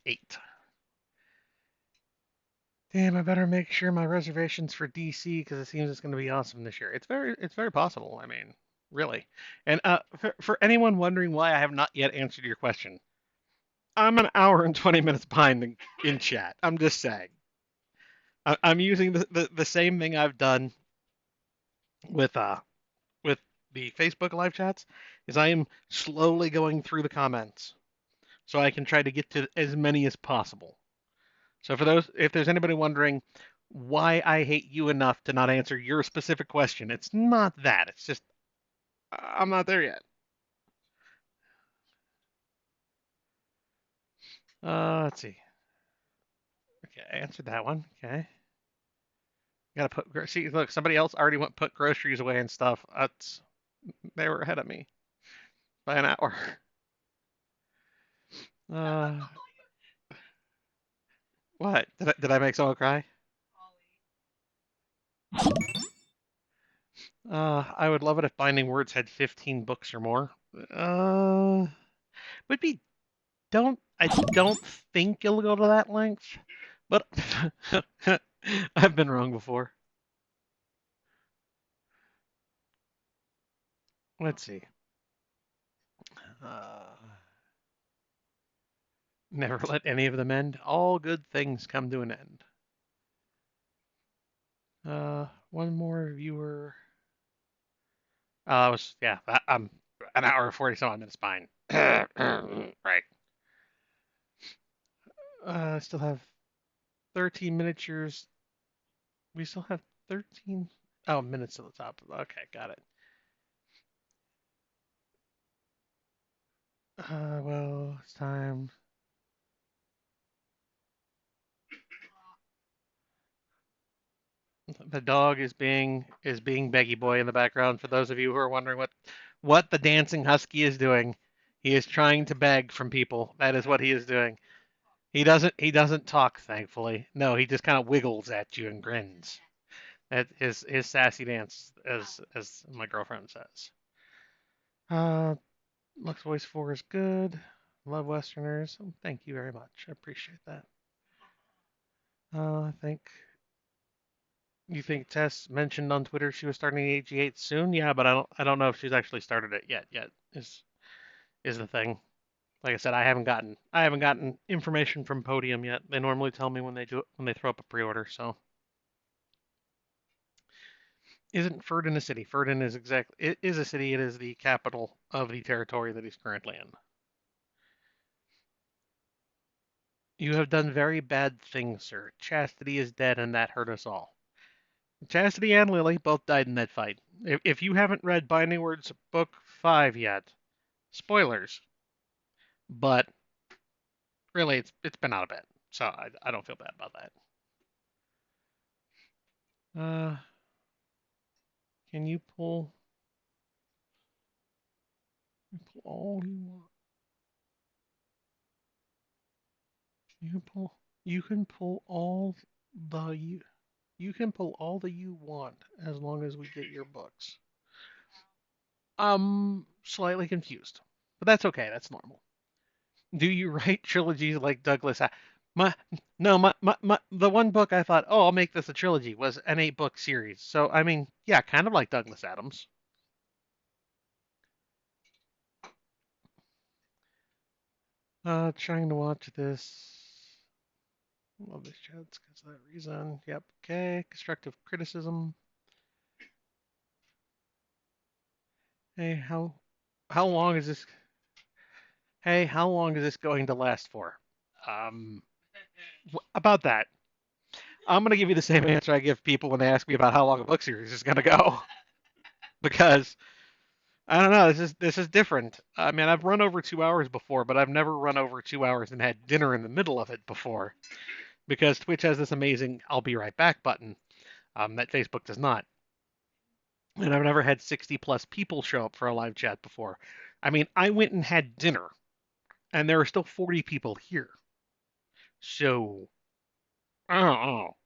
8. Damn, I better make sure my reservations for DC because it seems it's going to be awesome this year. It's very possible. I mean, really. And for anyone wondering why I have not yet answered your question, I'm an hour and 20 minutes behind in chat. I'm just saying. I'm using the same thing I've done with with the Facebook live chats, is I am slowly going through the comments so I can try to get to as many as possible. So if there's anybody wondering why I hate you enough to not answer your specific question, it's not that. It's just I'm not there yet. Let's see. Okay, I answered that one. Okay. Gotta see. Look, somebody else already went put groceries away and stuff. They were ahead of me by an hour. Uh, what? Did I make someone cry? I would love it if Binding Words had 15 books or more. Would be I don't think it'll go to that length, but I've been wrong before. Let's see. Uh, Never let any of them end. All good things come to an end. One more viewer. Yeah. I'm an hour and 40 some minutes behind. Right. I still have 13 miniatures. We still have 13. Oh, minutes to the top. Okay, got it. Well, it's time. The dog is being Beggy Boy in the background. For those of you who are wondering what the dancing husky is doing, he is trying to beg from people. That is what he is doing. He doesn't talk, thankfully. No, he just kind of wiggles at you and grins. That is his sassy dance, as my girlfriend says. Uh, Lux Voice 4 is good. Love Westerners. Thank you very much. I appreciate that. I think you think Tess mentioned on Twitter she was starting AG8 soon. Yeah, but I don't know if she's actually started it yet. Yet is the thing. Like I said, I haven't gotten information from Podium yet. They normally tell me when they do it, when they throw up a pre-order. So isn't Ferdin a city? Ferdin it is a city. It is the capital of the territory that he's currently in. You have done very bad things, sir. Chastity is dead, and that hurt us all. Chastity and Lily both died in that fight. If you haven't read Binding Words Book 5 yet, spoilers, but really it's been out a bit, so I don't feel bad about that. Uh, can you pull all you want? You can pull you can pull all you can pull all that you want as long as we get your books. Slightly confused, but that's okay. That's normal. Do you write trilogies like Douglas? My no, the one book I thought, oh, I'll make this a trilogy was an 8-book series. So I mean, yeah, kind of like Douglas Adams. Trying to watch this. Love this chat because of that reason. Yep. Okay. Constructive criticism. Hey, how long is this? Hey, how long is this going to last for? Um, about that. I'm gonna give you the same answer I give people when they ask me about how long a book series is gonna go, because I don't know. This is different. I mean, I've run over 2 hours before, but I've never run over 2 hours and had dinner in the middle of it before because Twitch has this amazing "I'll be right back" button that Facebook does not. And I've never had 60 plus people show up for a live chat before. I mean, I went and had dinner, and there are still 40 people here. So I don't know.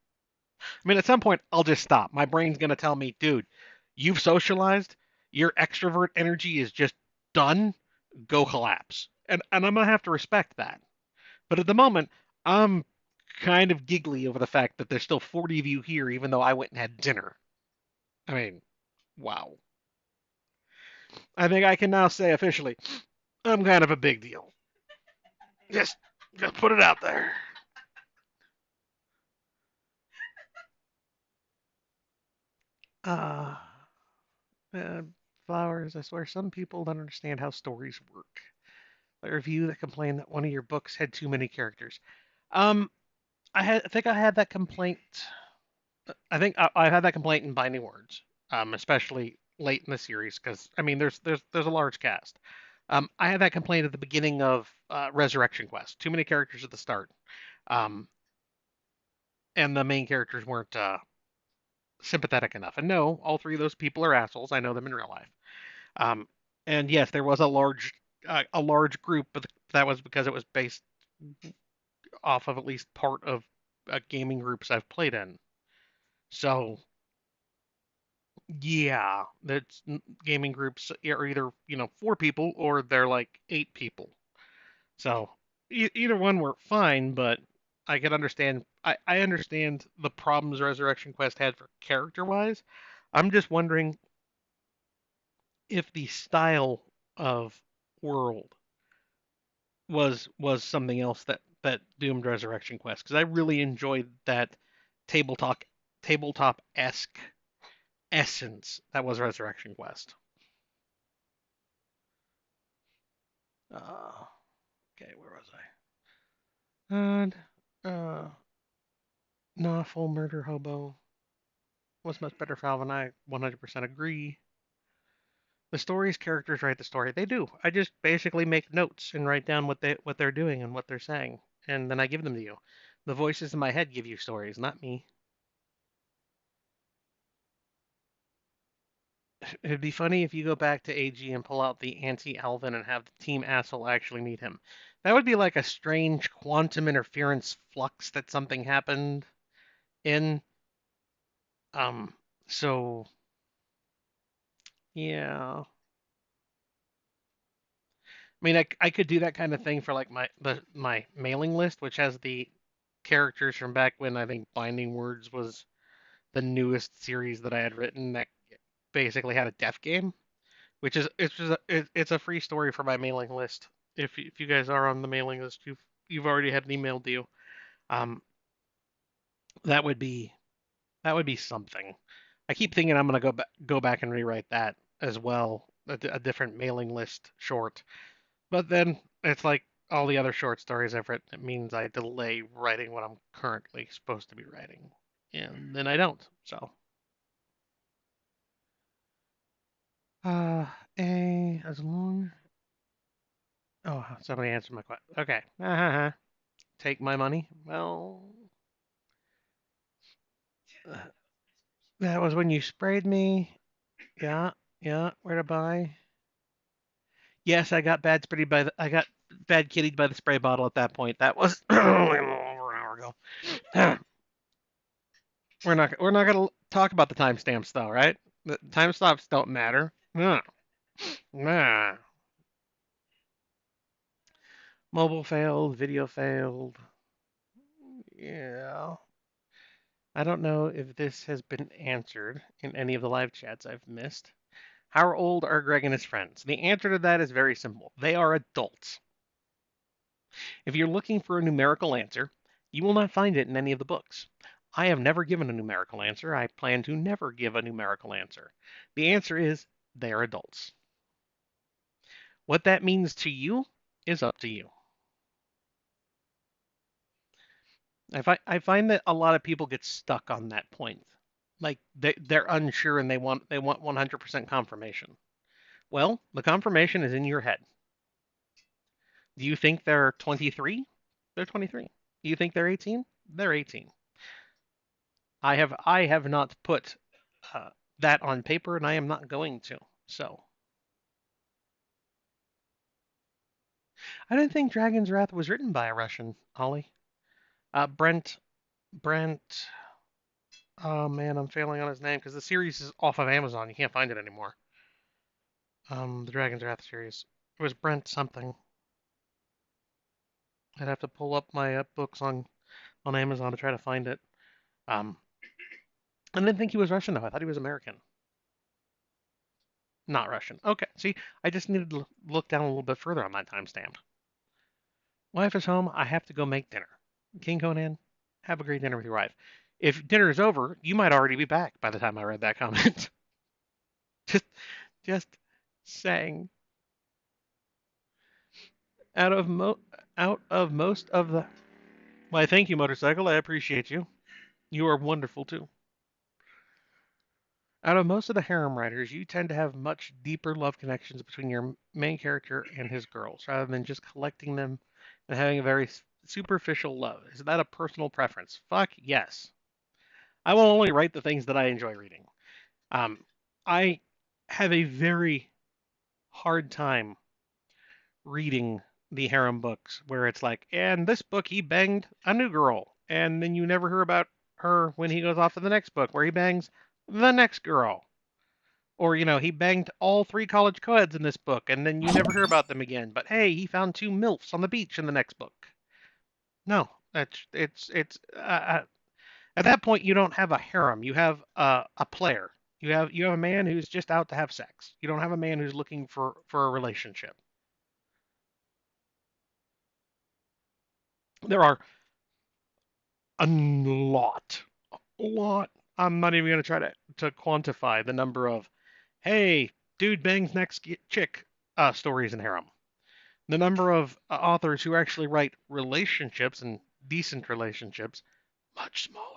I mean, at some point, I'll just stop. My brain's gonna tell me, dude, you've socialized. Your extrovert energy is just done. Go collapse. And I'm gonna have to respect that. But at the moment, I'm kind of giggly over the fact that there's still 40 of you here, even though I went and had dinner. I mean, wow. I think I can now say officially, I'm kind of a big deal. Just, just put it out there. Uh, uh, Flowers, I swear some people don't understand how stories work. A review that complained that one of your books had too many characters. Um, I think I had that complaint. I think I had that complaint in Binding Words, especially late in the series, because I mean, there's a large cast. I had that complaint at the beginning of Resurrection Quest. Too many characters at the start, um, and the main characters weren't sympathetic enough. And no, all three of those people are assholes. I know them in real life. Um, and yes, there was a large group, but that was because it was based off of at least part of gaming groups I've played in. So yeah, that's gaming groups are either four people or they're like eight people. So either one were fine, but I can understand. I understand the problems Resurrection Quest had for character wise. I'm just wondering if the style of world was something else that doomed Resurrection Quest because I really enjoyed that tabletop esque essence that was Resurrection Quest. Uh, okay, where was I? And uh, nah, full murder hobo was much better. Falvin, I 100% agree. The stories, characters write the story. They do. I just basically make notes and write down what they're doing and what they're saying, and then I give them to you. The voices in my head give you stories, not me. It'd be funny if you go back to AG and pull out the anti-Alvin and have the team asshole actually meet him. That would be like a strange quantum interference flux that something happened in. Um, so yeah. I mean, I could do that kind of thing for like my mailing list, which has the characters from back when I think Binding Words was the newest series that I had written that basically had a death game, which is it's a free story for my mailing list. If you guys are on the mailing list, you've already had an email to you. Um, that would be that would be something. I keep thinking I'm gonna go back and rewrite that as well, a different mailing list short. But then it's like all the other short stories I've written. It means I delay writing what I'm currently supposed to be writing, and then I don't. So, uh, a as long. Oh, somebody answered my question. Okay. Take my money. Well, uh, that was when you sprayed me. Yeah, yeah. Where to buy? Yes, I got bad kittied by the spray bottle at that point. That was over an hour ago. We're not gonna talk about the timestamps though, right? The timestamps don't matter. Nah, nah. Mobile failed, video failed. Yeah. I don't know if this has been answered in any of the live chats I've missed. How old are Greg and his friends? The answer to that is very simple. They are adults. If you're looking for a numerical answer, you will not find it in any of the books. I have never given a numerical answer. I plan to never give a numerical answer. The answer is they're adults. What that means to you is up to you. I find that a lot of people get stuck on that point. Like they're unsure and they want 100% confirmation. Well, the confirmation is in your head. Do you think they're 23? They're 23. Do you think they're 18? They're 18. I have not put uh, that on paper, and I am not going to. So I didn't think Dragon's Wrath was written by a Russian, Ollie. Brent. Oh man, I'm failing on his name because the series is off of Amazon. You can't find it anymore. The Dragon's Wrath series. It was Brent something. I'd have to pull up my books on Amazon to try to find it. Um, I didn't think he was Russian though. I thought he was American, not Russian. Okay, see, I just needed to look down a little bit further on that timestamp. Wife is home. I have to go make dinner. King Conan, have a great dinner with your wife. If dinner is over, you might already be back by the time I read that comment. just, just saying. Out of mo out of most of the Why, thank you, motorcycle. I appreciate you. You are wonderful too. Out of most of the harem writers, you tend to have much deeper love connections between your main character and his girls, rather than just collecting them and having a very superficial love. Is that a personal preference? Fuck yes. I will only write the things that I enjoy reading. Um, I have a very hard time reading the harem books where it's like, and this book he banged a new girl, and then you never hear about her when he goes off to the next book where he bangs the next girl. Or, he banged all three college co-eds in this book, and then you never hear about them again. But hey, he found two MILFs on the beach in the next book. No, at that point you don't have a harem. You have a player. You have a man who's just out to have sex. You don't have a man who's looking for a relationship. There are a lot, a lot. I'm not even going to try to quantify the number of, hey, dude bangs next chick stories in harem. The number of authors who actually write relationships and decent relationships, much smaller.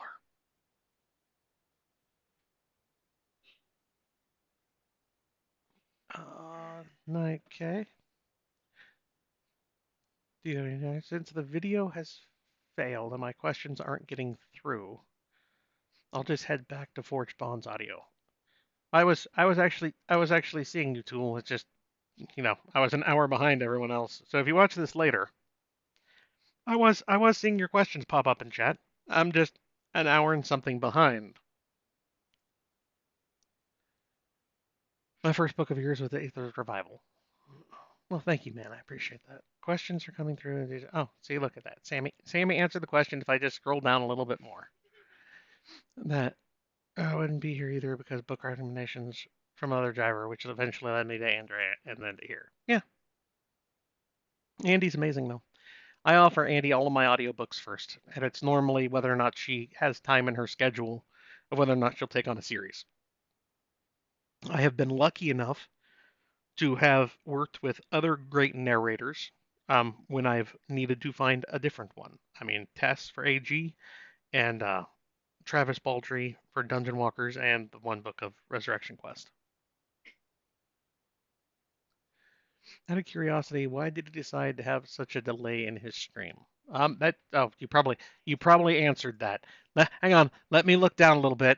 Okay. Since the video has failed and my questions aren't getting through, I'll just head back to Forge Bond's audio. I was actually seeing you, Tool. It's just I was an hour behind everyone else. So if you watch this later, I was seeing your questions pop up in chat. I'm just an hour and something behind. My first book of yours was the Aether's Revival. Well, thank you, man. I appreciate that. Questions are coming through. Oh, see, look at that. Sammy answered the question if I just scroll down a little bit more. That I wouldn't be here either because book recommendations from other driver, which eventually led me to Andrea and then to here. Yeah, Andy's amazing though. I offer Andy all of my audiobooks first, and it's normally whether or not she has time in her schedule of whether or not she'll take on a series. I have been lucky enough to have worked with other great narrators when I've needed to find a different one. I mean, Tess for AG and Travis Baldry for Dungeon Walkers and the one book of Resurrection Quest. Out of curiosity, why did he decide to have such a delay in his stream? You probably answered that. Hang on, let me look down a little bit.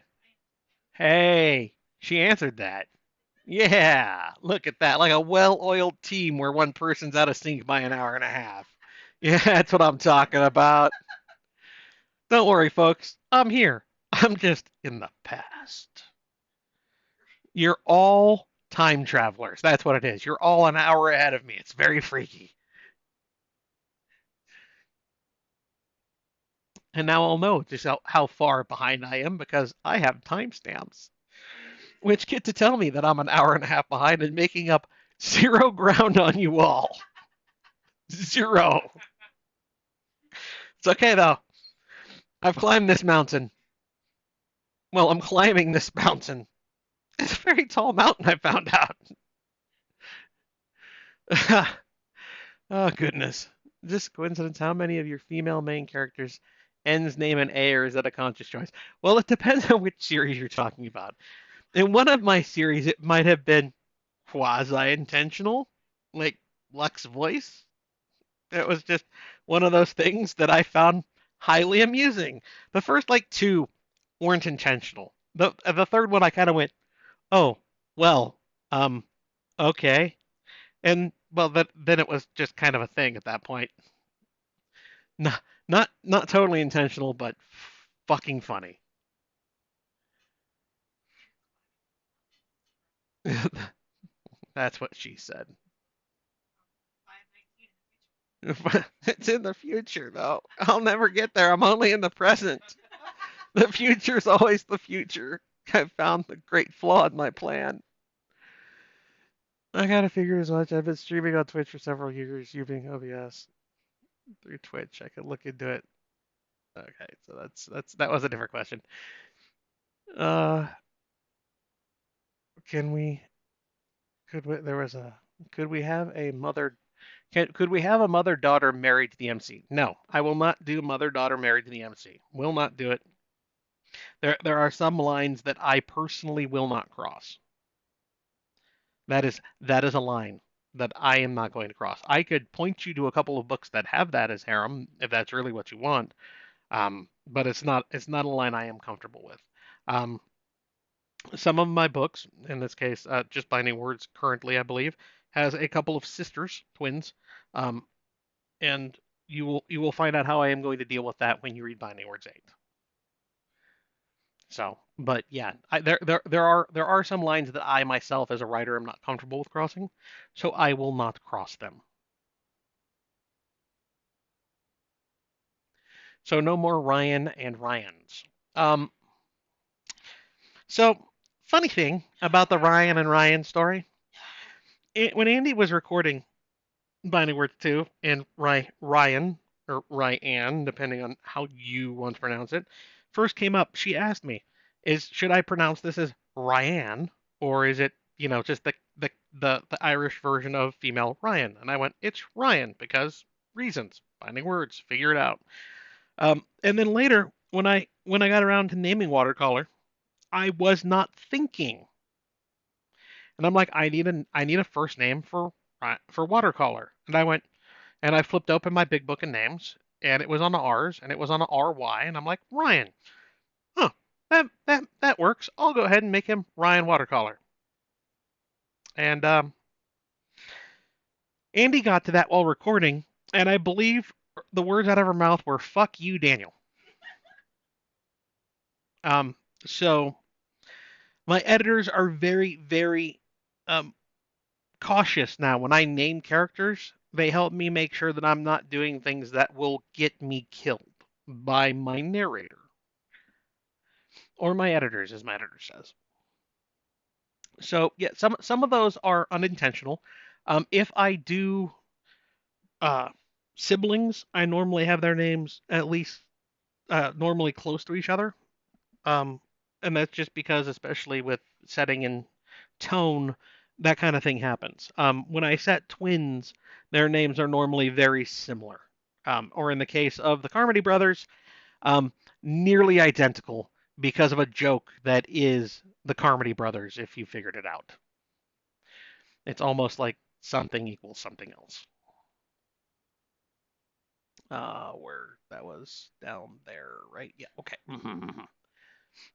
Hey, she answered that. Yeah, look at that. Like a well-oiled team where one person's out of sync by an hour and a half. Yeah, that's what I'm talking about. Don't worry, folks. I'm here. I'm just in the past. You're all time travelers. That's what it is. You're all an hour ahead of me. It's very freaky. And now I'll know just how far behind I am because I have timestamps, which get to tell me that I'm an hour and a half behind and making up zero ground on you all. Zero. It's okay though. I've climbed this mountain. Well, I'm climbing this mountain. It's a very tall mountain, I found out. Oh, goodness. Just coincidence how many of your female main characters ends name an A, or is that a conscious choice? Well, it depends on which series you're talking about. In one of my series, it might have been quasi-intentional, like Luck's voice. It was just one of those things that I found highly amusing. The first like two weren't intentional. The third one I kind of went, oh, well, um, okay, and well, then it was just kind of a thing at that point. Not totally intentional, but fucking funny. That's what she said. It's in the future, though. I'll never get there. I'm only in the present. The future's always the future. I've found the great flaw in my plan. I gotta figure as much. I've been streaming on Twitch for several years using OBS through Twitch. I could look into it. Okay, so that was a different question. Uh, can we could we, there was a could we have a mother could we have a mother daughter married to the MC? No, I will not do mother daughter married to the MC. Will not do it. There are some lines that I personally will not cross. That is a line that I am not going to cross. I could point you to a couple of books that have that as harem if that's really what you want. But it's not a line I am comfortable with. Um, some of my books, in this case, just Binding Words currently, I believe, has a couple of sisters, twins, um, and you will find out how I am going to deal with that when you read Binding Words 8. So, but yeah, there are some lines that I myself as a writer am not comfortable with crossing, so I will not cross them. So no more Ryan and Ryans. Um, so funny thing about the Ryan and Ryan story, when Andy was recording Binding Words 2 and Ryan or Ryan, depending on how you want to pronounce it, first came up, she asked me, "Is should I pronounce this as Ryan or is it just the Irish version of female Ryan?" And I went, "It's Ryan because reasons, Binding Words, figure it out." And then later, when I got around to naming Watercolor, I was not thinking, and I'm like, I need a first name for Watercolor, and I flipped open my big book of names, and it was on the R's, and it was on a RY, and I'm like, Ryan. Huh. That works. I'll go ahead and make him Ryan Watercolor. And Andy got to that while recording, and I believe the words out of her mouth were "fuck you, Daniel." Um, so my editors are very, very um, cautious now. When I name characters, they help me make sure that I'm not doing things that will get me killed by my narrator or my editors, as my editor says. So yeah, some of those are unintentional. If I do uh, siblings, I normally have their names at least normally close to each other. Um, and that's just because, especially with setting and tone, that kind of thing happens. When I set twins, their names are normally very similar. Or in the case of the Carmody brothers, um, nearly identical because of a joke that is the Carmody brothers, if you figured it out. It's almost like something equals something else. Where that was down there, right? Yeah, okay.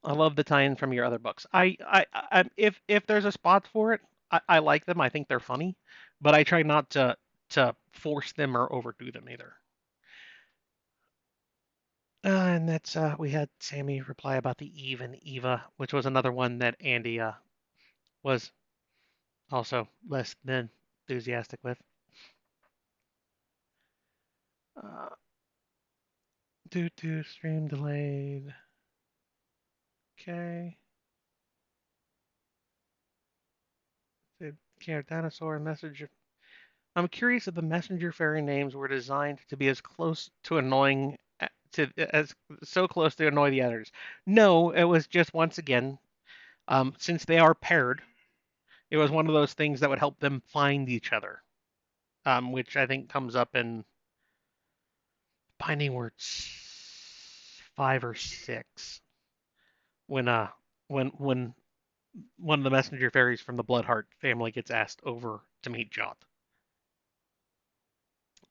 I love the tie-in from your other books. If there's a spot for it, I like them. I think they're funny, but I try not to force them or overdo them either. And that's we had Sammy reply about the Eve and Eva, which was another one that Andy was also less than enthusiastic with. Uh, due to stream delayed. Okay. Did care dinosaur message? I'm curious if the messenger fairy names were designed to be as close to annoying to as so close to annoy the others. No, it was just once again, since they are paired, it was one of those things that would help them find each other, which I think comes up in Binding Words 5 or 6 when when one of the messenger fairies from the Bloodheart family gets asked over to meet Jot.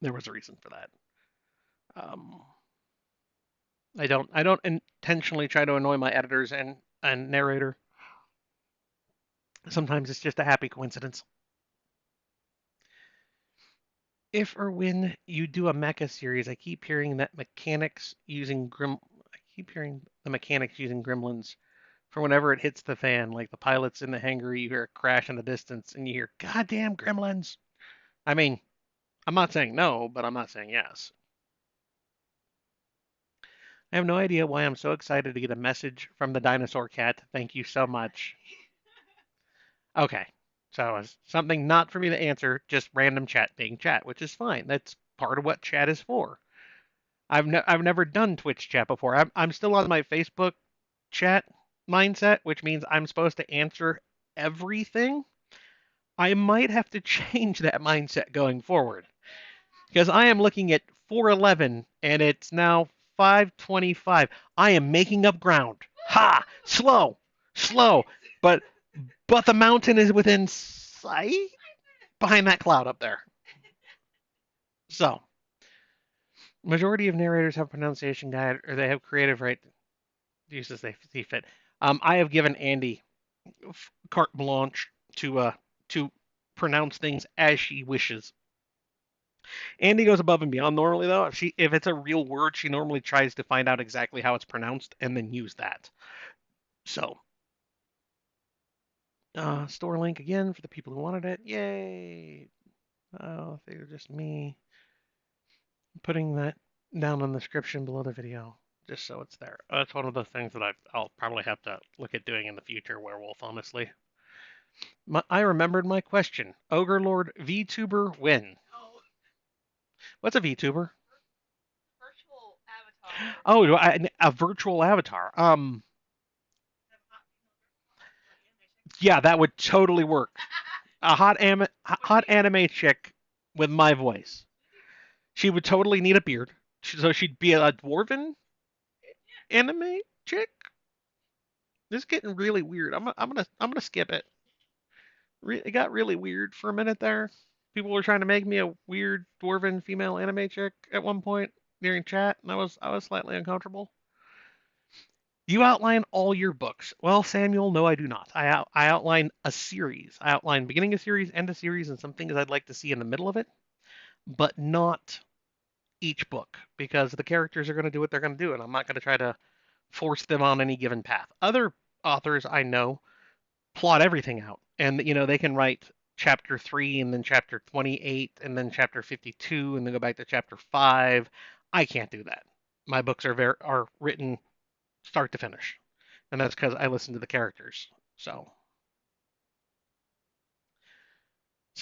There was a reason for that. Um, I don't intentionally try to annoy my editors and narrator. Sometimes it's just a happy coincidence. If or when you do a mecha series, I keep hearing that mechanics using grim. I keep hearing the mechanics using gremlins for whenever it hits the fan, like the pilots in the hangar, you hear a crash in the distance, and you hear "goddamn gremlins." I mean, I'm not saying no, but I'm not saying yes. I have no idea why I'm so excited to get a message from the dinosaur cat. Thank you so much. Okay. So it's something not for me to answer, just random chat being chat, which is fine. That's part of what chat is for. I've never done Twitch chat before. I'm still on my Facebook chat mindset, which means I'm supposed to answer everything. I might have to change that mindset going forward because I am looking at 411 and it's now 525. I am making up ground. Ha! Slow, slow, but the mountain is within sight behind that cloud up there. So, majority of narrators have pronunciation guide or they have creative right uses they see fit. I have given Andy carte blanche to pronounce things as she wishes. Andy goes above and beyond normally though. If it's a real word, she normally tries to find out exactly how it's pronounced and then use that. So, store link again for the people who wanted it. Yay! Oh, they're just me putting that down in the description below the video, just so it's there. That's one of the things that I'll probably have to look at doing in the future, Werewolf, honestly. I remembered my question. Ogre Lord VTuber when? What's a VTuber? Oh, a virtual avatar. Yeah, that would totally work. A hot anime chick with my voice. She would totally need a beard, so she'd be a dwarven anime chick. This is getting really weird. I'm gonna skip it. It got really weird for a minute there. People were trying to make me a weird dwarven female anime chick at one point during chat, and I was slightly uncomfortable. You outline all your books. Well, Samuel, no, I do not. I outline a series. I outline beginning a series, end a series, and some things I'd like to see in the middle of it, but not each book because the characters are going to do what they're going to do, and I'm not going to try to force them on any given path. Other authors I know plot everything out, and they can write chapter 3 and then chapter 28 and then chapter 52 and then go back to chapter 5. I can't do that. My books are written start to finish, and that's because I listen to the characters. So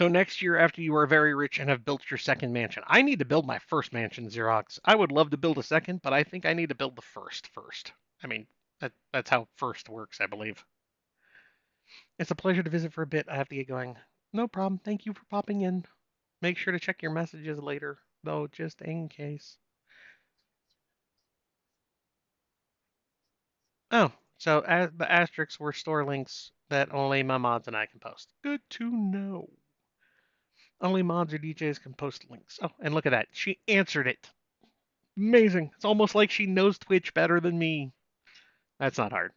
next year, after you are very rich and have built your second mansion, I need to build my first mansion, Xerox. I would love to build a second, but I think I need to build the first first. I mean, that's how first works, I believe. It's a pleasure to visit for a bit. I have to get going. No problem. Thank you for popping in. Make sure to check your messages later, though, just in case. Oh, so the asterisks were store links that only my mods and I can post. Good to know. Only mods or DJs can post links. Oh, and look at that. She answered it. Amazing. It's almost like she knows Twitch better than me. That's not hard.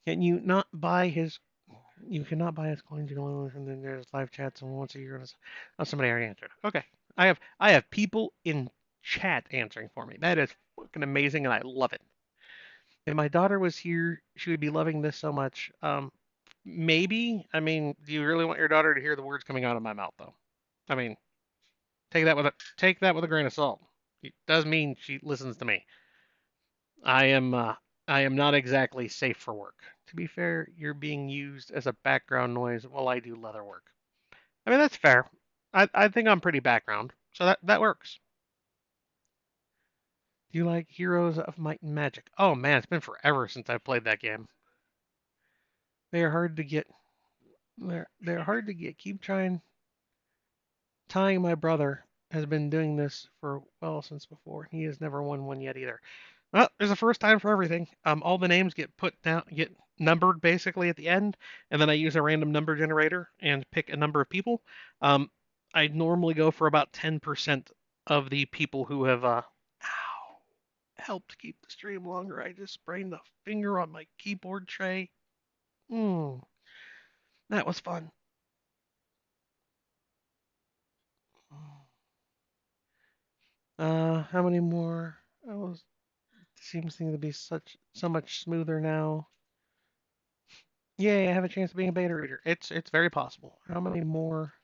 Can you not buy his? You cannot buy his coins. You can only and then there's live chats and once a year. Oh, somebody already answered. Okay, I have people in chat answering for me. That is fucking amazing, and I love it. If my daughter was here, she would be loving this so much. Maybe. I mean, do you really want your daughter to hear the words coming out of my mouth, though? I mean, take that with a grain of salt. It does mean she listens to me. I am I am not exactly safe for work. To be fair, you're being used as a background noise while I do leather work. I mean that's fair. I think I'm pretty background, so that works. Do you like Heroes of Might and Magic? Oh man, it's been forever since I played that game. They are hard to get. They're hard to get. Keep trying. Tying my brother has been doing this for well since before. He has never won one yet either. Well, there's a first time for everything. All the names get put down, get numbered basically at the end, and then I use a random number generator and pick a number of people. Um, I normally go for about 10% of the people who have ow, helped keep the stream longer. I just sprained the finger on my keyboard tray. Mm, that was fun. How many more? Oh, seems to be so much smoother now. Yay, I have a chance of being a beta reader. It's very possible. How many more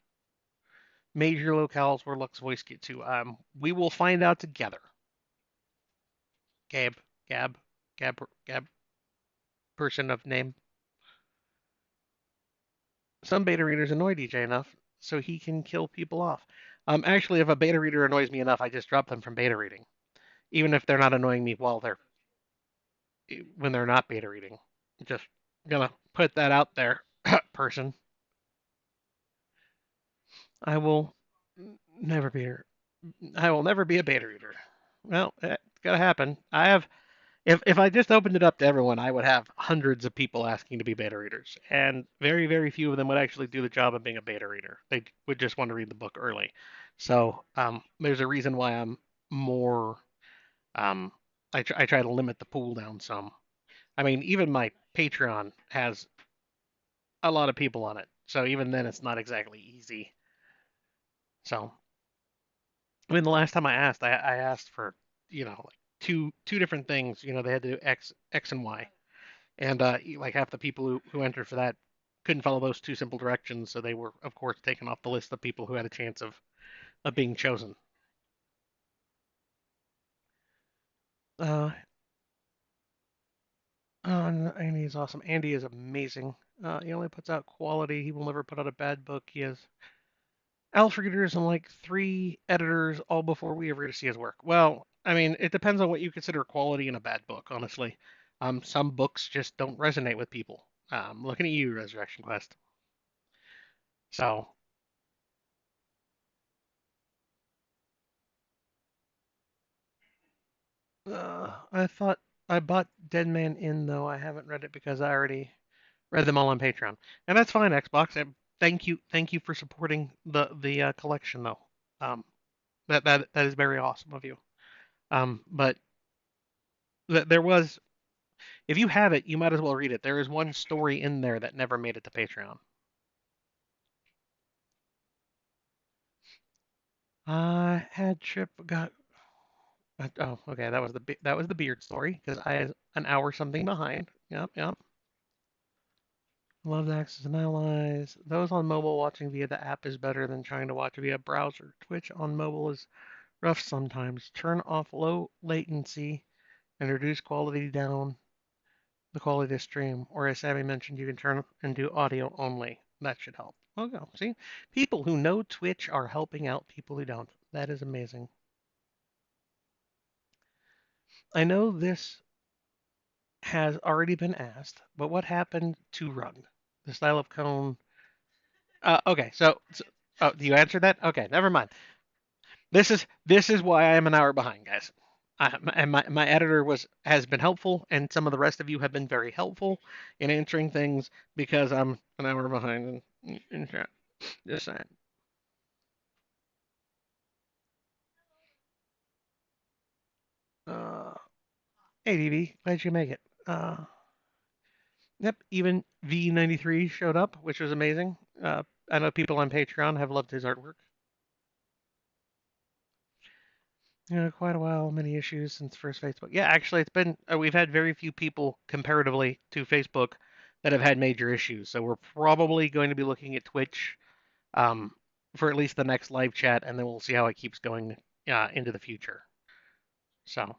major locales where Lux voice get to? We will find out together. Gab, Gab, Gab, person of name. Some beta readers annoy DJ enough so he can kill people off. Actually, if a beta reader annoys me enough, I just drop them from beta reading, even if they're not annoying me while they're when they're not beta reading. Just gonna put that out there, person. I will never be. I will never be a beta reader. Well, it's gotta happen. I have if I just opened it up to everyone, I would have hundreds of people asking to be beta readers, and very, very few of them would actually do the job of being a beta reader. They would just want to read the book early. So there's a reason why I'm more. Um, I try to limit the pool down some. I mean, even my Patreon has a lot of people on it, so even then, it's not exactly easy. So I mean, the last time I asked, I asked for like two different things. They had to do X and Y. And like half the people who entered for that couldn't follow those two simple directions, so they were, of course, taken off the list of people who had a chance of being chosen. Uh, Andy is awesome. Andy is amazing. He only puts out quality. He will never put out a bad book. He has alpha readers and like three editors all before we ever get to see his work. Well, I mean, it depends on what you consider quality in a bad book, honestly. Some books just don't resonate with people. Looking at you, Resurrection Quest. So I thought I bought Dead Man In though. I haven't read it because I already read them all on Patreon, and that's fine. Xbox. And thank you for supporting the collection though. Um, that is very awesome of you. But there was, if you have it, you might as well read it. There is one story in there that never made it to Patreon. I had Chip got. Oh, okay. That was the beard story because I had an hour something behind. Yep, yep. Love access and allies. Those on mobile watching via the app is better than trying to watch via browser. Twitch on mobile is rough sometimes. Turn off low latency and reduce quality down the quality of the stream. Or as Sammy mentioned, you can turn and do audio only. That should help. Okay, see? People who know Twitch are helping out people who don't. That is amazing. I know this has already been asked, but what happened to Run? The style of cone. Okay, so oh, you answered that? Okay, never mind. This is why I am an hour behind, guys. And my editor has been helpful, and some of the rest of you have been very helpful in answering things because I'm an hour behind in chat. Just saying. Uh, ADV, glad you make it. Yep, even V93 showed up, which was amazing. I know people on Patreon have loved his artwork. Quite a while, many issues since first Facebook. Yeah, actually, it's been we've had very few people comparatively to Facebook that have had major issues. So we're probably going to be looking at Twitch um, for at least the next live chat, and then we'll see how it keeps going into the future. So,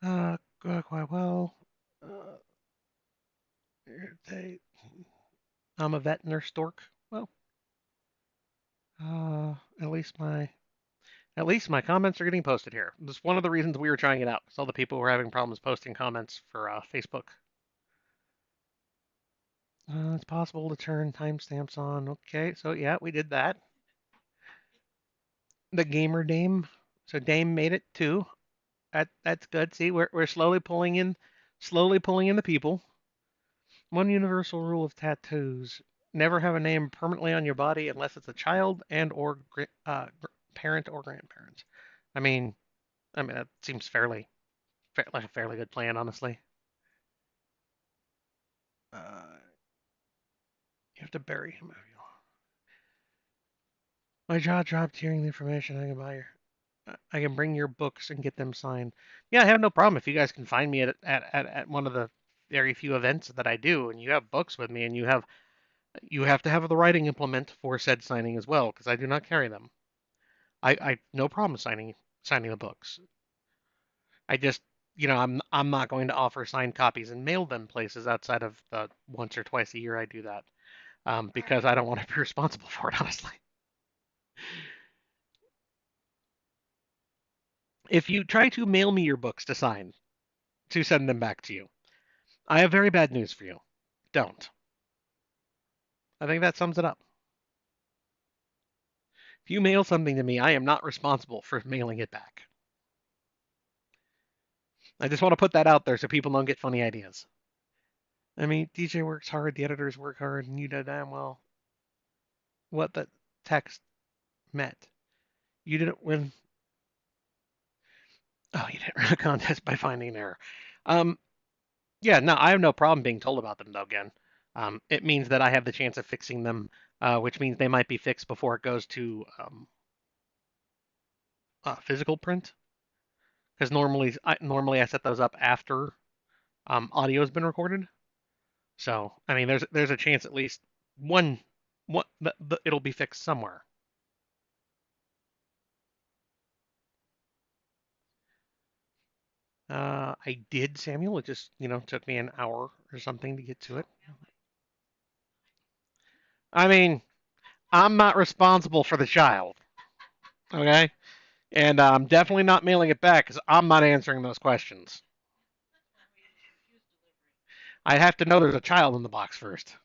quite well. Uh, they, I'm a vet nurse stork. Well, at least my comments are getting posted here. That's one of the reasons we were trying it out. Because all the people were having problems posting comments for Facebook. It's possible to turn timestamps on. Okay, so yeah, we did that. The gamer name So Dame made it too. That's good. See, we're slowly pulling in the people. One universal rule of tattoos: never have a name permanently on your body unless it's a child and or parent or grandparents. I mean, that seems like a fairly good plan, honestly. You have to bury him. My jaw dropped hearing the information. I can bring your books and get them signed. Yeah, I have no problem if you guys can find me at one of the very few events that I do, and you have books with me, and you have to have the writing implement for said signing as well, because I do not carry them. I no problem signing the books. I just I'm not going to offer signed copies and mail them places outside of the once or twice a year I do that, because I don't want to be responsible for it, honestly. If you try to mail me your books to sign, to send them back to you, I have very bad news for you. Don't. I think that sums it up. If you mail something to me, I am not responsible for mailing it back. I just want to put that out there so people don't get funny ideas. I mean, DJ works hard, the editors work hard, and you know damn well what the text meant. You didn't win. Oh, you didn't win a contest by finding an error. Um, yeah, no, I have no problem being told about them though. Again, it means that I have the chance of fixing them, which means they might be fixed before it goes to physical print. Because normally I set those up after audio has been recorded. So I mean, there's a chance at least one it'll be fixed somewhere. I did, Samuel. It just took me an hour or something to get to it. I mean, I'm not responsible for the child, okay? And I'm definitely not mailing it back because I'm not answering those questions. I have to know there's a child in the box first.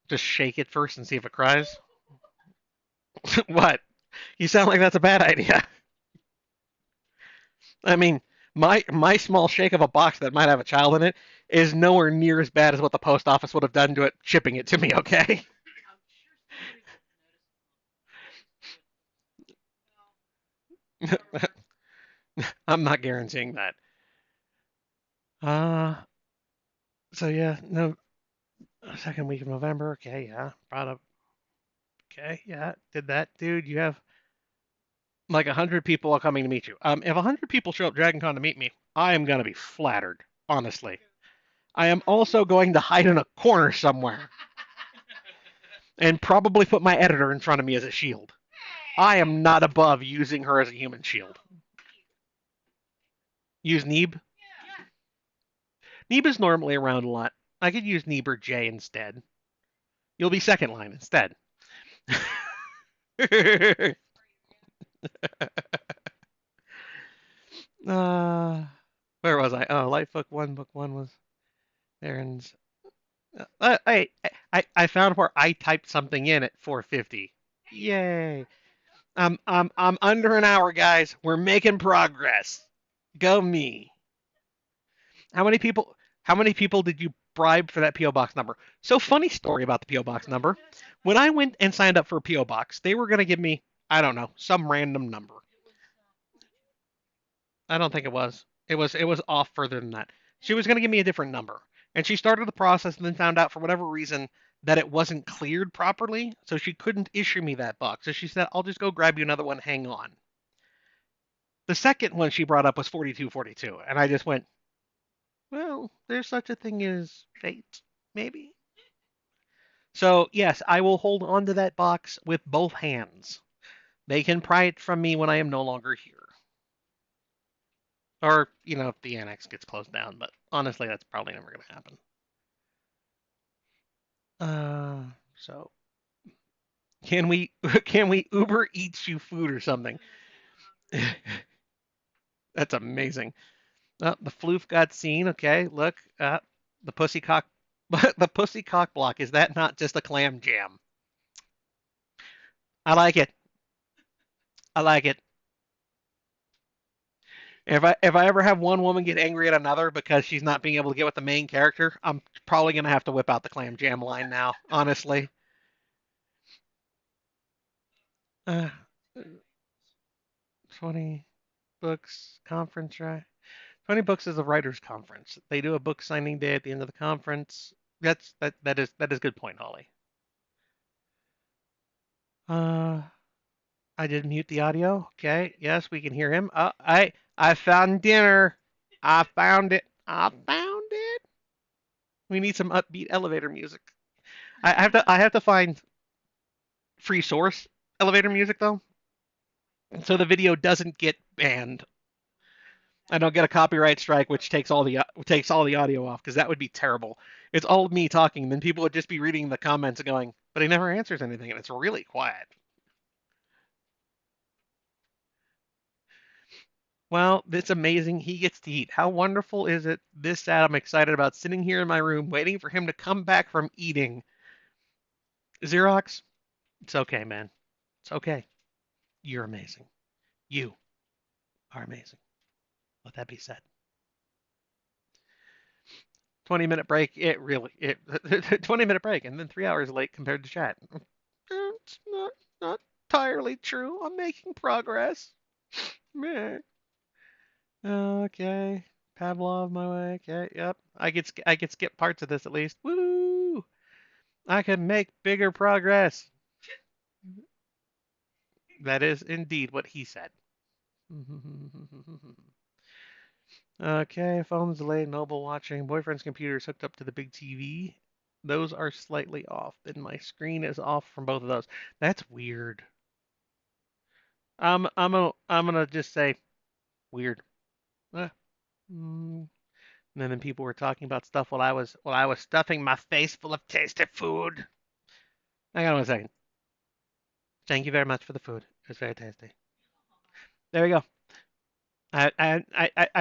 Just shake it first and see if it cries. What? You sound like that's a bad idea. I mean, my small shake of a box that might have a child in it is nowhere near as bad as what the post office would have done to it shipping it to me, okay? I'm not guaranteeing that. Uh, so yeah, no, second week of November. Okay, yeah, brought up. Okay, yeah, did that, dude. You have like 100 people are coming to meet you. If 100 people show up Dragon Con to meet me, I am gonna be flattered. Honestly, I am also going to hide in a corner somewhere and probably put my editor in front of me as a shield. I am not above using her as a human shield. Use Neeb. Neeb is normally around a lot. I could use Neeb or Jay instead. You'll be second line instead. uh, where was I? Oh, Light Book One. Book One was Aaron's. I found where I typed something in at 450. Yay! I'm under an hour, guys. We're making progress. Go me. How many people? How many people did you bribe for that PO box number? So funny story about the PO box number. When I went and signed up for a PO box, they were gonna give me I don't know some random number. I don't think it was. It was off further than that. She was gonna give me a different number, and she started the process and then found out for whatever reason that it wasn't cleared properly, so she couldn't issue me that box. So she said, "I'll just go grab you another one. Hang on." The second one she brought up was 4242, and I just went, well, there's such a thing as fate, maybe. So, yes, I will hold on to that box with both hands. They can pry it from me when I am no longer here. Or, if the annex gets closed down, but honestly, that's probably never going to happen. So can we can we Uber eats you food or something? That's amazing. The floof got seen. Okay, look, the pussycock But the pussy cock block, is that not just a clam jam? I like it. I like it. If I ever have one woman get angry at another because she's not being able to get with the main character, I'm probably gonna have to whip out the clam jam line now. Honestly, uh, 20 books conference, right? 20 books is a writers' conference. They do a book signing day at the end of the conference. That is good point, Holly. Uh, I did mute the audio. Okay, yes, we can hear him. I found dinner. I found it. I found it. We need some upbeat elevator music. I have to find free source elevator music though, so the video doesn't get banned. I don't get a copyright strike, which takes all the audio off, because that would be terrible. It's all me talking, then people would just be reading the comments and going, "But he never answers anything," and it's really quiet. Well, it's amazing he gets to eat. How wonderful is it? This sad, I'm excited about sitting here in my room waiting for him to come back from eating. Xerox, it's okay, man. It's okay. You're amazing. You are amazing. Let that be said. 20-minute break. It really it 20-minute break and then 3 hours late compared to chat. It's not entirely true. I'm making progress. Meh. Okay. Pavlov my way. Okay. Yep. I could skip parts of this at least. Woo! I can make bigger progress. That is indeed what he said. Okay, phone's delayed, Noble watching, boyfriend's computer is hooked up to the big TV. Those are slightly off, and my screen is off from both of those. That's weird. I'm gonna just say weird. Eh, mm. And then people were talking about stuff while I was stuffing my face full of tasty food. Hang on 1 second. Thank you very much for the food. It was very tasty. There we go. I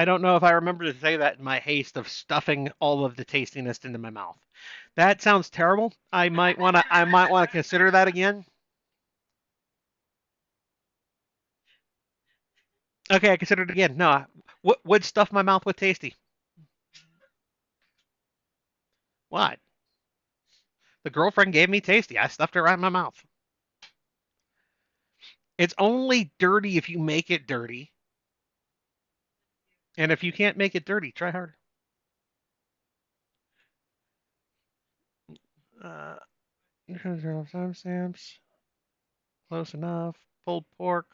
don't know if I remember to say that in my haste of stuffing all of the tastiness into my mouth. That sounds terrible. I might wanna consider that again. Okay, I consider it again. No, would stuff my mouth with tasty. What? The girlfriend gave me tasty. I stuffed it right in my mouth. It's only dirty if you make it dirty, and if you can't make it dirty, try harder. Uh, timestamps. Close enough. Pulled pork.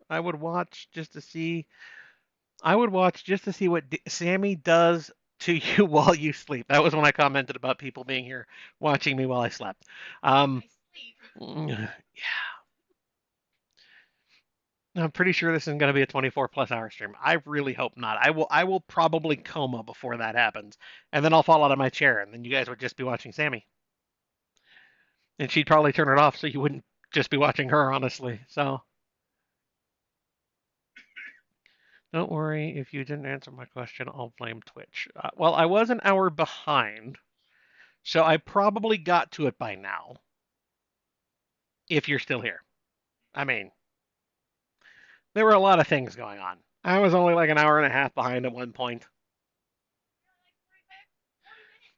I would watch just to see I would watch just to see what Sammy does to you while you sleep. That was when I commented about people being here watching me while I slept. Um, yeah, I'm pretty sure this is going to be a 24 plus hour stream. I really hope not. I will probably coma before that happens, and then I'll fall out of my chair, and then you guys would just be watching Sammy, and she'd probably turn it off so you wouldn't just be watching her, honestly. So don't worry if you didn't answer my question. I'll blame Twitch. Well, I was an hour behind. So I probably got to it by now, if you're still here. I mean, there were a lot of things going on. I was only like an hour and a half behind at one point.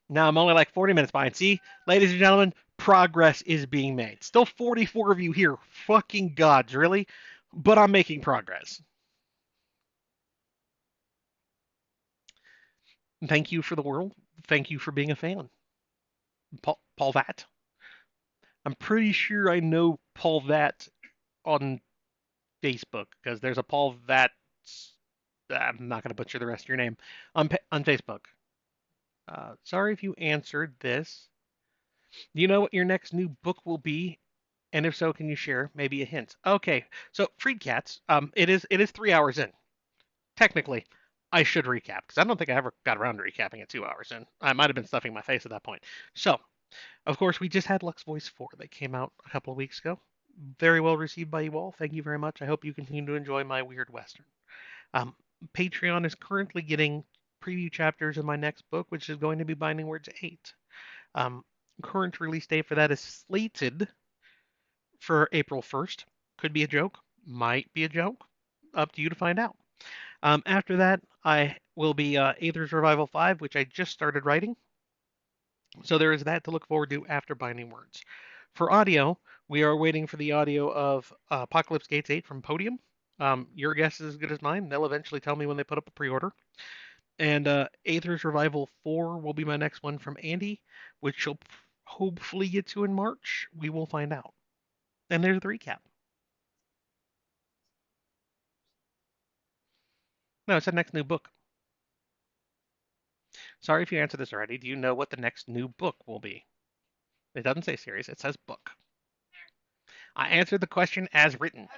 Now I'm only like 40 minutes behind. See, ladies and gentlemen, progress is being made. Still 44 of you here. Fucking gods, really? But I'm making progress. Thank you for the world. Thank you for being a fan. Paul Vat. I'm pretty sure I know Paul Vat on Facebook because there's a Paul Vat. I'm not going to butcher the rest of your name on Facebook. Sorry if you answered this. Do you know what your next new book will be? And if so, can you share maybe a hint? Okay, so Freed Cats. It is 3 hours in. Technically, I should recap because I don't think I ever got around to recapping it 2 hours in. I might have been stuffing my face at that point. So, of course, we just had Lux Voice 4 that came out a couple of weeks ago. Very well received by you all. Thank you very much. I hope you continue to enjoy my weird western. Um, Patreon is currently getting preview chapters in my next book, which is going to be Binding Words 8. Um, Current release date for that is slated for April 1st. Could be a joke, might be a joke. Up to you to find out. After that, I will be Aether's Revival 5, which I just started writing. So there is that to look forward to after Binding Words. For audio, we are waiting for the audio of Apocalypse Gates 8 from Podium. Your guess is as good as mine. They'll eventually tell me when they put up a pre-order. And Aether's Revival 4 will be my next one from Andy, which she'll hopefully get to in March. We will find out. And there's the recap. No, it's the next new book. Sorry if you answered this already. Do you know what the next new book will be? It doesn't say series, it says book. I answered the question as written.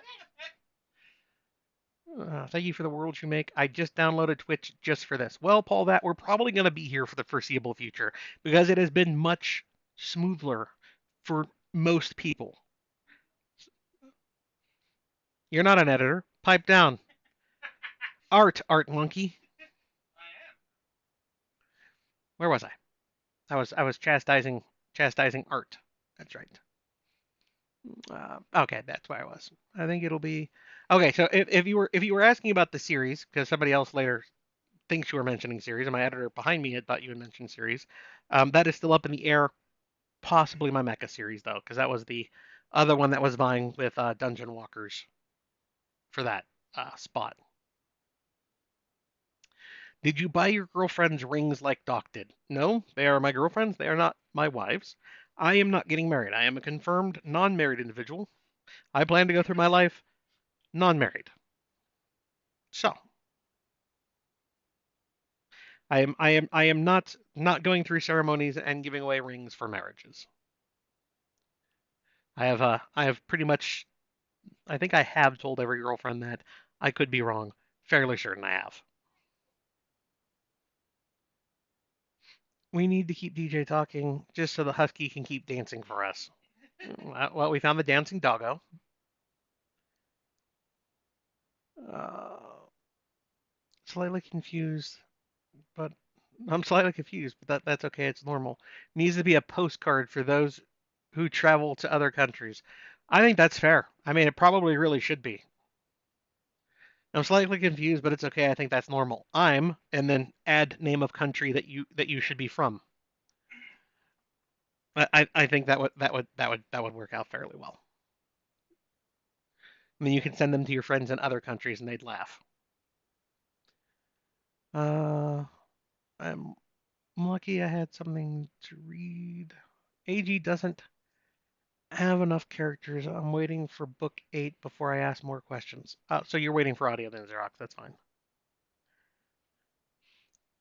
Thank you for the world you make. I just downloaded Twitch just for this. Well, Paul, that we're probably going to be here for the foreseeable future because it has been much smoother for most people. You're not an editor. Pipe down. Art monkey. Where was I? I was chastising art. That's right. Okay, that's where I was. I think it'll be okay. So if you were asking about the series, because somebody else later thinks you were mentioning series, and my editor behind me had thought you had mentioned series, that is still up in the air. Possibly my Mecha series though, because that was the other one that was vying with Dungeon Walkers for that spot. Did you buy your girlfriend's rings like Doc did? No, they are my girlfriends. They are not my wives. I am not getting married. I am a confirmed non-married individual. I plan to go through my life non-married. So I am not going through ceremonies and giving away rings for marriages. I have pretty much I think I have told every girlfriend that. I could be wrong. Fairly certain I have. We need to keep DJ talking just so the husky can keep dancing for us. Well, we found the dancing doggo. Uh, Slightly confused, but I'm slightly confused, but that's okay. It's normal. Needs to be a postcard for those who travel to other countries. I think that's fair. I mean, it probably really should be. I'm slightly confused, but it's okay. I think that's normal. I'm, and then add name of country that you should be from. I think that would work out fairly well. I mean, you can send them to your friends in other countries, and they'd laugh. Uh, I'm lucky I had something to read. AG doesn't have enough characters. I'm waiting for book 8 before I ask more questions. So you're waiting for audio then, Xerox. That's fine.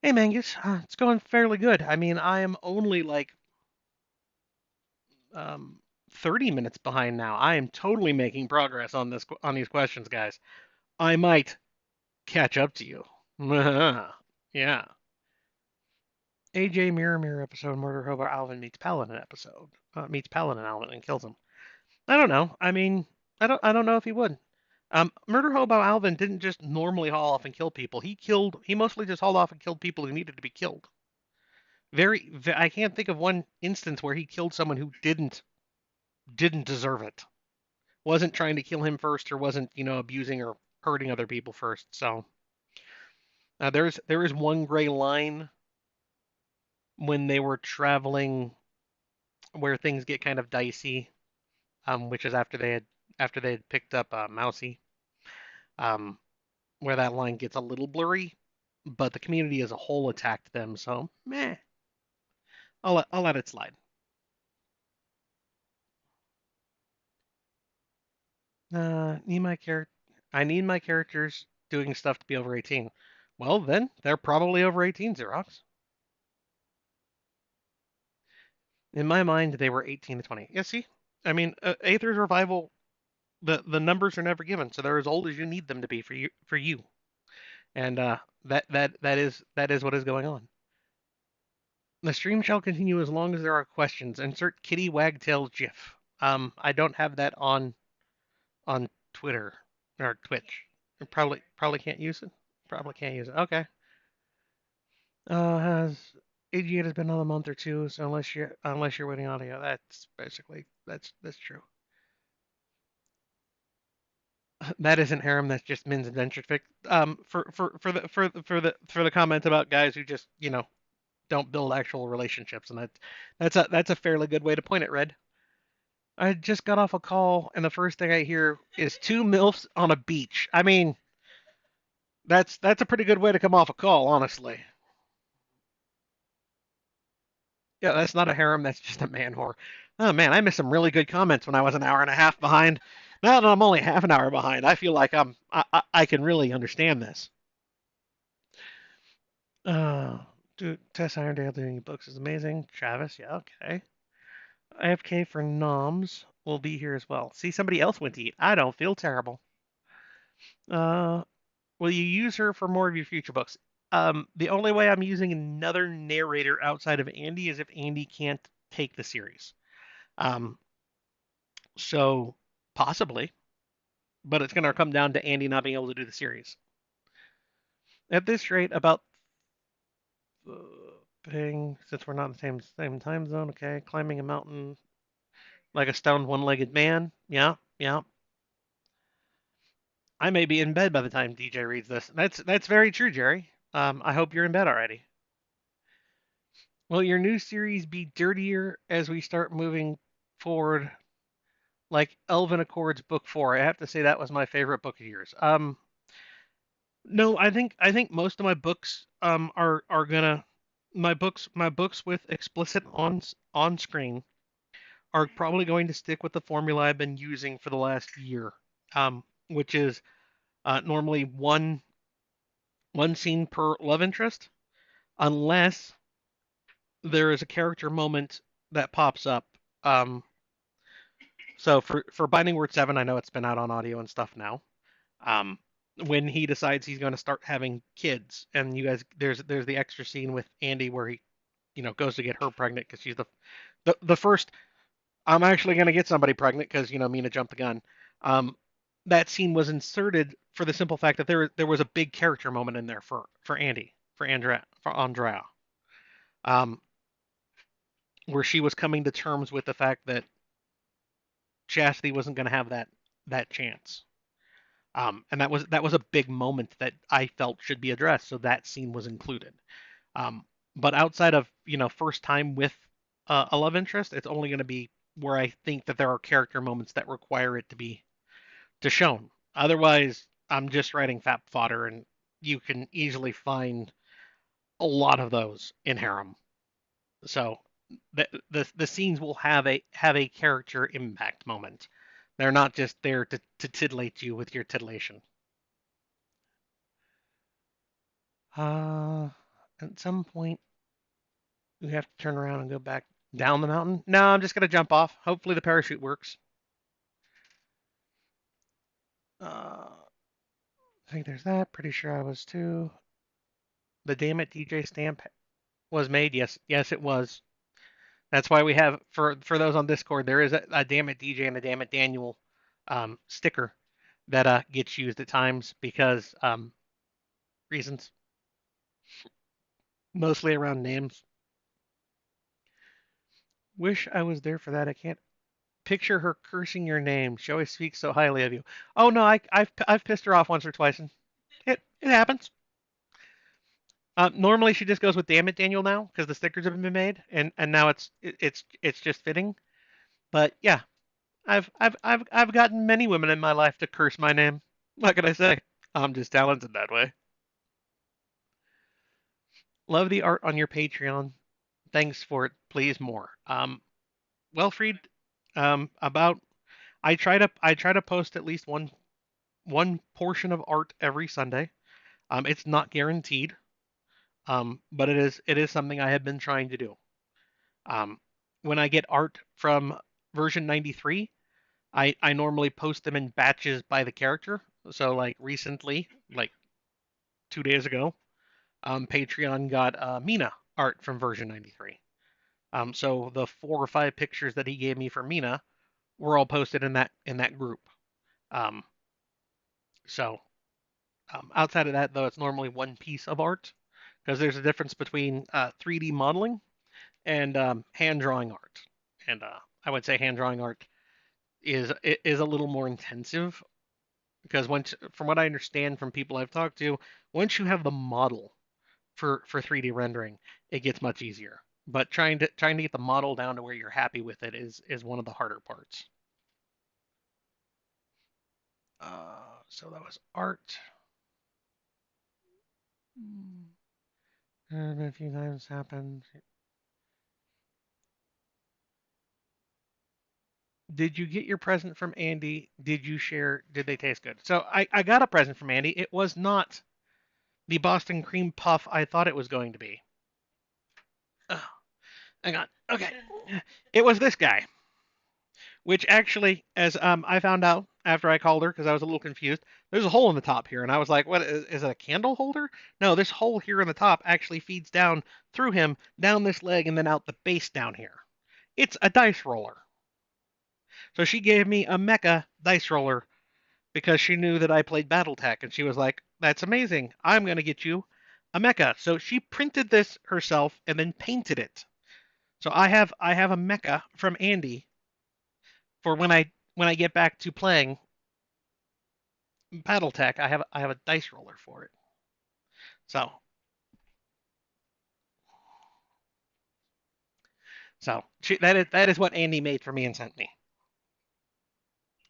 Hey, Mangus. It's going fairly good. I mean, I am only like um, 30 minutes behind now. I am totally making progress on these questions, guys. I might catch up to you. Yeah. AJ Mirror Mirror episode, Murder Hobo Alvin meets Paladin episode. Meets Paladin Alvin and kills him. I don't know. I mean, I don't know if he would. Murder Hobo Alvin didn't just normally haul off and kill people. He mostly just hauled off and killed people who needed to be killed. I can't think of one instance where he killed someone who didn't deserve it. Wasn't trying to kill him first, or wasn't abusing or hurting other people first. So there is one gray line when they were traveling where things get kind of dicey, which is after they had picked up Mousy, um, where that line gets a little blurry, but the community as a whole attacked them, so meh, I'll let it slide. Need my char- I need my characters doing stuff to be over 18. Well, then they're probably over 18, Xerox. In my mind, they were 18 to 20. Yeah, see, I mean, Aether's Revival, the numbers are never given, so they're as old as you need them to be for you. And that is what is going on. The stream shall continue as long as there are questions. Insert kitty wagtail gif. I don't have that on Twitter or Twitch. Probably can't use it. Probably can't use it. Okay. Has AG8 has been on a month or two, so unless you're waiting audio, that's basically that's true. That isn't harem. That's just men's adventure fic. For the comment about guys who just don't build actual relationships, and that's a fairly good way to point it, Red. I just got off a call, and the first thing I hear is two milfs on a beach. I mean, that's a pretty good way to come off a call, honestly. Yeah, that's not a harem. That's just a man whore. Oh man, I missed some really good comments when I was an hour and a half behind. Now that I'm only half an hour behind, I feel like I can really understand this. Uh, Dude, Tess Irondale doing books is amazing. Travis, yeah, okay. AFK for Noms will be here as well. See, somebody else went to eat. I don't feel terrible. Uh, will you use her for more of your future books? The only way I'm using another narrator outside of Andy is if Andy can't take the series. Um, so possibly, but it's going to come down to Andy not being able to do the series. At this rate, about uh, ping, since we're not in the same time zone, okay, climbing a mountain like a stoned one-legged man. Yeah, yeah. I may be in bed by the time DJ reads this. That's very true, Jerry. I hope you're in bed already. Will your new series be dirtier as we start moving forward, like Elven Accords Book 4? I have to say that was my favorite book of yours. No, I think most of my books are gonna my books with explicit on screen are probably going to stick with the formula I've been using for the last year, which is normally one scene per love interest, unless there is a character moment that pops up. Um, so for Binding Word 7, I know it's been out on audio and stuff now. Um, when he decides he's going to start having kids, and you guys, there's the extra scene with Andy where he goes to get her pregnant because she's the first. I'm actually going to get somebody pregnant because Mina jumped the gun. Um, that scene was inserted for the simple fact that there was a big character moment in there for Andy for Andrea, um, where she was coming to terms with the fact that Chastity wasn't going to have that chance. And that was a big moment that I felt should be addressed, so that scene was included. Um, but outside of first time with a love interest, it's only going to be where I think that there are character moments that require it to shown. Otherwise, I'm just writing fat fodder, and you can easily find a lot of those in harem. So the scenes will have a character impact moment. They're not just there to titillate you with your titillation. Uh, at some point, we have to turn around and go back down the mountain. No, I'm just gonna jump off. Hopefully the parachute works. I think there's that. Pretty sure I was too. The damn it DJ stamp was made. Yes, yes, it was. That's why we have for those on Discord. There is a damn it DJ and a damn it Daniel sticker that gets used at times because reasons, mostly around names. Wish I was there for that. I can't picture her cursing your name. She always speaks so highly of you. Oh no, I've pissed her off once or twice, and it happens. Normally she just goes with "Damn it, Daniel" now because the stickers have been made, and now it's just fitting. But yeah, I've gotten many women in my life to curse my name. What can I say? I'm just talented that way. Love the art on your Patreon. Thanks for it. Please more. Welfried, about I try to post at least one portion of art every Sunday. It's not guaranteed, but it is something I have been trying to do. Um, when I get art from version 93, I normally post them in batches by the character. So like recently, like 2 days ago, Patreon got Mina art from version 93. So the 4 or 5 pictures that he gave me for Mina were all posted in that group. Um, so outside of that, though, it's normally one piece of art because there's a difference between 3D modeling and hand drawing art. And I would say hand drawing art is a little more intensive because once, from what I understand from people I've talked to, once you have the model for 3D rendering, it gets much easier. But trying to get the model down to where you're happy with it is one of the harder parts. So that was art. A few times happened. Did you get your present from Andy? Did you share? Did they taste good? So I got a present from Andy. It was not the Boston cream puff I thought it was going to be. Oh, hang on. Okay. It was this guy, which actually, as I found out after I called her because I was a little confused, there's a hole in the top here, and I was like, "What is it? A candle holder?" No, this hole here in the top actually feeds down through him, down this leg, and then out the base down here. It's a dice roller. So she gave me a mecha dice roller because she knew that I played BattleTech, and she was like, "That's amazing. I'm gonna get you a mecha." So she printed this herself and then painted it. So I have a mecha from Andy for when I get back to playing BattleTech. I have a dice roller for it. So that is what Andy made for me and sent me.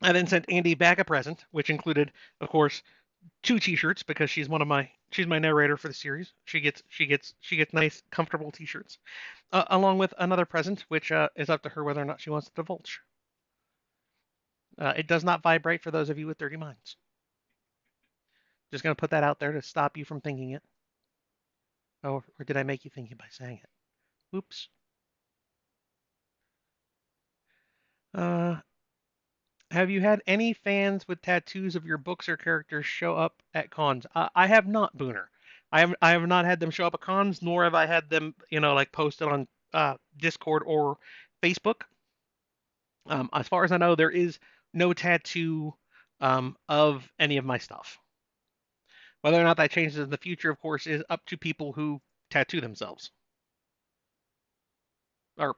I then sent Andy back a present, which included, of course, two T-shirts because she's my narrator for the series. She gets nice, comfortable T-shirts, along with another present, which is up to her whether or not she wants to divulge. It does not vibrate for those of you with dirty minds. Just gonna put that out there to stop you from thinking it. Oh, or did I make you think it by saying it? Oops. Uh, have you had any fans with tattoos of your books or characters show up at cons? I have not, Booner. I have not had them show up at cons, nor have I had them, like posted on Discord or Facebook. As far as I know, there is no tattoo of any of my stuff. Whether or not that changes in the future, of course, is up to people who tattoo themselves, or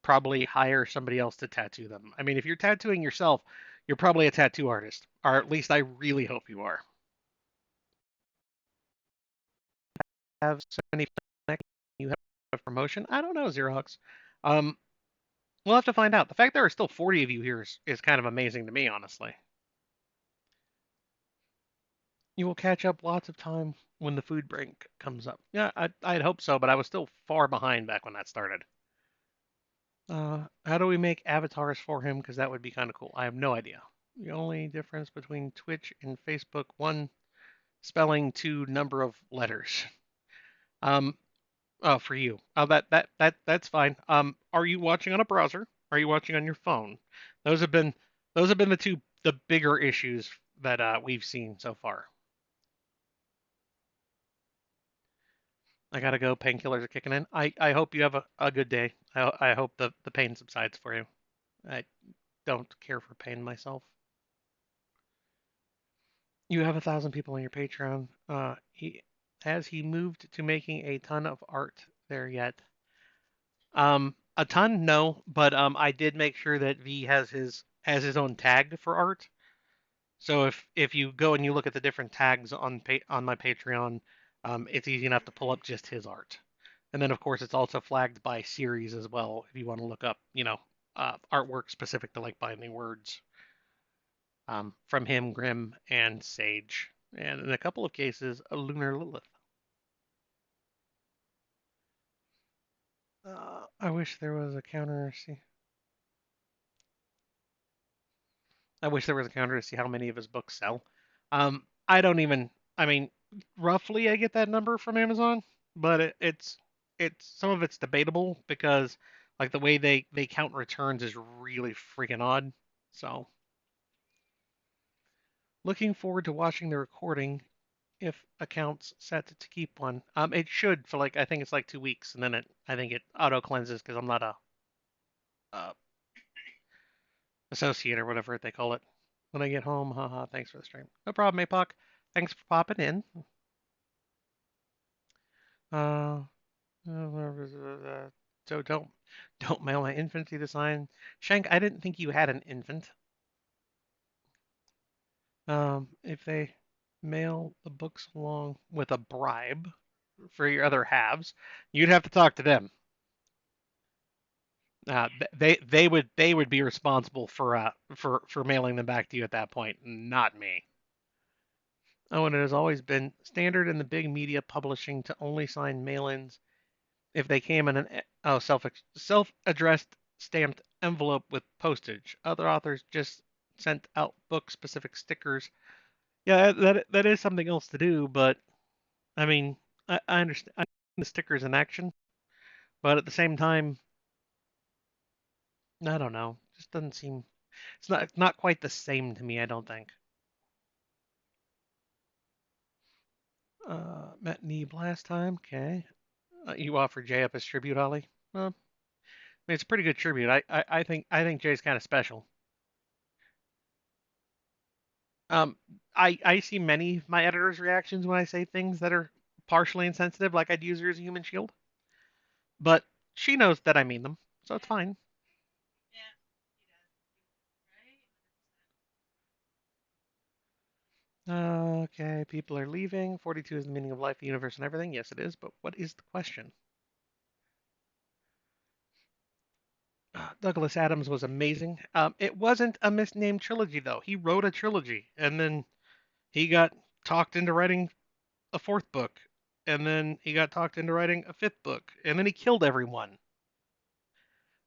probably hire somebody else to tattoo them. I mean, if you're tattooing yourself, you're probably a tattoo artist, or at least I really hope you are. Have so many you have a promotion? I don't know, Xerox. Um, we'll have to find out. The fact there are still 40 of you here is kind of amazing to me, honestly. You will catch up lots of time when the food break comes up. Yeah, I'd hope so, but I was still far behind back when that started. How do we make avatars for him? Because that would be kind of cool. I have no idea. The only difference between Twitch and Facebook, one spelling, two number of letters. Um, oh, for you. Oh, that's fine. Are you watching on a browser? Are you watching on your phone? Those have been those have been the bigger issues that we've seen so far. I gotta go. Painkillers are kicking in. I hope you have a good day. I hope the pain subsides for you. I don't care for pain myself. You have 1,000 people on your Patreon. Has he moved to making a ton of art there yet? A ton, no, but I did make sure that V has his own tag for art. So if you go and you look at the different tags on my Patreon, it's easy enough to pull up just his art. And then of course it's also flagged by series as well if you want to look up, artwork specific to like Binding Words, from him, Grim, and Sage, and in a couple of cases, a Lunar Lilith. I wish there was a counter. I wish there was a counter to see how many of his books sell. I don't even. I mean, roughly, I get that number from Amazon, but it's some of it's debatable because like the way they count returns is really freaking odd. So, looking forward to watching the recording if account's set to keep one. It should for like I think it's like 2 weeks, and then I think it auto cleanses because I'm not a uh, associate or whatever they call it. When I get home, haha. Thanks for the stream. No problem, Apoc. Thanks for popping in. Uh, so don't mail my infancy to sign. Shank, I didn't think you had an infant. If they mail the books along with a bribe for your other halves, you'd have to talk to them. They would be responsible for mailing them back to you at that point, not me. Oh, and it has always been standard in the big media publishing to only sign mail-ins if they came in an self-addressed stamped envelope with postage. Other authors just sent out book-specific stickers. Yeah, that is something else to do, but I mean, I understand the stickers in action, but at the same time, I don't know. It just doesn't seem it's not quite the same to me, I don't think. Met Neeb last time. Okay. You offered Jay up as tribute, Ollie. Well, I mean, it's a pretty good tribute. I think Jay's kind of special. Um, I see many of my editors' reactions when I say things that are partially insensitive, like I'd use her as a human shield. But she knows that I mean them, so it's fine. Okay, people are leaving. 42 is the meaning of life, the universe, and everything. Yes, it is. But what is the question? Douglas Adams was amazing. It wasn't a misnamed trilogy, though. He wrote a trilogy, and then he got talked into writing a fourth book, and then he got talked into writing a fifth book, and then he killed everyone.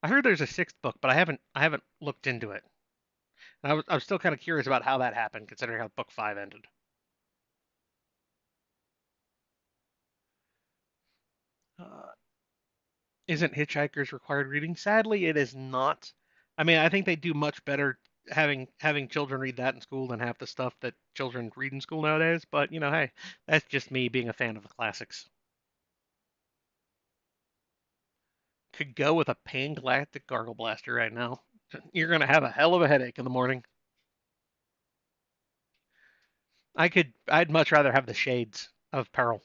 I heard there's a sixth book, but I haven't looked into it. And I was still kind of curious about how that happened, considering how book five ended. Uh, isn't Hitchhiker's required reading? Sadly, it is not. I mean, I think they do much better having children read that in school than half the stuff that children read in school nowadays. But hey, that's just me being a fan of the classics. Could go with a Pan Galactic Gargle Blaster right now. You're gonna have a hell of a headache in the morning. I'd much rather have the shades of peril.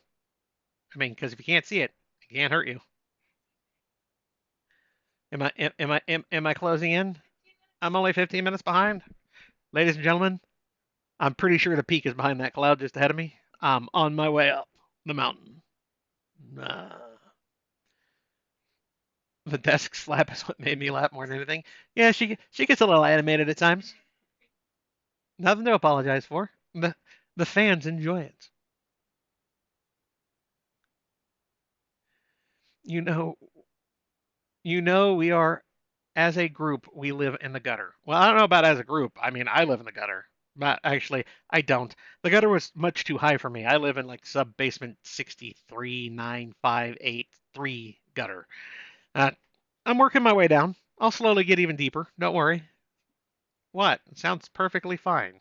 I mean, because if you can't see it, it can't hurt you. Am I closing in? I'm only 15 minutes behind. Ladies and gentlemen, I'm pretty sure the peak is behind that cloud just ahead of me. I'm on my way up the mountain. Uh, the desk slap is what made me laugh more than anything. Yeah, she gets a little animated at times. Nothing to apologize for. The fans enjoy it. You know, we are, as a group, we live in the gutter. Well, I don't know about as a group. I mean, I live in the gutter. But actually, I don't. The gutter was much too high for me. I live in like sub basement 639583 gutter. Uh, I'm working my way down. I'll slowly get even deeper. Don't worry. What? It sounds perfectly fine.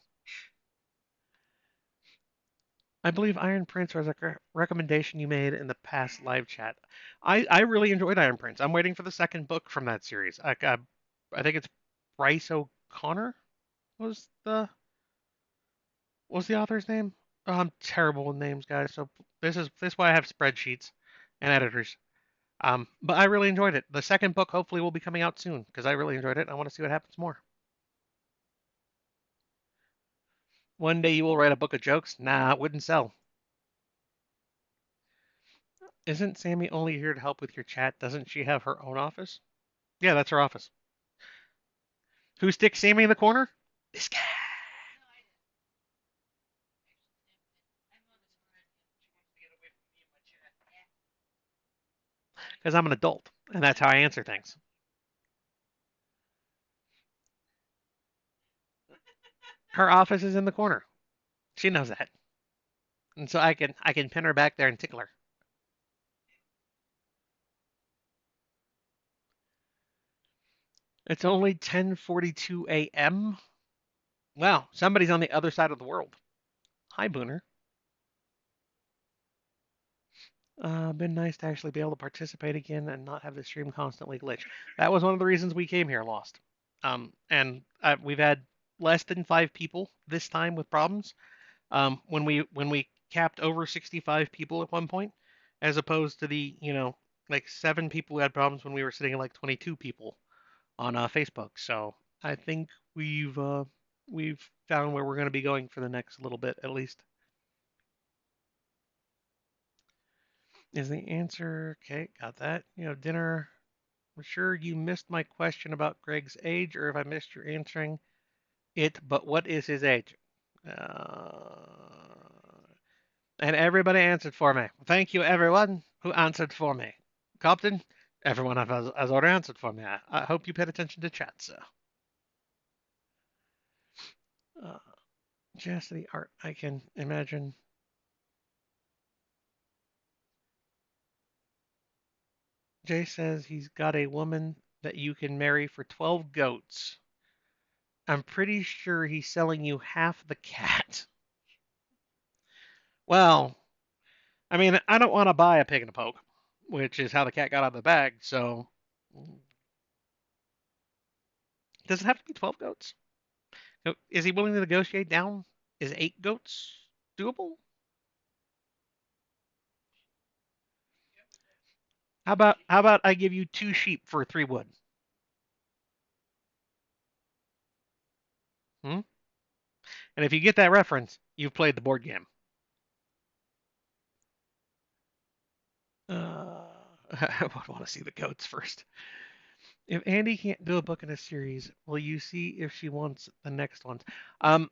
I believe Iron Prince was a recommendation you made in the past live chat. I really enjoyed Iron Prince. I'm waiting for the second book from that series. I think it's Bryce O'Connor was the was the author's name. Oh, I'm terrible with names, guys. So this is why I have spreadsheets and editors. But I really enjoyed it. The second book hopefully will be coming out soon because I really enjoyed it. I want to see what happens more. One day you will write a book of jokes. Nah, it wouldn't sell. Isn't Sammy only here to help with your chat? Doesn't she have her own office? Yeah, that's her office. Who sticks Sammy in the corner? This guy. Because I'm an adult, and that's how I answer things. Her office is in the corner. She knows that, and so I can pin her back there and tickle her. It's only 10:42 a.m. Wow, somebody's on the other side of the world. Hi, Booner. Been nice to actually be able to participate again and not have the stream constantly glitch. That was one of the reasons we came here, Lost. And we've had less than 5 people this time with problems. When we capped over 65 people at one point, as opposed to the, like 7 people who had problems when we were sitting at like 22 people on Facebook. So I think we've found where we're going to be going for the next little bit at least. Is the answer okay? Got that. Dinner. I'm sure you missed my question about Greg's age, or if I missed your answering it. But what is his age? Uh, and everybody answered for me. Thank you, everyone who answered for me. Captain, everyone has already answered for me. I hope you paid attention to chat, sir. Uh, Chastity art. I can imagine. Jay says he's got a woman that you can marry for 12 goats. I'm pretty sure he's selling you half the cat. Well, I mean, I don't want to buy a pig in a poke, which is how the cat got out of the bag. So, does it have to be 12 goats? Is he willing to negotiate down? Is 8 goats doable? How about I give you 2 sheep for 3 wood? Hmm? And if you get that reference, you've played the board game. I would want to see the goats first. If Andy can't do a book in a series, will you see if she wants the next ones? Um,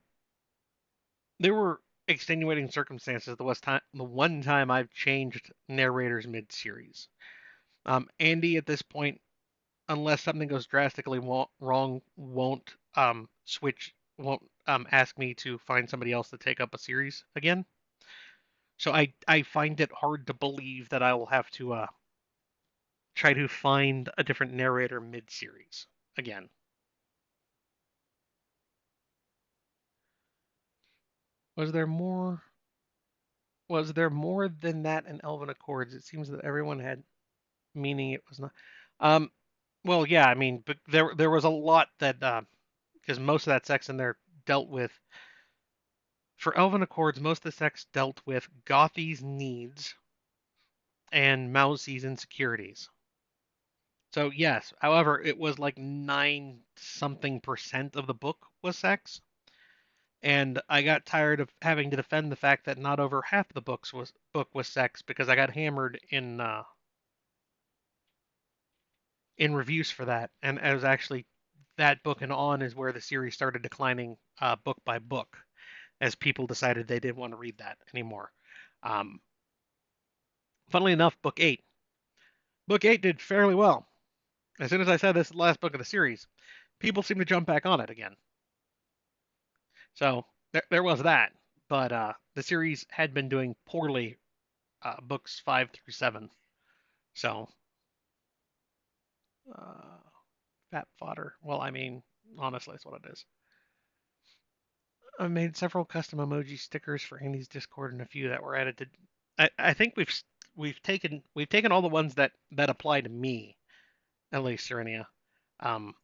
there were extenuating circumstances. The one time I've changed narrators mid-series. Andy at this point, unless something goes drastically wrong, won't won't ask me to find somebody else to take up a series again. So I find it hard to believe that I will have to try to find a different narrator mid-series again. Was there more? Was there more than that in Elven Accords? It seems that everyone had meaning it was not. Um, well, yeah, I mean, but there was a lot that because most of that sex in there dealt with for Elven Accords, most of the sex dealt with Gothi's needs and Mousie's insecurities. So yes, however, it was like 9 something% of the book was sex, and I got tired of having to defend the fact that not over half the book was sex because I got hammered in reviews for that, and it was actually that book and on is where the series started declining book by book as people decided they didn't want to read that anymore. Um, Funnily enough, book eight did fairly well. As soon as I said this is the last book of the series, people seem to jump back on it again. So there was that, but the series had been doing poorly, books 5 through 7. So uh, fat fodder. Well, I mean, honestly, that's what it is. I've made several custom emoji stickers for Andy's Discord and a few that were added to. I think we've taken all the ones that apply to me, at least Serenia. Um,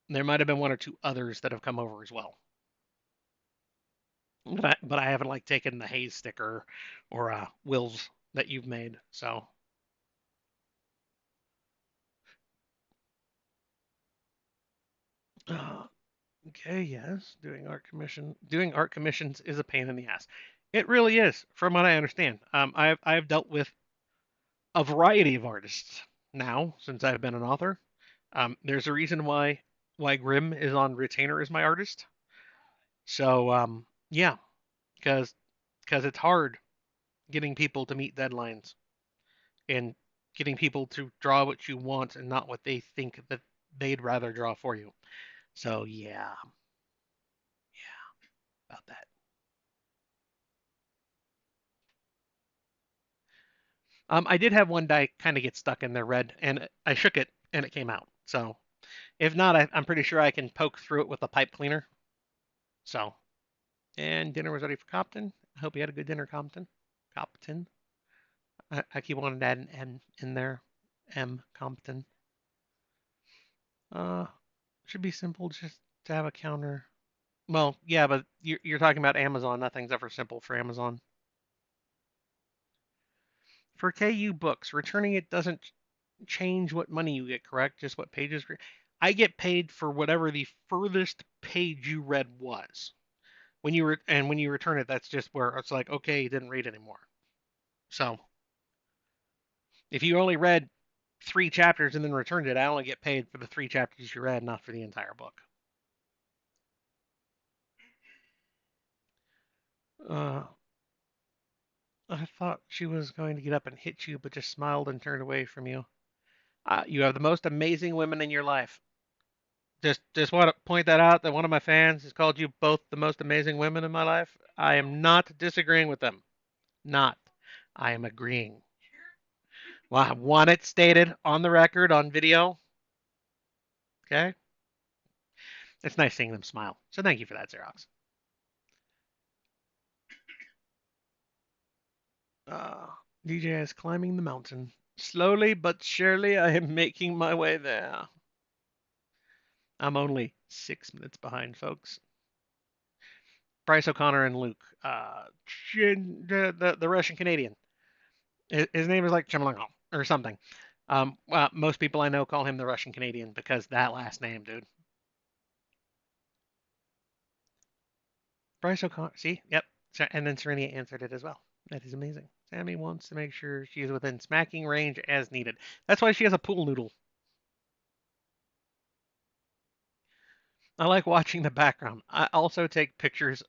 there might have been one or two others that have come over as well, but I haven't like taken the Hayes sticker or Will's that you've made. So uh, okay, yes, doing art commissions is a pain in the ass. It really is, from what I understand. I've dealt with a variety of artists now since I've been an author. There's a reason why Grimm is on retainer as my artist. So yeah, because it's hard getting people to meet deadlines and getting people to draw what you want and not what they think that they'd rather draw for you. So yeah, about that. I did have one die kind of get stuck in there red, and I shook it and it came out. So if not, I'm pretty sure I can poke through it with a pipe cleaner. So and dinner was ready for Compton. I hope you had a good dinner, Compton. Compton. I keep wanting to add an N in there. M Compton. Uh, should be simple just to have a counter. Well, yeah, but you're talking about Amazon. Nothing's ever simple for Amazon. For KU books, returning it doesn't change what money you get, correct? Just what pages. I get paid for whatever the furthest page you read was. When you return it, that's just where it's like, okay, you didn't read anymore. So if you only read 3 chapters and then returned it, I only get paid for the 3 chapters you read, not for the entire book. Uh, I thought she was going to get up and hit you, but just smiled and turned away from you. You have the most amazing women in your life. Just want to point that out that one of my fans has called you both the most amazing women in my life. I am not disagreeing with them. Not. I am agreeing. Well, I want it stated on the record, on video. Okay? It's nice seeing them smile. So thank you for that, Xerox. Uh, DJ is climbing the mountain. Slowly but surely, I am making my way there. I'm only 6 minutes behind, folks. Bryce O'Connor and Luke. The Russian Canadian. His name is like Chamalango or something. Most people I know call him the Russian Canadian because that last name, dude. Bryce O'Connor. See? Yep. And then Serenia answered it as well. That is amazing. Sammy wants to make sure she is within smacking range as needed. That's why she has a pool noodle. I like watching the background. I also take pictures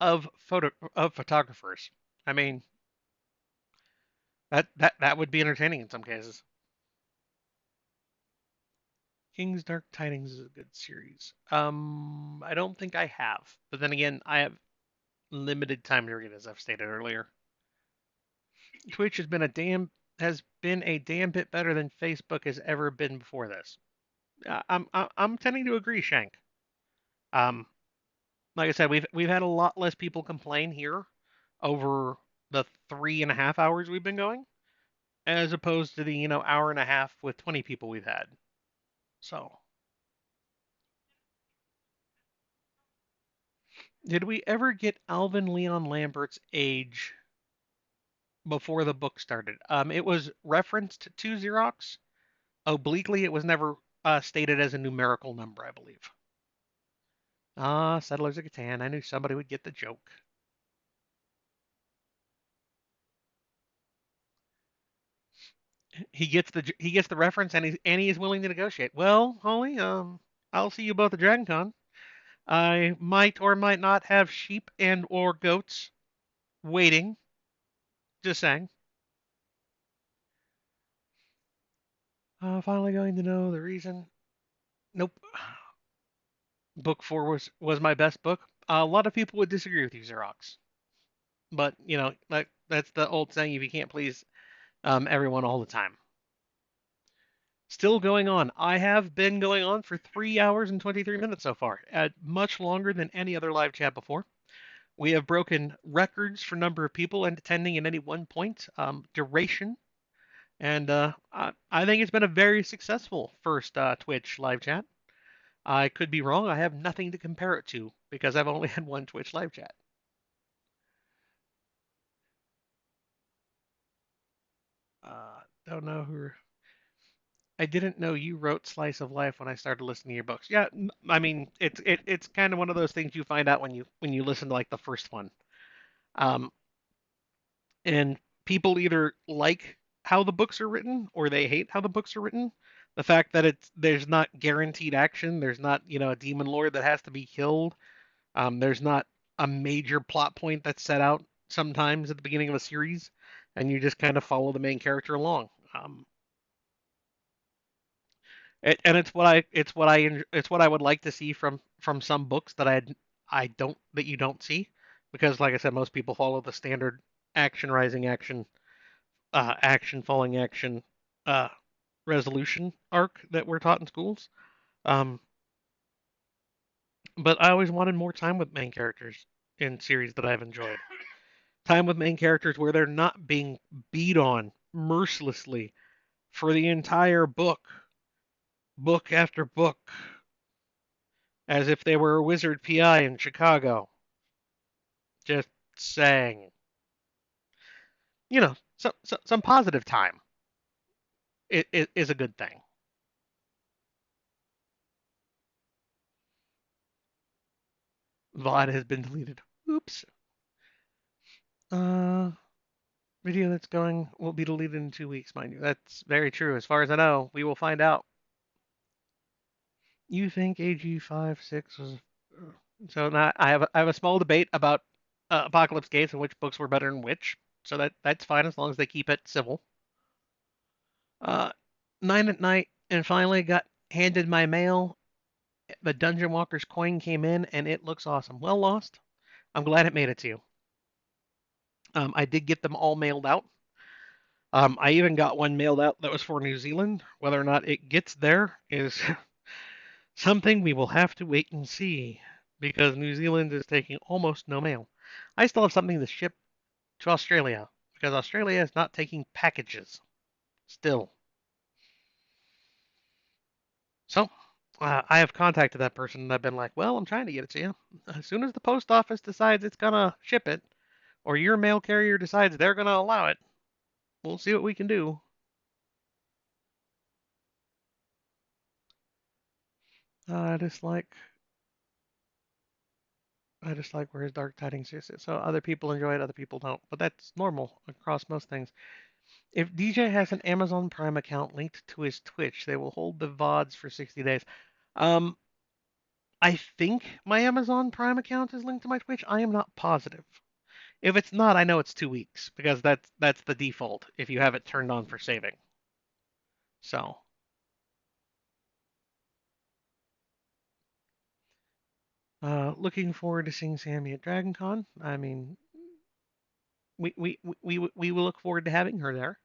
of photographers. I mean, that would be entertaining in some cases. King's Dark Tidings is a good series. I don't think I have, but then again, I have limited time to read, as I've stated earlier. Twitch has been a damn bit better than Facebook has ever been before this. I'm tending to agree, Shank. Um, like I said, we've had a lot less people complain here over the 3.5 hours we've been going, as opposed to the hour and a half with 20 people we've had. So, did we ever get Alvin Leon Lambert's age before the book started? It was referenced to Xerox. Obliquely, it was never stated as a numerical number, I believe. Ah, Settlers of Catan. I knew somebody would get the joke. He gets the reference, and he is willing to negotiate. Well, Holly, I'll see you both at Dragon Con. I might or might not have sheep and or goats waiting. Just saying. Finally going to know the reason. Nope. Book 4 was my best book. A lot of people would disagree with you, Xerox. But that's the old saying: if you can't please everyone all the time. Still going on. I have been going on for 3 hours and 23 minutes so far, much longer than any other live chat before. We have broken records for number of people and attending at any one point, duration, and I think it's been a very successful first Twitch live chat. I could be wrong. I have nothing to compare it to because I've only had one Twitch live chat. Don't know who. I didn't know you wrote Slice of Life when I started listening to your books. Yeah, I mean it's kind of one of those things you find out when you listen to like the first one. Um, and people either like how the books are written or they hate how the books are written. The fact that there's not guaranteed action, there's not a demon lord that has to be killed. There's not a major plot point that's set out sometimes at the beginning of a series, and you just kind of follow the main character along. And it's what I would like to see from some books that you don't see, because like I said, most people follow the standard action rising action, action falling action, uh, resolution arc that we're taught in schools. Um, but I always wanted more time with main characters in series that I've enjoyed. Time with main characters where they're not being beat on mercilessly for the entire book after book, as if they were a wizard PI in Chicago. Just saying. some positive time is a good thing. VOD has been deleted. Oops. Uh, Video that's going will be deleted in 2 weeks, mind you. That's very true. As far as I know, we will find out. You think AG 5 6 was so now I have a small debate about Apocalypse Gates and which books were better than which. So that's fine as long as they keep it civil. Uh, 9 at night and finally got handed my mail. The Dungeon Walker's coin came in and it looks awesome. Well lost. I'm glad it made it to you. I did get them all mailed out. I even got one mailed out that was for New Zealand. Whether or not it gets there is something we will have to wait and see because New Zealand is taking almost no mail. I still have something to ship to Australia because Australia is not taking packages still. So I have contacted that person and I've been like, well, I'm trying to get it to you. As soon as the post office decides it's going to ship it or your mail carrier decides they're going to allow it, we'll see what we can do. I just like I just like where his Dark Tidings is. So other people enjoy it, other people don't. But that's normal across most things. If DJ has an Amazon Prime account linked to his Twitch, they will hold the VODs for 60 days. Um, I think my Amazon Prime account is linked to my Twitch. I am not positive. If it's not, I know it's 2 weeks because that's the default if you have it turned on for saving. So, looking forward to seeing Sammy at DragonCon. I mean, we will look forward to having her there.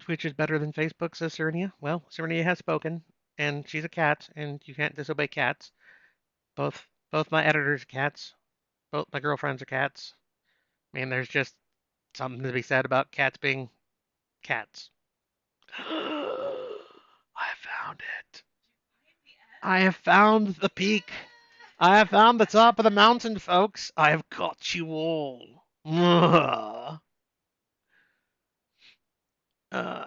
Twitch is better than Facebook, says Serenia. Well, Serenia has spoken, and she's a cat, and you can't disobey cats. Both my editors are cats. Both my girlfriends are cats. I mean, there's just something to be said about cats being cats. I found it. I have found the peak. I have found the top of the mountain, folks. I have got you all. Uh,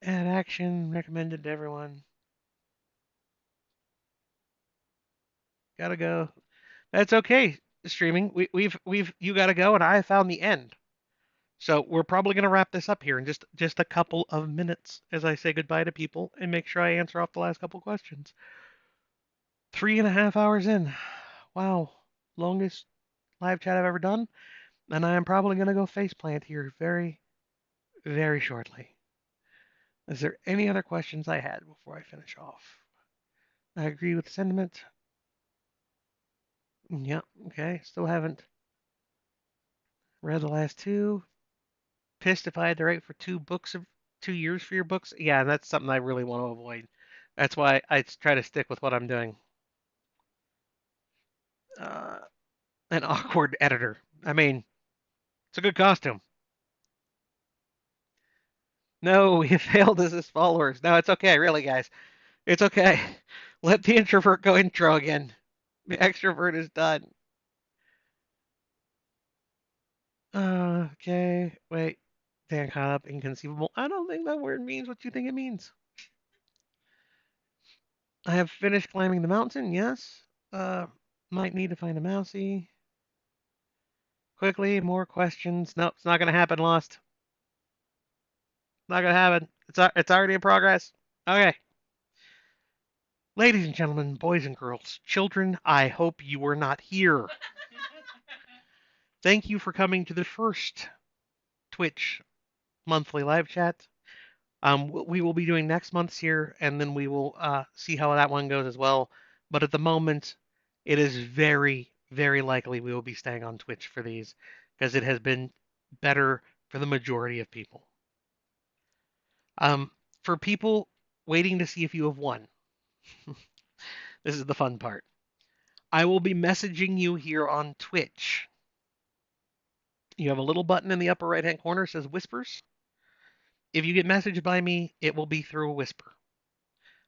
Add action recommended to everyone. Gotta go. That's okay. Streaming. We've you gotta go, and I found the end. So we're probably gonna wrap this up here in just a couple of minutes as I say goodbye to people and make sure I answer off the last couple questions. 3.5 hours in. Wow, longest live chat I've ever done, and I am probably gonna go faceplant here very, very shortly. Is there any other questions I had before I finish off? I agree with the sentiment. Yep. Okay. Still haven't read the last two. Pissed if I had to write for 2 years for your books. Yeah, that's something I really want to avoid. That's why I try to stick with what I'm doing. Uh, an awkward editor. I mean, it's a good costume. No, we failed as his followers. No, it's okay, really, guys. It's okay. Let the introvert go intro again. The extrovert is done. Okay. Wait. Dan caught up. Inconceivable. I don't think that word means what you think it means. I have finished climbing the mountain. Yes. Might need to find a mousey. Quickly, more questions. Nope, it's not gonna happen. Lost. Not gonna happen. It's already in progress. Okay. Ladies and gentlemen, boys and girls, children, I hope you were not here. Thank you for coming to the first Twitch monthly live chat. We will be doing next month's here, and then we will see how that one goes as well. But at the moment, it is very, very likely we will be staying on Twitch for these because it has been better for the majority of people. For people waiting to see if you have won, this is the fun part. I will be messaging you here on Twitch. You have a little button in the upper right hand corner that says Whispers. If you get messaged by me, it will be through a whisper.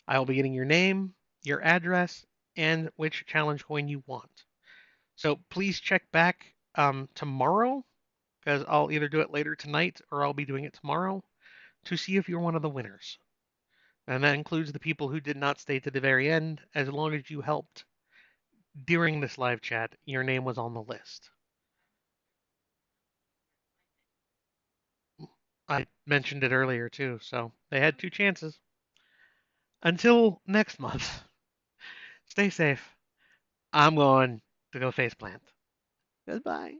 I will be getting your name, your address, and which challenge coin you want. So please check back tomorrow because I'll either do it later tonight or I'll be doing it tomorrow to see if you're one of the winners. And that includes the people who did not stay to the very end. As long as you helped during this live chat, your name was on the list. I mentioned it earlier too, so they had two chances. Until next month, stay safe. I'm going to go faceplant. Goodbye.